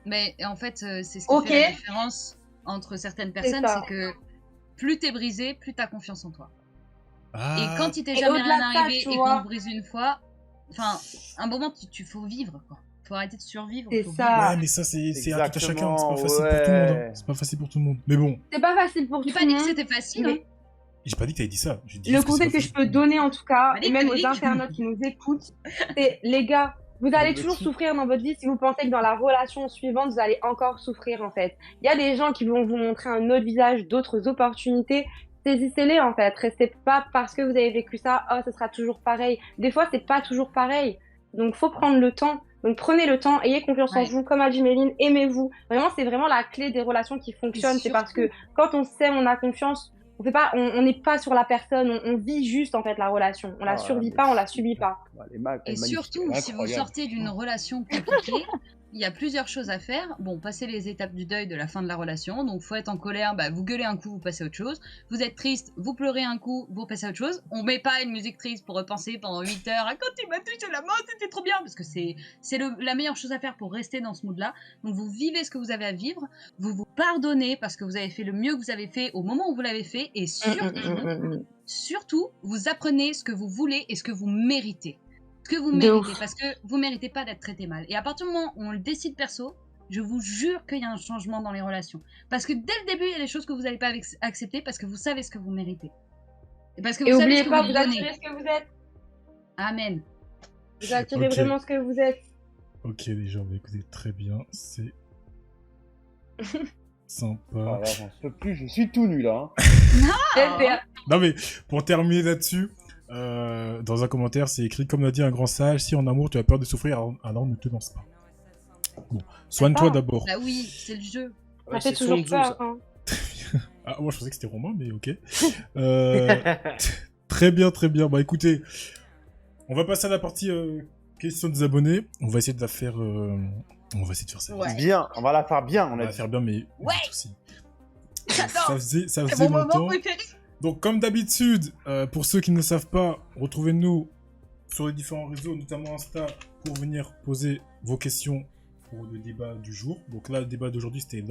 Speaker 2: Mais en fait, c'est ce qui
Speaker 4: Ok.
Speaker 2: fait la différence entre certaines personnes,
Speaker 4: ça.
Speaker 2: c'est que plus t'es brisé, plus t'as confiance en toi.
Speaker 1: Ah,
Speaker 2: Et quand il t'est
Speaker 4: Et
Speaker 2: jamais
Speaker 4: au-delà
Speaker 2: rien
Speaker 4: de ça,
Speaker 2: arrivé
Speaker 4: tu
Speaker 2: et
Speaker 4: vois-
Speaker 2: qu'on te brise une fois, enfin, un moment, tu faut vivre, quoi. Faut arrêter de survivre.
Speaker 4: C'est
Speaker 2: faut
Speaker 4: ça.
Speaker 2: vivre.
Speaker 1: ouais, mais ça, c'est à tout à chacun. C'est pas
Speaker 3: Exactement,
Speaker 1: facile pour tout le monde.
Speaker 3: ouais.
Speaker 1: Hein. C'est pas facile pour tout le monde. Mais bon,
Speaker 4: C'est pas facile pour
Speaker 2: J'ai
Speaker 4: tout
Speaker 2: pas
Speaker 4: le
Speaker 2: dit que
Speaker 4: monde.
Speaker 2: c'était facile,
Speaker 4: mais-
Speaker 2: hein.
Speaker 1: j'ai pas dit que t'avais dit ça. J'ai dit
Speaker 4: Le
Speaker 1: juste que c'est
Speaker 4: conseil
Speaker 1: pas
Speaker 4: que je
Speaker 1: facile
Speaker 4: peux
Speaker 1: pour tout le monde.
Speaker 4: donner en tout cas,
Speaker 2: Allez,
Speaker 4: et même aux
Speaker 2: allez.
Speaker 4: internautes qui nous écoutent, c'est les gars, vous allez
Speaker 3: Allez,
Speaker 4: toujours
Speaker 3: Betty.
Speaker 4: souffrir dans votre vie si vous pensez que dans la relation suivante, vous allez encore souffrir en fait. Il y a des gens qui vont vous montrer un autre visage, d'autres opportunités. Saisissez-les en fait. Restez pas parce que vous avez vécu ça, oh, ce sera toujours pareil. Des fois, c'est pas toujours pareil. Donc, faut prendre le temps. Donc, prenez le temps, ayez confiance en
Speaker 2: Ouais.
Speaker 4: vous, comme a dit Méline, aimez-vous. Vraiment, c'est vraiment la clé des relations qui fonctionnent. C'est parce que quand on s'aime, on a confiance. On n'est pas sur la personne, on vit juste en fait la relation. On la
Speaker 3: Ah,
Speaker 4: survit
Speaker 3: mais
Speaker 4: pas, on la
Speaker 3: c'est-
Speaker 4: subit pas.
Speaker 3: Elle est
Speaker 2: Et
Speaker 3: magnifique,
Speaker 2: surtout,
Speaker 3: elle est
Speaker 2: si vous
Speaker 3: incroyable.
Speaker 2: sortez d'une relation compliquée, il y a plusieurs choses à faire. Bon, passer les étapes du deuil de la fin de la relation. Donc, faut être en colère, bah, vous gueulez un coup, vous passez à autre chose. Vous êtes triste, vous pleurez un coup, vous passez à autre chose. On met pas une musique triste pour repenser pendant 8 heures. Ah, quand il m'a touché la main, c'était trop bien. Parce que c'est la meilleure chose à faire pour rester dans ce mood-là. Donc, vous vivez ce que vous avez à vivre. Vous vous pardonnez parce que vous avez fait le mieux que vous avez fait au moment où vous l'avez fait. Et surtout, vous apprenez ce que vous voulez et ce que vous méritez. ce que vous
Speaker 4: De
Speaker 2: méritez,
Speaker 4: ouf.
Speaker 2: parce que vous méritez pas d'être traité mal. Et à partir du moment où on le décide perso, je vous jure qu'il y a un changement dans les relations. Parce que dès le début, il y a des choses que vous n'allez pas accepter parce que vous savez ce que vous méritez. Et parce que vous
Speaker 4: Et
Speaker 2: savez ce
Speaker 4: oubliez
Speaker 2: que
Speaker 4: pas,
Speaker 2: vous
Speaker 4: vous
Speaker 2: donnez.
Speaker 4: attirez ce que vous êtes.
Speaker 2: Amen.
Speaker 4: Vous attirez
Speaker 1: Ok.
Speaker 4: vraiment ce que vous êtes.
Speaker 1: Ok, les gens, bah, écoutez, très bien, c'est sympa.
Speaker 3: Ah, là, j'en peux plus, je suis tout nu là.
Speaker 2: Ah.
Speaker 1: Non mais, pour terminer là-dessus, dans un commentaire, c'est écrit, comme l'a dit un grand sage, si en amour tu as peur de souffrir, alors ne te lance pas. Bon, soigne-toi
Speaker 4: pas.
Speaker 1: d'abord.
Speaker 2: Bah oui, c'est le jeu.
Speaker 5: Ouais,
Speaker 4: Ça fait
Speaker 5: c'est
Speaker 4: toujours
Speaker 5: Sun Tzu,
Speaker 4: peur.
Speaker 5: ça.
Speaker 4: Hein.
Speaker 1: Ah, moi je pensais que c'était romain, mais ok. Très bien, très bien. Bah écoutez, on va passer à la partie questions des abonnés. On va essayer de la faire... On va essayer de faire ça.
Speaker 2: Ouais.
Speaker 1: vite.
Speaker 3: Bien, on va la faire bien,
Speaker 1: On
Speaker 3: on
Speaker 1: va
Speaker 3: a
Speaker 1: la
Speaker 3: dit.
Speaker 1: faire bien, mais
Speaker 2: Ouais.
Speaker 1: vite aussi.
Speaker 2: J'adore.
Speaker 1: Ça
Speaker 2: C'est
Speaker 1: faisait
Speaker 2: mon moment
Speaker 1: longtemps.
Speaker 2: préféré.
Speaker 1: Donc, comme d'habitude, pour ceux qui ne le savent pas, retrouvez-nous sur les différents réseaux, notamment Insta, pour venir poser vos questions pour le débat du jour. Donc là, le débat d'aujourd'hui, c'était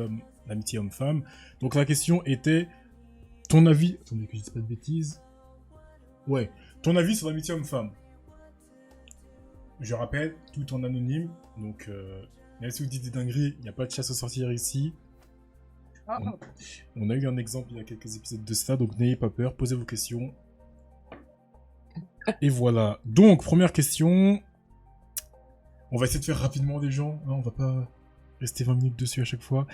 Speaker 1: l'amitié homme-femme. Donc la question était, ton avis... Attendez que je dise pas de bêtises. Ouais, ton avis sur l'amitié homme-femme. Je rappelle, tout en anonyme. Donc, même si vous dites des dingueries, il n'y a pas de chasse aux sorcières ici.
Speaker 2: Oh, oh.
Speaker 1: On a eu un exemple il y a quelques épisodes de ça, donc n'ayez pas peur, posez vos questions. Et voilà. Donc, première question. On va essayer de faire rapidement les gens, hein, on va pas rester 20 minutes dessus à chaque fois.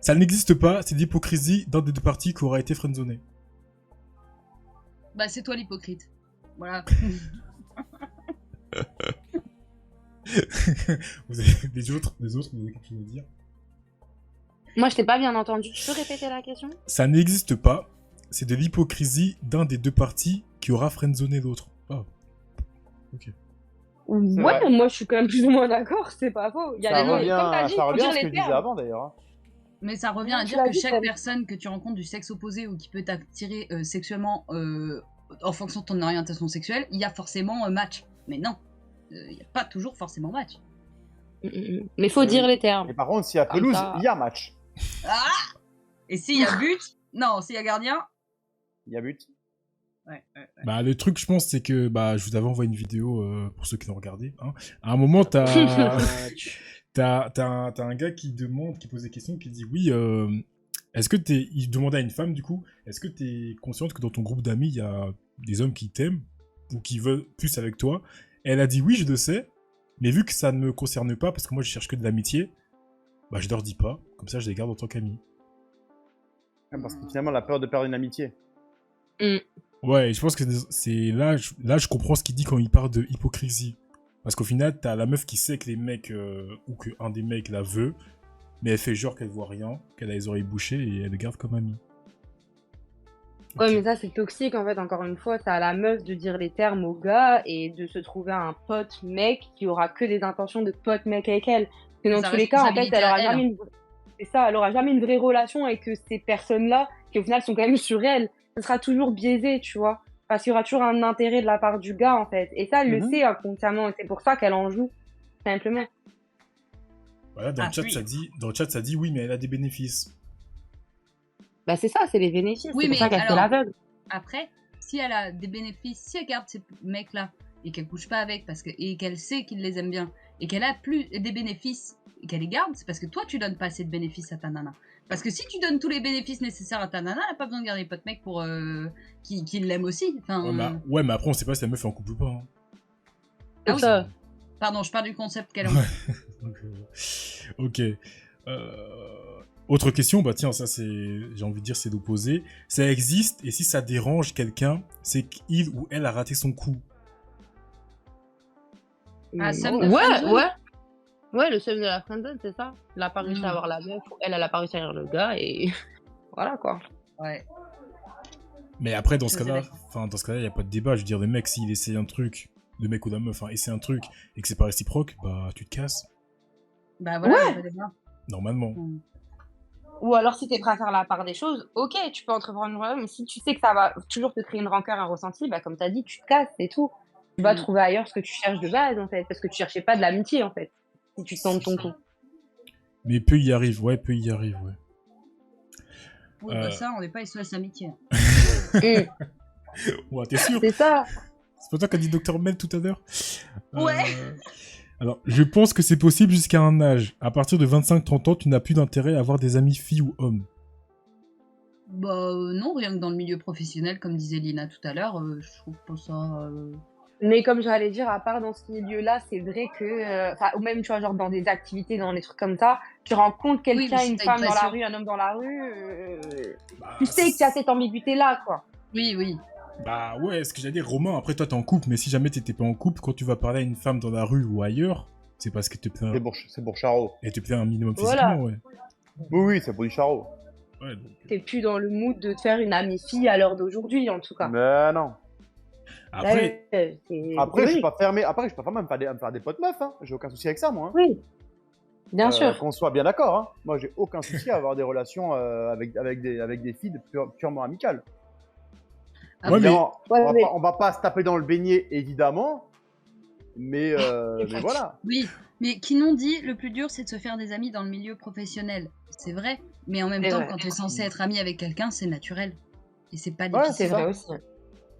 Speaker 1: Ça n'existe pas, c'est l'hypocrisie d'un des deux parties qui aura été friendzoné.
Speaker 2: Bah c'est toi l'hypocrite. Voilà.
Speaker 1: Vous avez des autres, vous avez quelque chose à dire?
Speaker 4: Moi, je t'ai pas bien entendu. Tu peux répéter la question?
Speaker 1: Ça n'existe pas, c'est de l'hypocrisie d'un des deux parties qui aura friendzoné l'autre. Oh. Ok.
Speaker 4: Ouais,
Speaker 3: vrai.
Speaker 4: moi, je suis quand même plus ou moins d'accord. C'est pas faux. Il y a
Speaker 3: Ça
Speaker 4: des
Speaker 3: revient,
Speaker 4: comme t'as dit,
Speaker 3: ça
Speaker 4: faut
Speaker 3: revient à
Speaker 4: dire
Speaker 3: ce que
Speaker 4: les
Speaker 3: je disais
Speaker 4: termes.
Speaker 3: avant d'ailleurs. Hein.
Speaker 2: Mais ça revient à
Speaker 4: Tu
Speaker 2: dire
Speaker 4: l'as
Speaker 2: que
Speaker 4: dit,
Speaker 2: chaque
Speaker 4: Tom.
Speaker 2: personne que tu rencontres du sexe opposé ou qui peut t'attirer sexuellement en fonction de ton orientation sexuelle, il y a forcément un match. Mais non, il n'y a pas toujours forcément match.
Speaker 4: Mais faut
Speaker 3: Oui.
Speaker 4: dire les termes.
Speaker 3: Et par contre, s'il y a
Speaker 4: Comme
Speaker 3: pelouse,
Speaker 4: ça.
Speaker 3: il y a match.
Speaker 2: Ah et s'il y a but, non, s'il y a gardien,
Speaker 3: Il y a but.
Speaker 2: ouais.
Speaker 1: Bah, le truc, je pense, c'est que bah, je vous avais envoyé une vidéo pour ceux qui l'ont regardé. Hein. À un moment, t'as un gars qui pose des questions, qui dit oui, est-ce que il demandait à une femme, du coup, est-ce que t'es consciente que dans ton groupe d'amis, il y a des hommes qui t'aiment ou qui veulent plus avec toi? Et elle a dit oui, je le sais, mais vu que ça ne me concerne pas, parce que moi, je cherche que de l'amitié, bah, je leur dis pas, comme ça, je les garde en tant qu'amis.
Speaker 3: Parce que finalement, la peur de perdre une amitié.
Speaker 1: Ouais, je pense que c'est là, je comprends ce qu'il dit quand il parle de hypocrisie. Parce qu'au final, t'as la meuf qui sait que les mecs, ou qu'un des mecs la veut, mais elle fait genre qu'elle voit rien, qu'elle a les oreilles bouchées et elle le garde comme ami.
Speaker 4: Ouais,
Speaker 1: Ok.
Speaker 4: mais ça, c'est toxique, en fait, encore une fois. C'est à la meuf de dire les termes au gars et de se trouver un pote mec qui aura que des intentions de pote mec avec elle. Parce que dans
Speaker 2: Sa
Speaker 4: tous les cas, en fait,
Speaker 2: responsabilité
Speaker 4: elle
Speaker 2: à
Speaker 4: aura
Speaker 2: elle.
Speaker 4: jamais une... C'est ça, elle aura jamais une vraie relation avec ces personnes-là, qui au final sont quand même sur elle. Ce sera toujours biaisé, tu vois. Parce qu'il y aura toujours un intérêt de la part du gars, en fait. Et ça, elle le
Speaker 3: Mhm.
Speaker 4: sait inconsciemment, et c'est pour ça qu'elle en joue, simplement.
Speaker 1: Voilà, dans
Speaker 2: Ah,
Speaker 1: le chat,
Speaker 2: oui.
Speaker 1: ça dit oui, mais elle a des bénéfices.
Speaker 4: Bah, c'est ça, c'est les bénéfices.
Speaker 2: Oui,
Speaker 4: c'est pour
Speaker 2: mais
Speaker 4: ça qu'elle fait
Speaker 2: alors-
Speaker 4: l'aveugle.
Speaker 2: Après, si elle a des bénéfices, si elle garde ces mecs-là et qu'elle couche pas avec et qu'elle sait qu'il les aime bien et qu'elle a plus des bénéfices et qu'elle les garde, c'est parce que toi tu donnes pas assez de bénéfices à ta nana. Parce que si tu donnes tous les bénéfices nécessaires à ta nana, elle a pas besoin de garder pote mec pour qu'il l'aime aussi. Enfin,
Speaker 1: Ouais, mais après, on sait pas si la meuf est en couple ou pas. Hein.
Speaker 2: Ah
Speaker 4: C'est
Speaker 2: oui.
Speaker 4: ça.
Speaker 2: Pardon, je pars du concept qu'elle a.
Speaker 1: Donc, ok. Autre question, bah tiens, ça c'est, j'ai envie de dire, c'est l'opposé. Ça existe, et si ça dérange quelqu'un, c'est qu'il ou elle a raté son coup.
Speaker 2: Ah, Sam de
Speaker 4: ouais,
Speaker 2: friendzone.
Speaker 4: ouais. Ouais, le seum de la friendzone, c'est ça. Elle a pas réussi
Speaker 2: Mm.
Speaker 4: à avoir la meuf, elle a pas réussi à avoir le gars, et voilà, quoi.
Speaker 2: Ouais.
Speaker 1: Mais après, dans ce
Speaker 2: Je suis
Speaker 1: cas-là, il n'y a pas de débat. Je veux dire, le mec, s'il essaie un truc, le mec ou la meuf, essaie un truc, et que c'est pas réciproque, bah, tu te casses.
Speaker 2: Bah voilà,
Speaker 4: Ouais.
Speaker 2: y a pas de débat.
Speaker 1: Normalement.
Speaker 2: Mm.
Speaker 4: Ou alors, si t'es prêt à faire la part des choses, ok, tu peux entreprendre une relation, mais si tu sais que ça va toujours te créer une rancœur, un ressenti, bah, comme t'as dit, tu te casses, c'est tout. Tu vas
Speaker 2: Mm.
Speaker 4: trouver ailleurs ce que tu cherches de base, en fait, parce que tu cherchais pas de l'amitié, en fait, si tu tentes ton coup.
Speaker 1: Mais peu y arrive, ouais.
Speaker 2: Oui, bah ça, on n'est pas SOS amitié.
Speaker 4: Mm.
Speaker 1: Ouais, t'es sûr?
Speaker 4: C'est ça.
Speaker 1: C'est pas toi qui as dit Dr Mel tout à l'heure.
Speaker 2: Ouais.
Speaker 1: Alors, je pense que c'est possible jusqu'à un âge. À partir de 25-30 ans, tu n'as plus d'intérêt à avoir des amis filles ou hommes.
Speaker 2: Bah non, rien que dans le milieu professionnel, comme disait Lina tout à l'heure, je trouve pas ça...
Speaker 4: Mais comme j'allais dire, à part dans ce milieu-là, c'est vrai que, ou même, tu vois, genre dans des activités, dans des trucs comme ça, tu rencontres quelqu'un,
Speaker 2: mais si
Speaker 4: une
Speaker 2: t'as une
Speaker 4: femme dans la
Speaker 2: passion.
Speaker 4: rue, un homme dans la rue,
Speaker 1: Bah,
Speaker 4: tu sais qu'il y a cette ambiguïté-là, quoi.
Speaker 2: Oui.
Speaker 1: Bah ouais, ce que j'allais dire, Romain, après toi t'es en couple, mais si jamais t'étais pas en couple, quand tu vas parler à une femme dans la rue ou ailleurs, c'est parce que te plaît
Speaker 3: C'est pour Charo.
Speaker 1: et te plaît un minimum
Speaker 4: Voilà.
Speaker 1: physiquement, ouais.
Speaker 3: Oui, c'est pour du Charo.
Speaker 1: Ouais, donc...
Speaker 4: T'es plus dans le mood de te faire une amie fille à l'heure d'aujourd'hui, en tout cas.
Speaker 3: Mais non.
Speaker 1: Après,
Speaker 4: C'est
Speaker 3: Après, je suis
Speaker 4: théorique.
Speaker 3: pas fermé. Après, je peux pas même me faire des potes meufs. Hein. J'ai aucun souci avec ça, moi. Hein.
Speaker 4: Oui, bien sûr.
Speaker 3: Qu'on soit bien d'accord. Hein. Moi, j'ai aucun souci à avoir des relations avec des filles purement amicales.
Speaker 2: Ah,
Speaker 1: ouais, mais
Speaker 3: Évidemment,
Speaker 4: Ouais,
Speaker 3: on va pas se taper dans le beignet, évidemment. Mais voilà.
Speaker 2: Oui, mais qui n'ont dit le plus dur c'est de se faire des amis dans le milieu professionnel. C'est vrai, mais en même
Speaker 4: C'est
Speaker 2: temps,
Speaker 4: vrai.
Speaker 2: quand tu es censé être ami avec quelqu'un, c'est naturel. Et c'est pas
Speaker 3: Ouais,
Speaker 2: difficile.
Speaker 4: C'est
Speaker 3: ça.
Speaker 4: vrai aussi.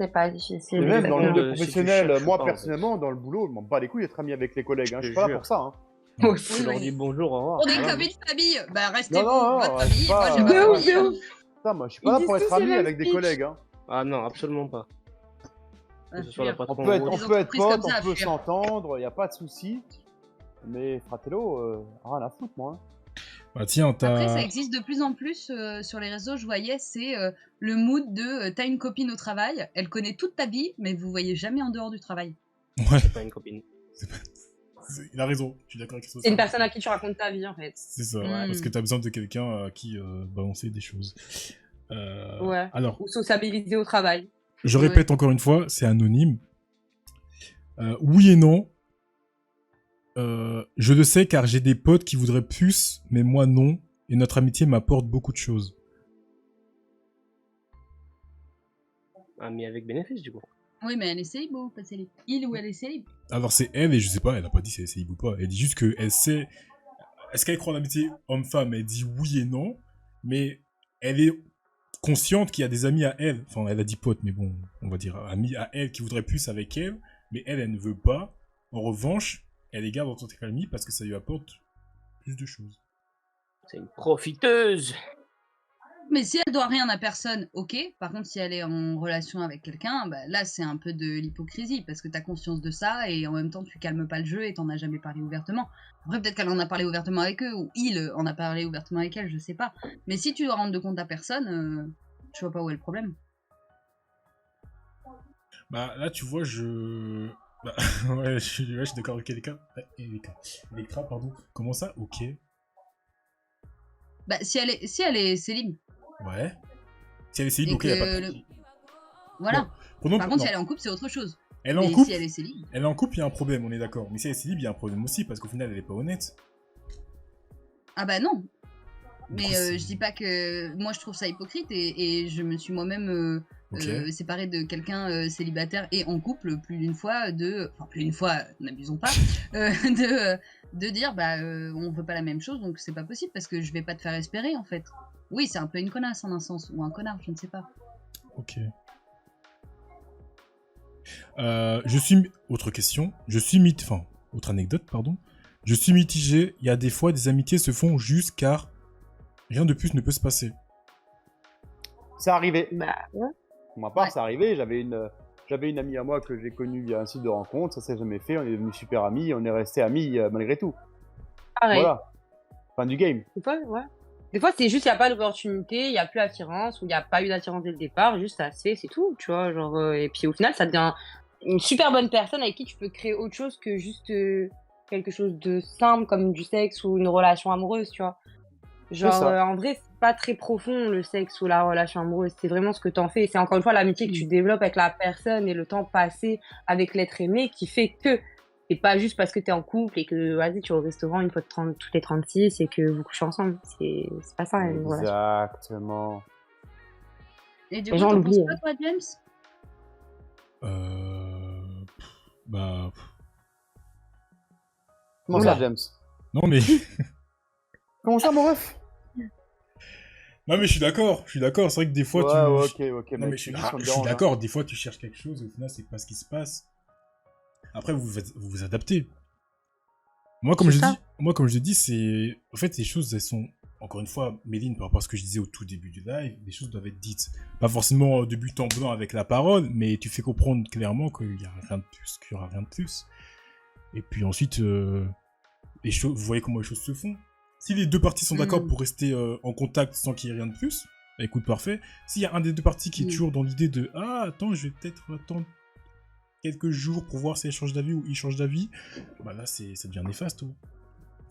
Speaker 4: C'est pas difficile.
Speaker 3: Et même dans le
Speaker 5: exactement.
Speaker 3: milieu
Speaker 5: Si tu
Speaker 3: professionnel,
Speaker 5: cherches
Speaker 3: moi
Speaker 5: pas, en fait.
Speaker 3: personnellement, dans le boulot, je m'en bats les couilles d'être ami avec les collègues. Hein.
Speaker 5: Je
Speaker 3: Je suis
Speaker 5: te
Speaker 3: pas là
Speaker 5: jure.
Speaker 3: pour ça. Hein.
Speaker 4: Moi
Speaker 5: Tu
Speaker 4: aussi.
Speaker 5: leur dis bonjour, au revoir.
Speaker 2: On est
Speaker 5: voilà.
Speaker 2: comme une famille. Bah restez
Speaker 3: Non,
Speaker 2: vous,
Speaker 3: non,
Speaker 2: votre
Speaker 3: non,
Speaker 2: famille.
Speaker 3: c'est pas-
Speaker 2: Moi j'ai ma
Speaker 3: De
Speaker 4: ouf,
Speaker 2: famille.
Speaker 4: de ouf.
Speaker 3: Putain, moi, je suis pas
Speaker 4: Ils
Speaker 3: là
Speaker 4: disent
Speaker 3: pour être
Speaker 4: tous
Speaker 3: ami
Speaker 4: le même
Speaker 3: avec des
Speaker 4: speech.
Speaker 3: collègues. Hein.
Speaker 5: Ah non, absolument pas.
Speaker 2: Ah,
Speaker 5: Que ce soit la
Speaker 2: fuir.
Speaker 5: patronne
Speaker 3: On peut être,
Speaker 5: ou
Speaker 3: on
Speaker 2: Les
Speaker 5: autre.
Speaker 3: peut être
Speaker 2: entreprises comme
Speaker 3: potes,
Speaker 2: ça,
Speaker 3: on peut
Speaker 2: fuir.
Speaker 3: s'entendre, il n'y a pas de souci. Mais Fratello, rien à foutre, moi. Hein.
Speaker 1: bah tiens,
Speaker 2: Après, ça
Speaker 1: t'as...
Speaker 2: existe de plus en plus sur les réseaux. Je voyais, c'est le mood de t'as une copine au travail, elle connaît toute ta vie, mais vous voyez jamais en dehors du travail.
Speaker 1: Ouais,
Speaker 5: C'est pas une copine.
Speaker 1: il a raison, je suis d'accord avec ça.
Speaker 4: C'est une personne à qui tu racontes ta vie, en fait.
Speaker 1: C'est ça,
Speaker 2: Ouais.
Speaker 1: parce que t'as besoin de quelqu'un à qui balancer des choses.
Speaker 4: Ouais.
Speaker 1: Alors,
Speaker 4: Ou sociabiliser au travail.
Speaker 1: je répète encore une fois, c'est anonyme. Oui et non. Je le sais car j'ai des potes qui voudraient plus, mais moi non. Et notre amitié m'apporte beaucoup de choses.
Speaker 5: Ah, mais avec bénéfice, du coup.
Speaker 2: Oui, mais elle est célib ou pas célib? Il ou elle est célib?
Speaker 1: Alors c'est elle, et je sais pas, elle a pas dit si elle est célib ou pas. Elle dit juste qu'elle sait... Est-ce qu'elle croit en l'amitié homme-femme? Elle dit oui et non. Mais elle est consciente qu'il y a des amis à elle. Enfin, elle a dit potes, mais bon, on va dire amis à elle qui voudraient plus avec elle. Mais elle ne veut pas. En revanche, elle les garde en tant qu'amie parce que ça lui apporte plus de choses.
Speaker 5: C'est une profiteuse.
Speaker 2: Mais si elle doit rien à personne, ok. Par contre, si elle est en relation avec quelqu'un, bah, là, c'est un peu de l'hypocrisie parce que t'as conscience de ça et en même temps, tu calmes pas le jeu et t'en as jamais parlé ouvertement. Après, peut-être qu'elle en a parlé ouvertement avec eux ou il en a parlé ouvertement avec elle, je sais pas. Mais si tu dois rendre de compte à personne, je vois pas où est le problème.
Speaker 1: Bah là, tu vois, je... Bah, ouais, je suis d'accord avec Electra. Electra, pardon. Comment ça? Ok.
Speaker 2: Bah, si elle est célib
Speaker 1: Ouais. Si elle est célib,
Speaker 2: et
Speaker 1: ok, y a pas
Speaker 2: que...
Speaker 1: de...
Speaker 2: Voilà.
Speaker 1: Bon, prenons-
Speaker 2: Par contre,
Speaker 1: non.
Speaker 2: si elle est en couple, c'est autre chose.
Speaker 1: Elle est en
Speaker 2: Mais
Speaker 1: couple,
Speaker 2: si elle est célib...
Speaker 1: elle est en couple, il y a un problème, on est d'accord. Mais si elle est célib, il y a un problème aussi, parce qu'au final, elle est pas honnête.
Speaker 2: Ah bah non. Mais
Speaker 1: Du coup, c'est-
Speaker 2: je dis pas que... Moi, je trouve ça hypocrite et je me suis moi-même...
Speaker 1: Ok.
Speaker 2: séparée de quelqu'un célibataire et en couple plus d'une fois enfin plus d'une fois, n'abusons pas, de dire bah on veut pas la même chose donc c'est pas possible parce que je vais pas te faire espérer en fait. Oui, c'est un peu une connasse en un sens ou un connard, je ne sais pas.
Speaker 1: Ok. Je suis... Autre question. Je suis Enfin, autre anecdote, pardon. Je suis mitigé. Il y a des fois, des amitiés se font juste car rien de plus ne peut se passer.
Speaker 3: C'est arrivé.
Speaker 4: Bah, ouais.
Speaker 3: Pour ma part,
Speaker 2: Ouais.
Speaker 3: c'est arrivé. J'avais une amie à moi que j'ai connue via un site de rencontre. Ça s'est jamais fait. On est devenus super amis. On est restés amis malgré tout.
Speaker 4: Pareil.
Speaker 3: Voilà. Fin du game.
Speaker 4: Des fois, ouais. Des fois, c'est juste, il n'y a pas d'opportunité, il n'y a plus d'attirance, ou il n'y a pas eu d'attirance dès le départ, juste ça se fait, c'est tout, tu vois. Genre, et puis au final, ça devient une super bonne personne avec qui tu peux créer autre chose que juste quelque chose de simple comme du sexe ou une relation amoureuse, tu vois. Genre,
Speaker 3: ça.
Speaker 4: en vrai, c'est pas très profond le sexe ou la relation amoureuse, c'est vraiment ce que t'en fais. C'est encore une fois l'amitié que tu développes avec la personne et le temps passé avec l'être aimé qui fait que. Et pas juste parce que t'es en couple et que, vas-y, tu es au restaurant une fois toutes les 36 et que vous couchez ensemble. C'est pas ça, une relation.
Speaker 3: Exactement.
Speaker 2: Et du
Speaker 4: Les
Speaker 2: coup,
Speaker 4: gens
Speaker 2: t'en penses
Speaker 4: l'oublient,
Speaker 2: quoi toi, James?
Speaker 1: Bah...
Speaker 3: Comment
Speaker 4: Oula.
Speaker 3: ça, James?
Speaker 1: Non, mais...
Speaker 3: Comment ça, mon ref?
Speaker 1: Non, mais je suis d'accord. C'est vrai que des fois,
Speaker 3: ok,
Speaker 1: Non,
Speaker 3: mec,
Speaker 1: mais je suis,
Speaker 3: dis, ça me
Speaker 1: je suis
Speaker 3: dérange, hein.
Speaker 1: d'accord. Des fois, tu cherches quelque chose et au final, c'est pas ce qui se passe. Après, vous vous adaptez.
Speaker 4: C'est ça.
Speaker 1: Comme je l'ai dit, c'est... En fait, les choses, elles sont... Encore une fois, Méline, par rapport à ce que je disais au tout début du live, les choses doivent être dites. Pas forcément de but en blanc avec la parole, mais tu fais comprendre clairement qu'il n'y a rien de plus, qu'il y aura rien de plus. Et puis ensuite, les choses, vous voyez comment les choses se font. Si les deux parties sont d'accord pour rester en contact sans qu'il y ait rien de plus, bah, écoute, parfait. S'il y a un des deux parties qui est toujours dans l'idée de « Ah, attends, je vais peut-être attendre quelques jours pour voir si elle change d'avis ou il change d'avis », bah là, ça devient néfaste.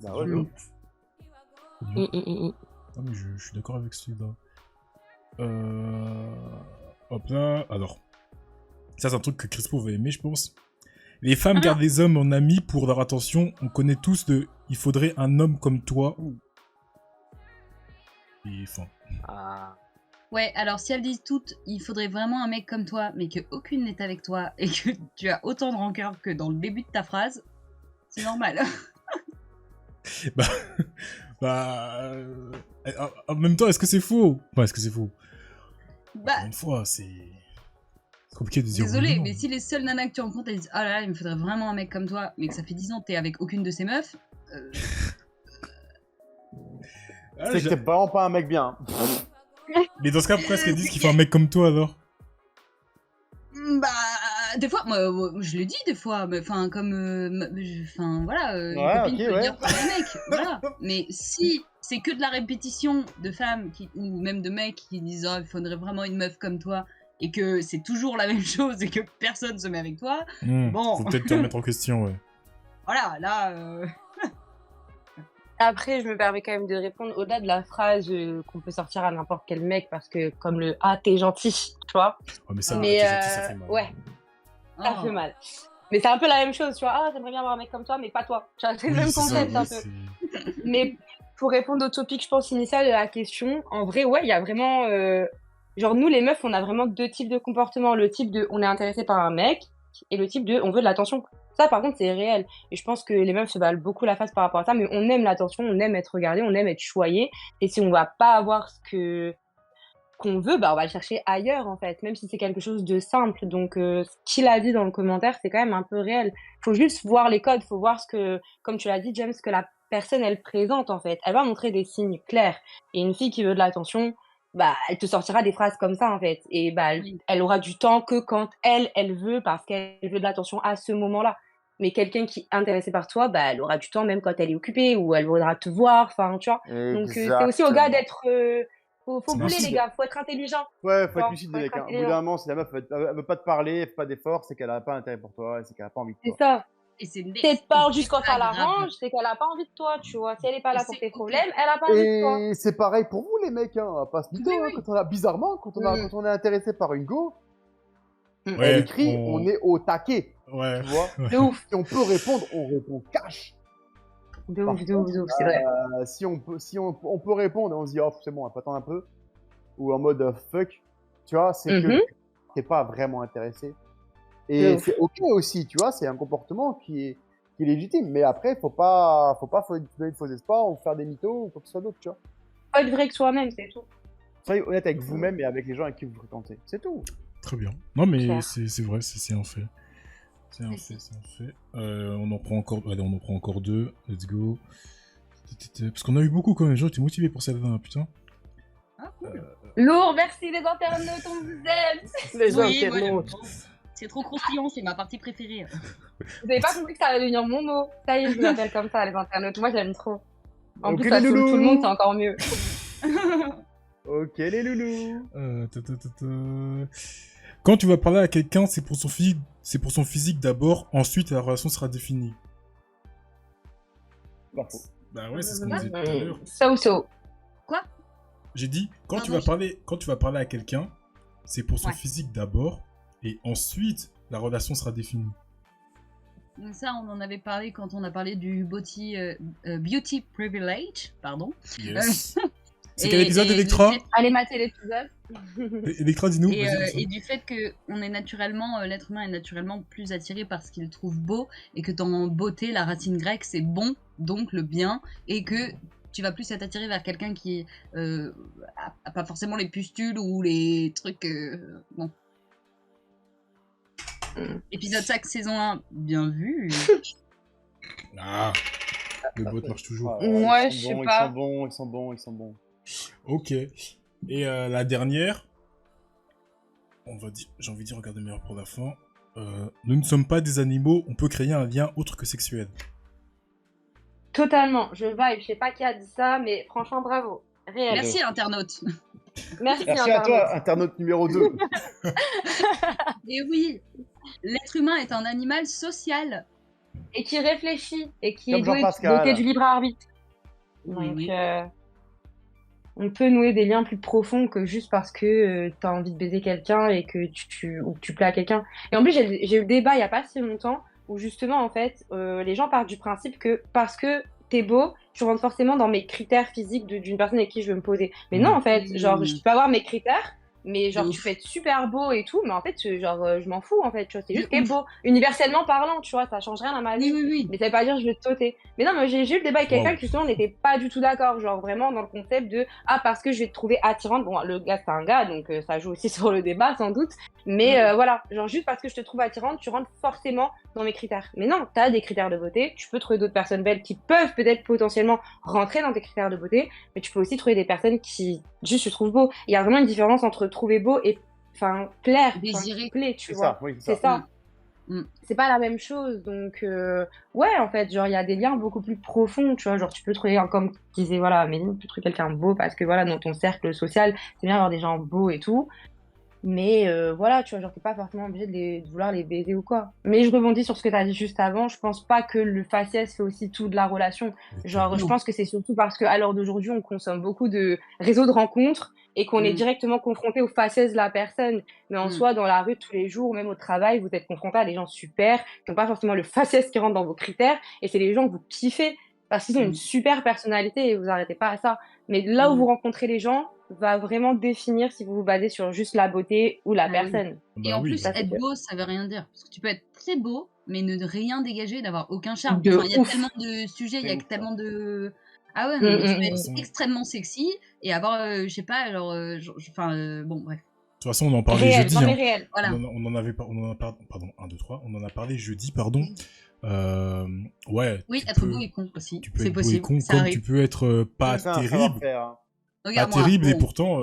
Speaker 3: Bah ouais,
Speaker 1: Non,
Speaker 4: Mm.
Speaker 1: mais je suis d'accord avec celui-là. Hop là, alors. Ça, c'est un truc que Crispo va aimer, je pense. Les femmes gardent les hommes en amis pour leur attention. On connaît tous de « Il faudrait un homme comme toi ». Et enfin...
Speaker 5: Ah.
Speaker 2: Ouais, alors si elles disent toutes, il faudrait vraiment un mec comme toi, mais que aucune n'est avec toi et que tu as autant de rancœur que dans le début de ta phrase, c'est normal.
Speaker 1: En même temps, est-ce que c'est faux? Enfin, est-ce que c'est faux?
Speaker 2: Bah,
Speaker 1: Encore une fois, c'est compliqué de dire oui ou
Speaker 2: désolé,
Speaker 1: non.
Speaker 2: mais si les seules nanas que tu rencontres, elles disent ah là là, il me faudrait vraiment un mec comme toi, mais que ça fait 10 ans que t'es avec aucune de ces meufs,
Speaker 1: Ah,
Speaker 3: C'est que t'es vraiment pas un mec bien.
Speaker 1: mais dans ce cas, pourquoi est-ce qu'elles disent qu'il faut un mec comme toi, alors?
Speaker 2: bah, des fois, moi, je le dis des fois, mais enfin, comme, enfin, voilà, une
Speaker 3: Ouais,
Speaker 2: copine
Speaker 3: ok,
Speaker 2: peut
Speaker 3: ouais.
Speaker 2: dire pour un mec, voilà. Mais si c'est que de la répétition de femmes ou même de mecs qui disent oh, il faudrait vraiment une meuf comme toi, et que c'est toujours la même chose et que personne se met avec toi, bon.
Speaker 1: Faut peut-être te remettre en question, ouais.
Speaker 2: Voilà, là,
Speaker 4: Après, je me permets quand même de répondre au-delà de la phrase qu'on peut sortir à n'importe quel mec parce que comme le ah t'es gentil, tu vois.
Speaker 1: Oh, mais ça,
Speaker 4: Mais
Speaker 1: t'es gentil, ça fait mal.
Speaker 4: ouais, ça
Speaker 2: oh.
Speaker 4: fait mal. Mais c'est un peu la même chose, tu vois. Ah, j'aimerais bien avoir un mec comme toi, mais pas toi. Tu vois, c'est le
Speaker 1: Oui,
Speaker 4: même
Speaker 1: c'est ça,
Speaker 4: concept
Speaker 1: oui,
Speaker 4: un peu. Mais pour répondre au topic, je pense, initial de la question, en vrai, ouais, il y a vraiment... genre, nous, les meufs, on a vraiment deux types de comportements. Le type de on est intéressé par un mec et le type de on veut de l'attention. Ça, par contre, c'est réel. Et je pense que les meufs se valent beaucoup la face par rapport à ça, mais on aime l'attention, on aime être regardé, on aime être choyé. Et si on va pas avoir ce qu'on veut, bah on va le chercher ailleurs en fait, même si c'est quelque chose de simple. Donc ce qu'il a dit dans le commentaire, c'est quand même un peu réel. Faut juste voir les codes, faut voir ce que, comme tu l'as dit James, que la personne elle présente en fait. Elle va montrer des signes clairs. Et une fille qui veut de l'attention, bah elle te sortira des phrases comme ça en fait. Et bah elle aura du temps que quand elle veut, parce qu'elle veut de l'attention à ce moment-là. Mais quelqu'un qui est intéressé par toi, bah elle aura du temps même quand elle est occupée ou elle voudra te voir, enfin tu vois. Donc c'est aussi au gars d'être faut
Speaker 1: C'est
Speaker 4: bouler
Speaker 1: lucide.
Speaker 4: les gars, faut être intelligent.
Speaker 3: Ouais, faut être
Speaker 4: Bon,
Speaker 3: lucide,
Speaker 4: faut
Speaker 3: les
Speaker 4: être
Speaker 3: mecs. Hein. Au bout
Speaker 4: intelligent.
Speaker 3: d'un moment, si la meuf elle veut pas te parler, elle fait pas d'efforts, c'est qu'elle a pas intérêt pour toi, c'est qu'elle a pas envie de
Speaker 4: C'est
Speaker 3: toi.
Speaker 4: ça.
Speaker 2: Et c'est
Speaker 4: Si elle te parle juste quand ça
Speaker 2: grave.
Speaker 4: l'arrange, c'est qu'elle a pas envie de toi, tu vois. Si elle est pas
Speaker 2: Et
Speaker 4: là pour
Speaker 2: c'est
Speaker 4: tes
Speaker 2: ok.
Speaker 4: problèmes, elle a pas envie de toi.
Speaker 3: Et c'est pareil pour vous, les mecs, hein. On va pas se mytho,
Speaker 2: Oui,
Speaker 3: hein.
Speaker 2: oui.
Speaker 3: Quand on a, bizarrement, quand on est intéressé par une go, elle
Speaker 1: Ouais,
Speaker 3: écrit, on est au taquet,
Speaker 1: Ouais.
Speaker 3: tu vois.
Speaker 4: De ouf.
Speaker 3: Si on peut répondre, on répond cash.
Speaker 4: De
Speaker 3: Par
Speaker 4: ouf, de ouf, de ouf, c'est
Speaker 3: contre,
Speaker 4: vrai.
Speaker 3: Si on peut répondre et on se dit, oh, c'est bon, on va attendre un peu, ou en mode fuck, tu vois, c'est que t'es pas vraiment intéressé.
Speaker 4: De
Speaker 3: Et
Speaker 4: ouf.
Speaker 3: c'est ok aussi, tu vois, c'est un comportement qui est légitime. Mais après, faut pas donner de faux espoirs ou faire des mythos ou quoi que ce soit d'autre, tu vois.
Speaker 4: Faut être vrai avec soi-même, c'est tout.
Speaker 3: Soyez honnête avec vous-même et avec les gens avec qui vous fréquentez. C'est tout.
Speaker 1: Très bien. Non, mais
Speaker 4: Clair.
Speaker 1: c'est vrai, c'est un fait. C'est un fait, c'est un fait. On en prend encore... Allez, on en prend encore deux. Let's go. Parce qu'on a eu beaucoup quand même. Les gens étaient motivés pour celle-là, hein, putain.
Speaker 2: Ah, cool.
Speaker 4: Lourd, merci les internautes, on vous aime.
Speaker 5: Les
Speaker 2: Oui,
Speaker 5: internautes.
Speaker 2: voilà. C'est trop croustillant, c'est ma partie préférée.
Speaker 4: Vous avez pas compris que ça allait devenir mon mot. Ça y est, je vous appelle comme ça, les internautes. Moi, j'aime trop. En
Speaker 3: Ok,
Speaker 4: plus, ça
Speaker 3: les
Speaker 4: saoule
Speaker 3: loulous.
Speaker 4: tout le monde, c'est encore mieux.
Speaker 3: Ok, les loulous.
Speaker 1: Quand tu vas parler à quelqu'un, c'est pour son physique d'abord, ensuite la relation sera définie.
Speaker 3: Pas faux.
Speaker 1: Bah ouais, c'est ce qu'on disait tout à l'heure.
Speaker 4: So.
Speaker 1: J'ai dit, quand tu
Speaker 2: Pardon,
Speaker 1: vas parler à quelqu'un, c'est pour son
Speaker 2: Ouais.
Speaker 1: physique d'abord, et ensuite la relation sera définie.
Speaker 2: Donc ça, on en avait parlé quand on a parlé du beauty privilege, pardon.
Speaker 1: Yes. C'est
Speaker 2: Et-
Speaker 1: quel épisode,
Speaker 2: et le
Speaker 1: Electra
Speaker 2: fait-
Speaker 4: Allez mater l'épisode.
Speaker 1: Electra, dis-nous.
Speaker 2: Et,
Speaker 1: vas-y,
Speaker 2: et du fait que on est naturellement, l'être humain est naturellement plus attiré par ce qu'il trouve beau, et que dans beauté, la racine grecque c'est bon, donc le bien, et que tu vas plus être attiré vers quelqu'un qui a pas forcément les pustules ou les trucs. Bon. Épisode 5, saison 1, bien vu.
Speaker 1: Ah, le bot marche toujours.
Speaker 4: Moi,
Speaker 3: ils
Speaker 4: je
Speaker 3: sont
Speaker 4: sais
Speaker 3: bons,
Speaker 4: pas.
Speaker 3: ils sont bons.
Speaker 1: Ok. Et la dernière, j'ai envie de dire, regardez meilleur pour la fin. Nous ne sommes pas des animaux, on peut créer un lien autre que sexuel.
Speaker 4: Totalement, je vibe. Je sais pas qui a dit ça, mais franchement, bravo. Réel.
Speaker 2: Merci, internaute.
Speaker 4: Merci
Speaker 3: Merci à
Speaker 4: Internet.
Speaker 3: toi, internaute numéro 2.
Speaker 2: Et oui, l'être humain est un animal social.
Speaker 4: Et qui réfléchit et qui
Speaker 3: Comme
Speaker 4: est doué,
Speaker 3: Jean-Pascal.
Speaker 4: doté du libre arbitre. Donc,
Speaker 2: Oui.
Speaker 4: on peut nouer des liens plus profonds que juste parce que t'as envie de baiser quelqu'un et que ou que tu plais à quelqu'un. Et en plus, j'ai eu le débat il y a pas si longtemps où justement, en fait, les gens partent du principe que parce que t'es beau, tu rentres forcément dans mes critères physiques d'une personne avec qui je veux me poser. Mais non, en fait, genre, je peux avoir mes critères, mais genre, tu peux être super beau et tout, mais en fait, je m'en fous, en fait, tu vois, c'est juste que t'es beau. Universellement parlant, tu vois, ça change rien à ma vie.
Speaker 2: Oui.
Speaker 4: Mais ça veut pas dire que je vais te sauter. Mais non, mais j'ai eu le débat avec quelqu'un
Speaker 1: Wow.
Speaker 4: qui justement n'était pas du tout d'accord, genre vraiment dans le concept de parce que je vais te trouver attirante. Bon, le gars c'est un gars, donc ça joue aussi sur le débat sans doute. Mais voilà, genre juste parce que je te trouve attirante, tu rentres forcément dans mes critères. Mais non, t'as des critères de beauté, tu peux trouver d'autres personnes belles qui peuvent peut-être potentiellement rentrer dans tes critères de beauté, mais tu peux aussi trouver des personnes qui juste se trouvent beaux. Il y a vraiment une différence entre trouver beau et plaire,
Speaker 2: Désirer.
Speaker 4: plaire, tu
Speaker 3: C'est
Speaker 4: vois.
Speaker 3: ça, oui,
Speaker 4: C'est ça.
Speaker 2: Mm.
Speaker 4: C'est pas la même chose, donc ouais, en fait, genre il y a des liens beaucoup plus profonds, tu vois, genre tu peux trouver, comme disait voilà, Méline, tu peux trouver quelqu'un de beau parce que voilà, dans ton cercle social, c'est bien d'avoir des gens beaux et tout, mais voilà, tu vois, genre t'es pas forcément obligé de vouloir les baiser ou quoi. Mais je rebondis sur ce que t'as dit juste avant, je pense pas que le faciès fait aussi tout de la relation, genre je pense que c'est surtout parce qu'à l'heure d'aujourd'hui, on consomme beaucoup de réseaux de rencontres et qu'on est directement confronté aux faciès de la personne. Mais en soi, dans la rue, tous les jours, même au travail, vous êtes confronté à des gens super, qui n'ont pas forcément le faciès qui rentre dans vos critères, et c'est les gens que vous kiffez, parce qu'ils ont une super personnalité, et vous arrêtez pas à ça. Mais là où vous rencontrez les gens, va vraiment définir si vous vous basez sur juste la beauté ou la personne.
Speaker 2: Et en plus,
Speaker 4: ça, c'est
Speaker 2: être
Speaker 4: clair.
Speaker 2: beau, ça veut rien dire. Parce que tu peux être très beau, mais ne rien dégager, d'avoir aucun charme.
Speaker 4: De
Speaker 2: Enfin, il y a
Speaker 4: ouf.
Speaker 2: tellement de sujets, il y a
Speaker 3: C'est ouf,
Speaker 2: tellement de... Ah ouais, non, mais tu peux être
Speaker 1: Mm.
Speaker 2: extrêmement sexy et avoir, je sais pas, genre... bon, bref.
Speaker 1: De toute façon, on en parlait
Speaker 4: Réel,
Speaker 1: jeudi.
Speaker 4: non mais
Speaker 1: hein.
Speaker 4: réel.
Speaker 2: Voilà.
Speaker 1: On en avait pas, pardon, 1, 2, 3. On en a parlé jeudi, pardon. Ouais.
Speaker 2: Oui,
Speaker 1: tu
Speaker 2: être
Speaker 1: peux-
Speaker 2: beau et con aussi.
Speaker 1: Tu peux
Speaker 2: C'est
Speaker 1: être beau et
Speaker 2: possible,
Speaker 1: con,
Speaker 2: ça
Speaker 1: comme
Speaker 2: arrive.
Speaker 1: tu peux être pas
Speaker 3: C'est un
Speaker 1: terrible,
Speaker 3: savoir-faire, hein.
Speaker 1: pas
Speaker 2: Regarde-moi,
Speaker 1: terrible et
Speaker 2: bon.
Speaker 1: pourtant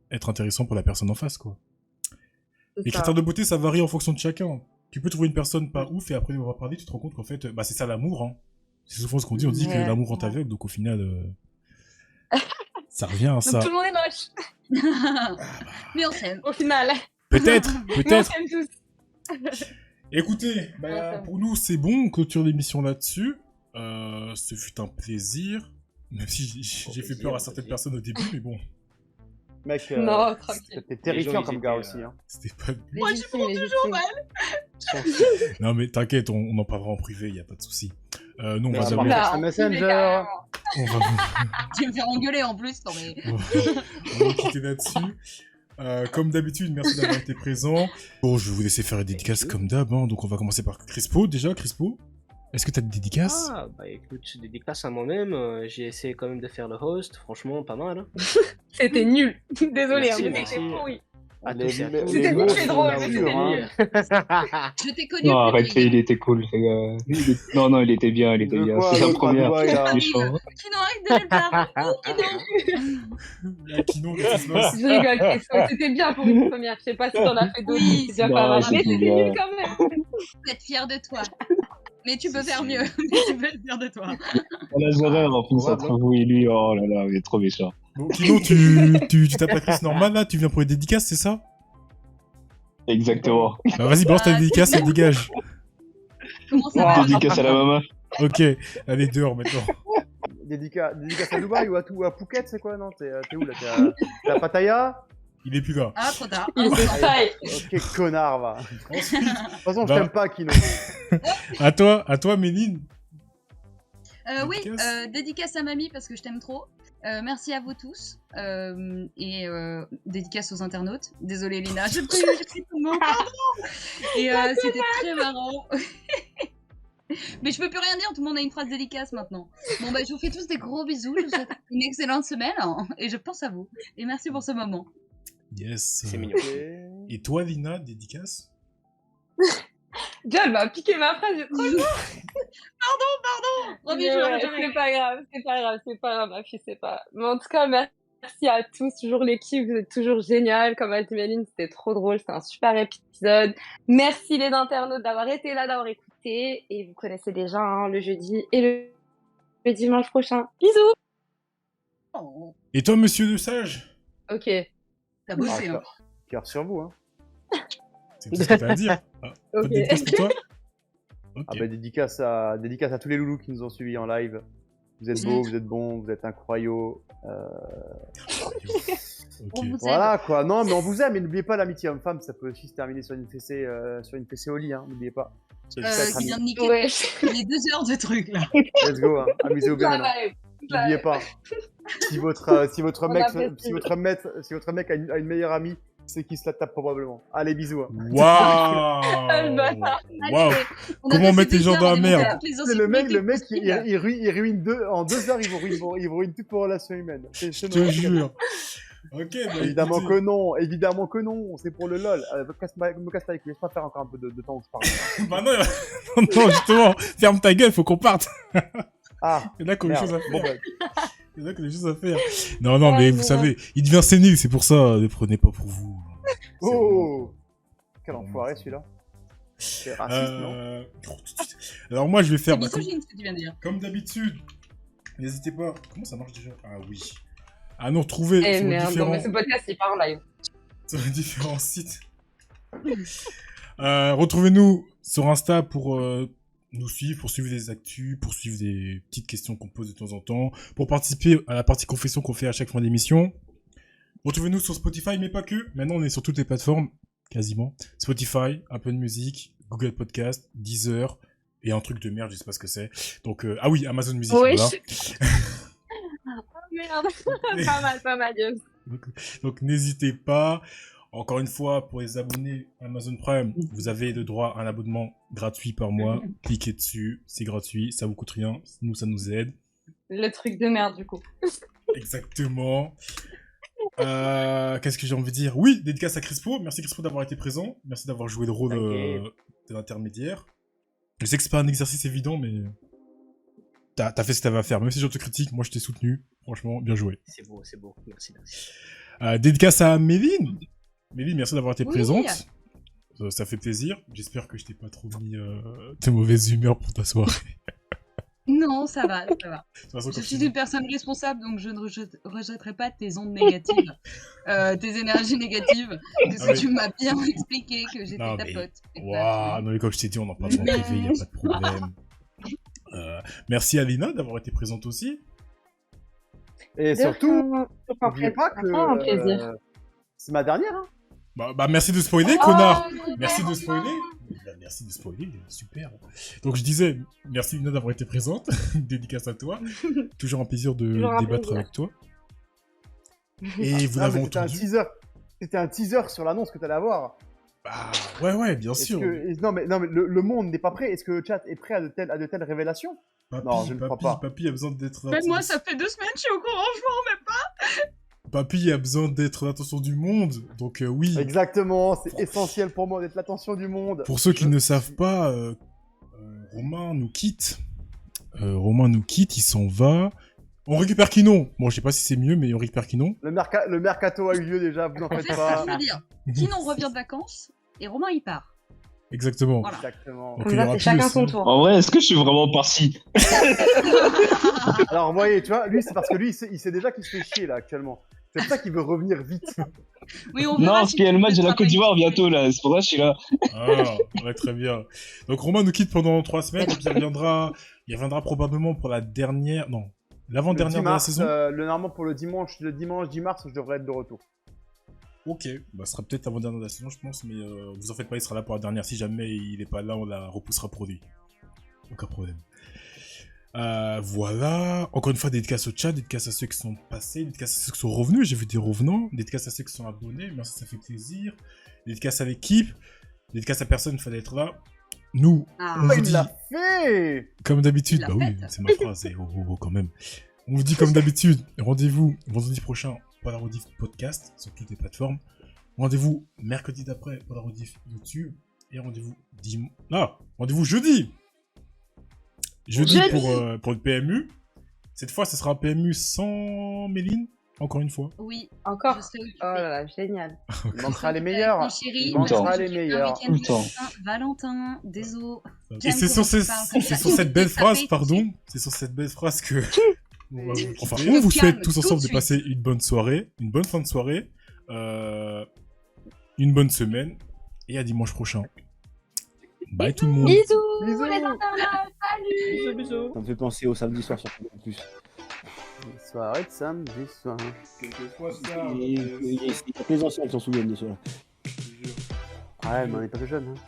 Speaker 1: être intéressant pour la personne en face, quoi.
Speaker 4: C'est
Speaker 1: Les
Speaker 4: ça.
Speaker 1: critères de beauté, ça varie en fonction de chacun. Tu peux trouver une personne pas ouf et après on va parler, tu te rends compte qu'en fait, bah c'est ça l'amour. Hein. C'est souvent ce qu'on dit, on dit que
Speaker 4: Ouais.
Speaker 1: l'amour rend aveugle, donc au final, ça revient à ça.
Speaker 4: Donc tout le monde est moche,
Speaker 2: Mais on s'aime.
Speaker 4: au final.
Speaker 1: Peut-être,
Speaker 4: Mais on
Speaker 1: peut-être.
Speaker 4: s'aime tous.
Speaker 1: Écoutez, bah, pour nous c'est bon, on clôture l'émission là-dessus. Ce fut un plaisir, même si j'ai fait peur à certaines personnes au début, mais bon,
Speaker 3: Mec,
Speaker 4: Non, tranquille.
Speaker 3: t'es terrifiant
Speaker 5: Les gens,
Speaker 3: comme
Speaker 5: ils
Speaker 3: gars
Speaker 5: étaient,
Speaker 3: aussi. Hein.
Speaker 1: c'était pas...
Speaker 4: Moi, je prends toujours mal.
Speaker 1: Non mais t'inquiète, on en parlera en privé, y a pas de souci. Nous on
Speaker 3: Mais
Speaker 1: va
Speaker 3: à
Speaker 1: d'abord...
Speaker 3: part-
Speaker 4: Là,
Speaker 3: un messenger.
Speaker 1: On va...
Speaker 2: Tu vas me faire engueuler en plus, non mais...
Speaker 1: on va quitter là-dessus. Comme d'habitude, merci d'avoir été présent. Bon, je vais vous laisser faire les dédicaces comme d'hab. Hein. Donc, on va commencer par Crispo. Déjà, Crispo, est-ce que t'as des dédicaces?
Speaker 5: Ah, bah écoute, dédicace à moi-même, j'ai essayé quand même de faire le host, franchement, pas mal. Hein.
Speaker 4: C'était nul. Désolé,
Speaker 5: Merci,
Speaker 4: mais
Speaker 5: merci.
Speaker 4: c'était pourri.
Speaker 5: À
Speaker 3: Les-
Speaker 5: tous et à
Speaker 3: les-
Speaker 5: tous.
Speaker 4: C'était
Speaker 3: mots
Speaker 4: vite fait
Speaker 3: sont
Speaker 4: drôle,
Speaker 3: là
Speaker 4: mais
Speaker 3: où
Speaker 4: c'était
Speaker 3: dur, hein.
Speaker 4: nul.
Speaker 2: Je t'ai connu
Speaker 6: Non,
Speaker 2: plus,
Speaker 6: arrêtez,
Speaker 2: mais-
Speaker 6: il était cool. Non, il était bien, il était
Speaker 3: De
Speaker 6: bien.
Speaker 3: quoi,
Speaker 6: C'est la
Speaker 3: l'autre à
Speaker 6: première.
Speaker 3: Dubaï, là
Speaker 6: Il est chaud.
Speaker 2: Kino, arrête de le plaindre.
Speaker 1: La Kino, qu'est-ce qui se passe?
Speaker 4: Je rigole, Christophe. C'était bien pour une première. Je sais pas si t'en as fait d'autres.
Speaker 2: Oui,
Speaker 4: c'est déjà
Speaker 6: non,
Speaker 4: pas mal. Mais
Speaker 6: c'était
Speaker 4: c'était
Speaker 6: bien.
Speaker 4: nul quand même.
Speaker 2: Je peux être fière de toi. Mais tu peux
Speaker 5: Si,
Speaker 2: faire
Speaker 5: si.
Speaker 2: mieux. Mais tu peux être fière de toi.
Speaker 6: Les horaires en plus
Speaker 3: probable,
Speaker 6: entre vous et lui, oh là là, il est trop méchant.
Speaker 1: Bon, Kino, tu tapes la Chris normale là? Tu viens pour les dédicaces, c'est ça?
Speaker 6: Exactement.
Speaker 1: Bah, vas-y, balance ta
Speaker 2: Ah,
Speaker 1: dédicace et dégage.
Speaker 2: Comment ça va?
Speaker 6: Dédicace à la maman.
Speaker 1: Ok, allez, dehors maintenant.
Speaker 3: Dédicace à Dubaï ou à Phuket, c'est quoi? Non, t'es où là? T'es à Pattaya?
Speaker 1: Il est plus là.
Speaker 2: Ah, trop tard.
Speaker 4: Il était taille.
Speaker 3: Ok, connard, va. De
Speaker 1: Ensuite,
Speaker 3: toute façon, je
Speaker 1: Bah.
Speaker 3: t'aime pas, Kino.
Speaker 1: à toi, Méline.
Speaker 2: Oui,
Speaker 1: Dédicace.
Speaker 2: dédicace à mamie parce que je t'aime trop. Merci à vous tous. Et dédicace aux internautes. Désolée, Lina, j'ai pris tout le monde. Et c'était très marrant. Mais je peux plus rien dire, tout le monde a une phrase dédicace maintenant. Bon, bah, je vous fais tous des gros bisous. Je vous souhaite une excellente semaine. Hein, et je pense à vous. Et merci pour ce moment.
Speaker 1: Yes.
Speaker 5: C'est mignon.
Speaker 3: Ok.
Speaker 1: Et toi, Lina, dédicace?
Speaker 4: John m'a piqué ma phrase, j'ai trop
Speaker 2: Reviens,
Speaker 4: Mais
Speaker 2: je
Speaker 4: ouais,
Speaker 2: l'arrête jamais.
Speaker 4: c'est pas grave, ma fille, c'est pas. Mais en tout cas, merci à tous, toujours l'équipe, vous êtes toujours génial. Comme a dit Méline, c'était trop drôle, c'était un super épisode. Merci les internautes d'avoir été là, d'avoir écouté. Et vous connaissez déjà hein, le jeudi et le dimanche prochain. Bisous.
Speaker 2: Oh,
Speaker 1: Et toi, monsieur de sage?
Speaker 4: Ok.
Speaker 2: t'as bossé, hein.
Speaker 3: Cœur sur vous, hein.
Speaker 1: C'est tout ce que t'as à dire. Ah, pas de
Speaker 4: Ok.
Speaker 1: dédicace pour toi? Ok.
Speaker 3: Ah bah, dédicace à tous les loulous qui nous ont suivis en live. Vous êtes beaux, vous êtes bons, vous êtes incroyables.
Speaker 1: Ok.
Speaker 2: On vous aime.
Speaker 3: Voilà quoi. Non, mais on vous aime. Et n'oubliez pas l'amitié homme-femme, ça peut aussi se terminer sur une fessée au lit. Hein. N'oubliez pas. C'est juste être
Speaker 2: Qui
Speaker 3: amis.
Speaker 2: vient de niquer
Speaker 4: Ouais.
Speaker 2: les 2 heures de truc, là.
Speaker 3: Let's go. Hein. Amusez-vous bien
Speaker 4: Ça
Speaker 3: maintenant.
Speaker 4: va,
Speaker 3: N'oubliez pas. Si votre
Speaker 4: On
Speaker 3: mec,
Speaker 4: apprécie.
Speaker 3: si votre mec a une meilleure amie, c'est qui se la tape probablement. Allez, bisous. Hein.
Speaker 1: Waouh!
Speaker 4: Le bâtard.
Speaker 1: Waouh!
Speaker 2: On a
Speaker 1: Comment
Speaker 2: passé
Speaker 1: mettre les
Speaker 2: des
Speaker 1: gens
Speaker 2: heures
Speaker 1: dans
Speaker 2: à
Speaker 1: la
Speaker 2: démonter
Speaker 1: merde?
Speaker 2: toutes les
Speaker 3: C'est le mec,
Speaker 2: insécurités possibles.
Speaker 3: il ruine en 2 heures, il ruine toutes vos relations humaines.
Speaker 1: Je te jure. Ok, bah
Speaker 3: Évidemment
Speaker 1: écoutez.
Speaker 3: que non, c'est pour le lol. Me casse pas avec lui, laisse-moi faire encore un peu de temps où je parle.
Speaker 1: Bah non, non, justement, ferme ta gueule, faut qu'on parte.
Speaker 3: Ah,
Speaker 1: Il y en a qui ont des
Speaker 3: merde.
Speaker 1: choses à
Speaker 3: Bon,
Speaker 1: faire.
Speaker 3: bah,
Speaker 1: Il y en a qui ont des choses à faire. Non, non, mais
Speaker 4: Ouais,
Speaker 1: vous
Speaker 4: mais
Speaker 1: savez, il devient sénile, c'est pour ça, ne prenez pas pour vous. C'est vraiment-
Speaker 3: oh, quel enfoiré celui-là. C'est raciste, non
Speaker 1: Euh... Alors moi, je vais faire...
Speaker 2: C'est
Speaker 1: bah, comme...
Speaker 2: misogyne ce que tu viens de dire.
Speaker 1: comme d'habitude, n'hésitez pas... Comment ça marche déjà? Ah oui. À nous retrouver
Speaker 4: Eh
Speaker 1: sur, les
Speaker 4: merde, non,
Speaker 1: différents...
Speaker 4: mais ce podcast, il part en live.
Speaker 1: sur les différents sites. Retrouvez-nous sur Insta pour nous suivre, pour suivre des actus, pour suivre des petites questions qu'on pose de temps en temps, pour participer à la partie confession qu'on fait à chaque fin d'émission. Retrouvez-nous sur Spotify, mais pas que. Maintenant, on est sur toutes les plateformes, quasiment. Spotify, un peu de musique, Google Podcast, Deezer, et un truc de merde, je sais pas ce que c'est. Donc, ah oui, Amazon Music,
Speaker 4: Oui.
Speaker 1: voilà.
Speaker 4: Oh merde. Pas mal, James.
Speaker 1: Donc n'hésitez pas. Encore une fois, pour les abonnés Amazon Prime, vous avez le droit à un abonnement gratuit par mois. Cliquez dessus, c'est gratuit, ça vous coûte rien. Nous, ça nous aide.
Speaker 4: Le truc de merde, du coup.
Speaker 1: Exactement. Qu'est-ce que j'ai envie de dire? Oui, dédicace à Crispo. Merci Crispo d'avoir été présent. Merci d'avoir joué le rôle de l'intermédiaire. Je sais que c'est pas un exercice évident, mais t'as fait ce que t'avais à faire. Même si je te critique, moi je t'ai soutenu. Franchement, bien joué.
Speaker 5: C'est beau. Merci.
Speaker 1: Dédicace à Méline. Méline, merci d'avoir été
Speaker 2: Oui.
Speaker 1: présente. Ça fait plaisir. J'espère que je t'ai pas trop mis de mauvaise humeur pour ta soirée.
Speaker 2: Non, ça va, ça va.
Speaker 1: De toute façon,
Speaker 2: Je
Speaker 1: comme
Speaker 2: suis
Speaker 1: je
Speaker 2: une personne responsable, donc je ne rejetterai pas tes ondes négatives, tes énergies négatives, parce
Speaker 1: Ah
Speaker 2: que
Speaker 1: oui.
Speaker 2: tu m'as bien expliqué que j'étais
Speaker 1: Non,
Speaker 2: ta
Speaker 1: mais-
Speaker 2: pote. Et que
Speaker 1: Waouh, non mais comme je t'ai dit, on en parle en privé, y a pas de problème. Merci à Lina d'avoir été présente aussi.
Speaker 3: Et surtout, n'oubliez pas que
Speaker 4: un plaisir.
Speaker 3: c'est ma dernière. Hein.
Speaker 1: Bah merci de spoiler, connard. Merci de spoiler. Bah, merci de spoiler, super. Donc je disais, merci Lina d'avoir été présente. Dédicace à toi. Toujours un plaisir de
Speaker 4: Toujours un
Speaker 1: débattre
Speaker 4: plaisir.
Speaker 1: avec toi. Et vous
Speaker 3: Non,
Speaker 1: l'avez
Speaker 3: mais c'était un
Speaker 1: entendu.
Speaker 3: teaser. C'était un teaser sur l'annonce que tu allais avoir.
Speaker 1: Bah, ouais, bien
Speaker 3: Est-ce
Speaker 1: sûr.
Speaker 3: que- non, mais le monde n'est pas prêt. Est-ce que le chat est prêt à de telles révélations?
Speaker 1: Papy,
Speaker 3: Non, je ne crois pas.
Speaker 1: Papy a besoin d'être.
Speaker 2: Même moi, ça fait 2 semaines que je suis au courant, je m'en remets pas.
Speaker 1: Papy a besoin d'être l'attention du monde. Donc oui.
Speaker 3: Exactement, c'est essentiel pour moi d'être l'attention du monde.
Speaker 1: Pour ceux qui ne savent pas, Romain nous quitte. Il s'en va. On récupère Kinon. Bon, je sais pas si c'est mieux, mais on récupère Kinon.
Speaker 3: Le mercato a eu lieu déjà, vous en faites
Speaker 2: C'est ça
Speaker 3: pas.
Speaker 2: que je veux dire. Kinon revient de vacances et Romain il part.
Speaker 1: Exactement.
Speaker 2: Voilà.
Speaker 3: Exactement.
Speaker 1: Donc,
Speaker 4: Comme
Speaker 1: il y
Speaker 4: ça,
Speaker 1: aura
Speaker 4: c'est
Speaker 1: plus
Speaker 4: chacun
Speaker 1: le
Speaker 4: son
Speaker 1: son.
Speaker 4: tour.
Speaker 6: En vrai, est-ce que je suis vraiment parti?
Speaker 3: Alors, vous voyez, tu vois, lui, c'est parce que lui, il sait déjà qu'il se fait chier là actuellement. C'est pour ça qu'il veut revenir vite.
Speaker 2: Oui, on
Speaker 6: Non,
Speaker 2: verra
Speaker 6: parce
Speaker 2: si
Speaker 6: qu'il y a le
Speaker 2: tu
Speaker 6: match de la
Speaker 2: travailles.
Speaker 6: Côte d'Ivoire bientôt là, c'est pour ça que je suis là.
Speaker 1: Ah, ouais, très bien. Donc Romain nous quitte pendant 3 semaines. Donc il reviendra probablement pour la dernière. Non,
Speaker 3: Le
Speaker 1: l'avant-dernière
Speaker 3: 10
Speaker 1: de la
Speaker 3: mars,
Speaker 1: saison.
Speaker 3: normalement pour le dimanche 10 mars, je devrais être de retour.
Speaker 1: Ok, bah ce sera peut-être l'avant-dernière de la saison, je pense, mais vous en faites pas, il sera là pour la dernière. Si jamais il est pas là, on la repoussera pour lui. Aucun problème. Voilà. Encore une fois, dédicace au chat, dédicace à ceux qui sont passés, dédicace à ceux qui sont revenus. J'ai vu des revenants. Dédicace à ceux qui sont abonnés. Merci, ça fait plaisir. Dédicace à l'équipe. Dédicace à personne, il fallait être là. nous,
Speaker 2: Ah.
Speaker 1: on vous
Speaker 3: il
Speaker 1: dit,
Speaker 3: l'a fait.
Speaker 1: comme d'habitude,
Speaker 2: Il la
Speaker 1: bah oui,
Speaker 2: pète.
Speaker 1: c'est ma phrase, quand même. On vous dit comme d'habitude, rendez-vous vendredi prochain pour la rediff podcast sur toutes les plateformes. Rendez-vous mercredi d'après pour la rediff YouTube. Et rendez-vous rendez-vous jeudi. Jeudi
Speaker 4: Jeudi.
Speaker 1: pour le PMU. Cette fois, ce sera un PMU sans Méline, encore une fois.
Speaker 2: Oui,
Speaker 4: Encore.
Speaker 2: je serai occupée.
Speaker 4: Oh là là, génial.
Speaker 3: Il manquera les
Speaker 2: Avec
Speaker 3: meilleurs.
Speaker 2: mon chéri,
Speaker 3: Il
Speaker 6: Tout le temps.
Speaker 3: manquera
Speaker 2: parce que
Speaker 3: les
Speaker 2: je fais un
Speaker 3: meilleurs.
Speaker 2: week-end
Speaker 6: Tout le temps.
Speaker 2: de Saint-Valentin, désolé.
Speaker 1: Et
Speaker 2: J'aime
Speaker 1: c'est
Speaker 2: comment
Speaker 1: sur,
Speaker 2: tu parles comme ça.
Speaker 1: cette belle
Speaker 2: Ça
Speaker 1: phrase,
Speaker 2: fait-
Speaker 1: pardon, c'est sur cette belle phrase que on
Speaker 2: Me
Speaker 1: vous
Speaker 2: calme
Speaker 1: souhaite tous
Speaker 2: tout
Speaker 1: ensemble
Speaker 2: de
Speaker 1: de passer une bonne soirée, une bonne fin de soirée, une bonne semaine, et à dimanche prochain. Bye tout le monde.
Speaker 4: Bisous,
Speaker 3: Bisous.
Speaker 4: les internautes. Salut.
Speaker 5: Bisous.
Speaker 7: Ça me fait penser au samedi soir sur en plus.
Speaker 3: Soirée de samedi soir.
Speaker 1: Quelquefois
Speaker 7: Il y a que les anciens qui s'en souviennent de cela.
Speaker 3: Ouais, mais on n'est pas que jeunes. Hein.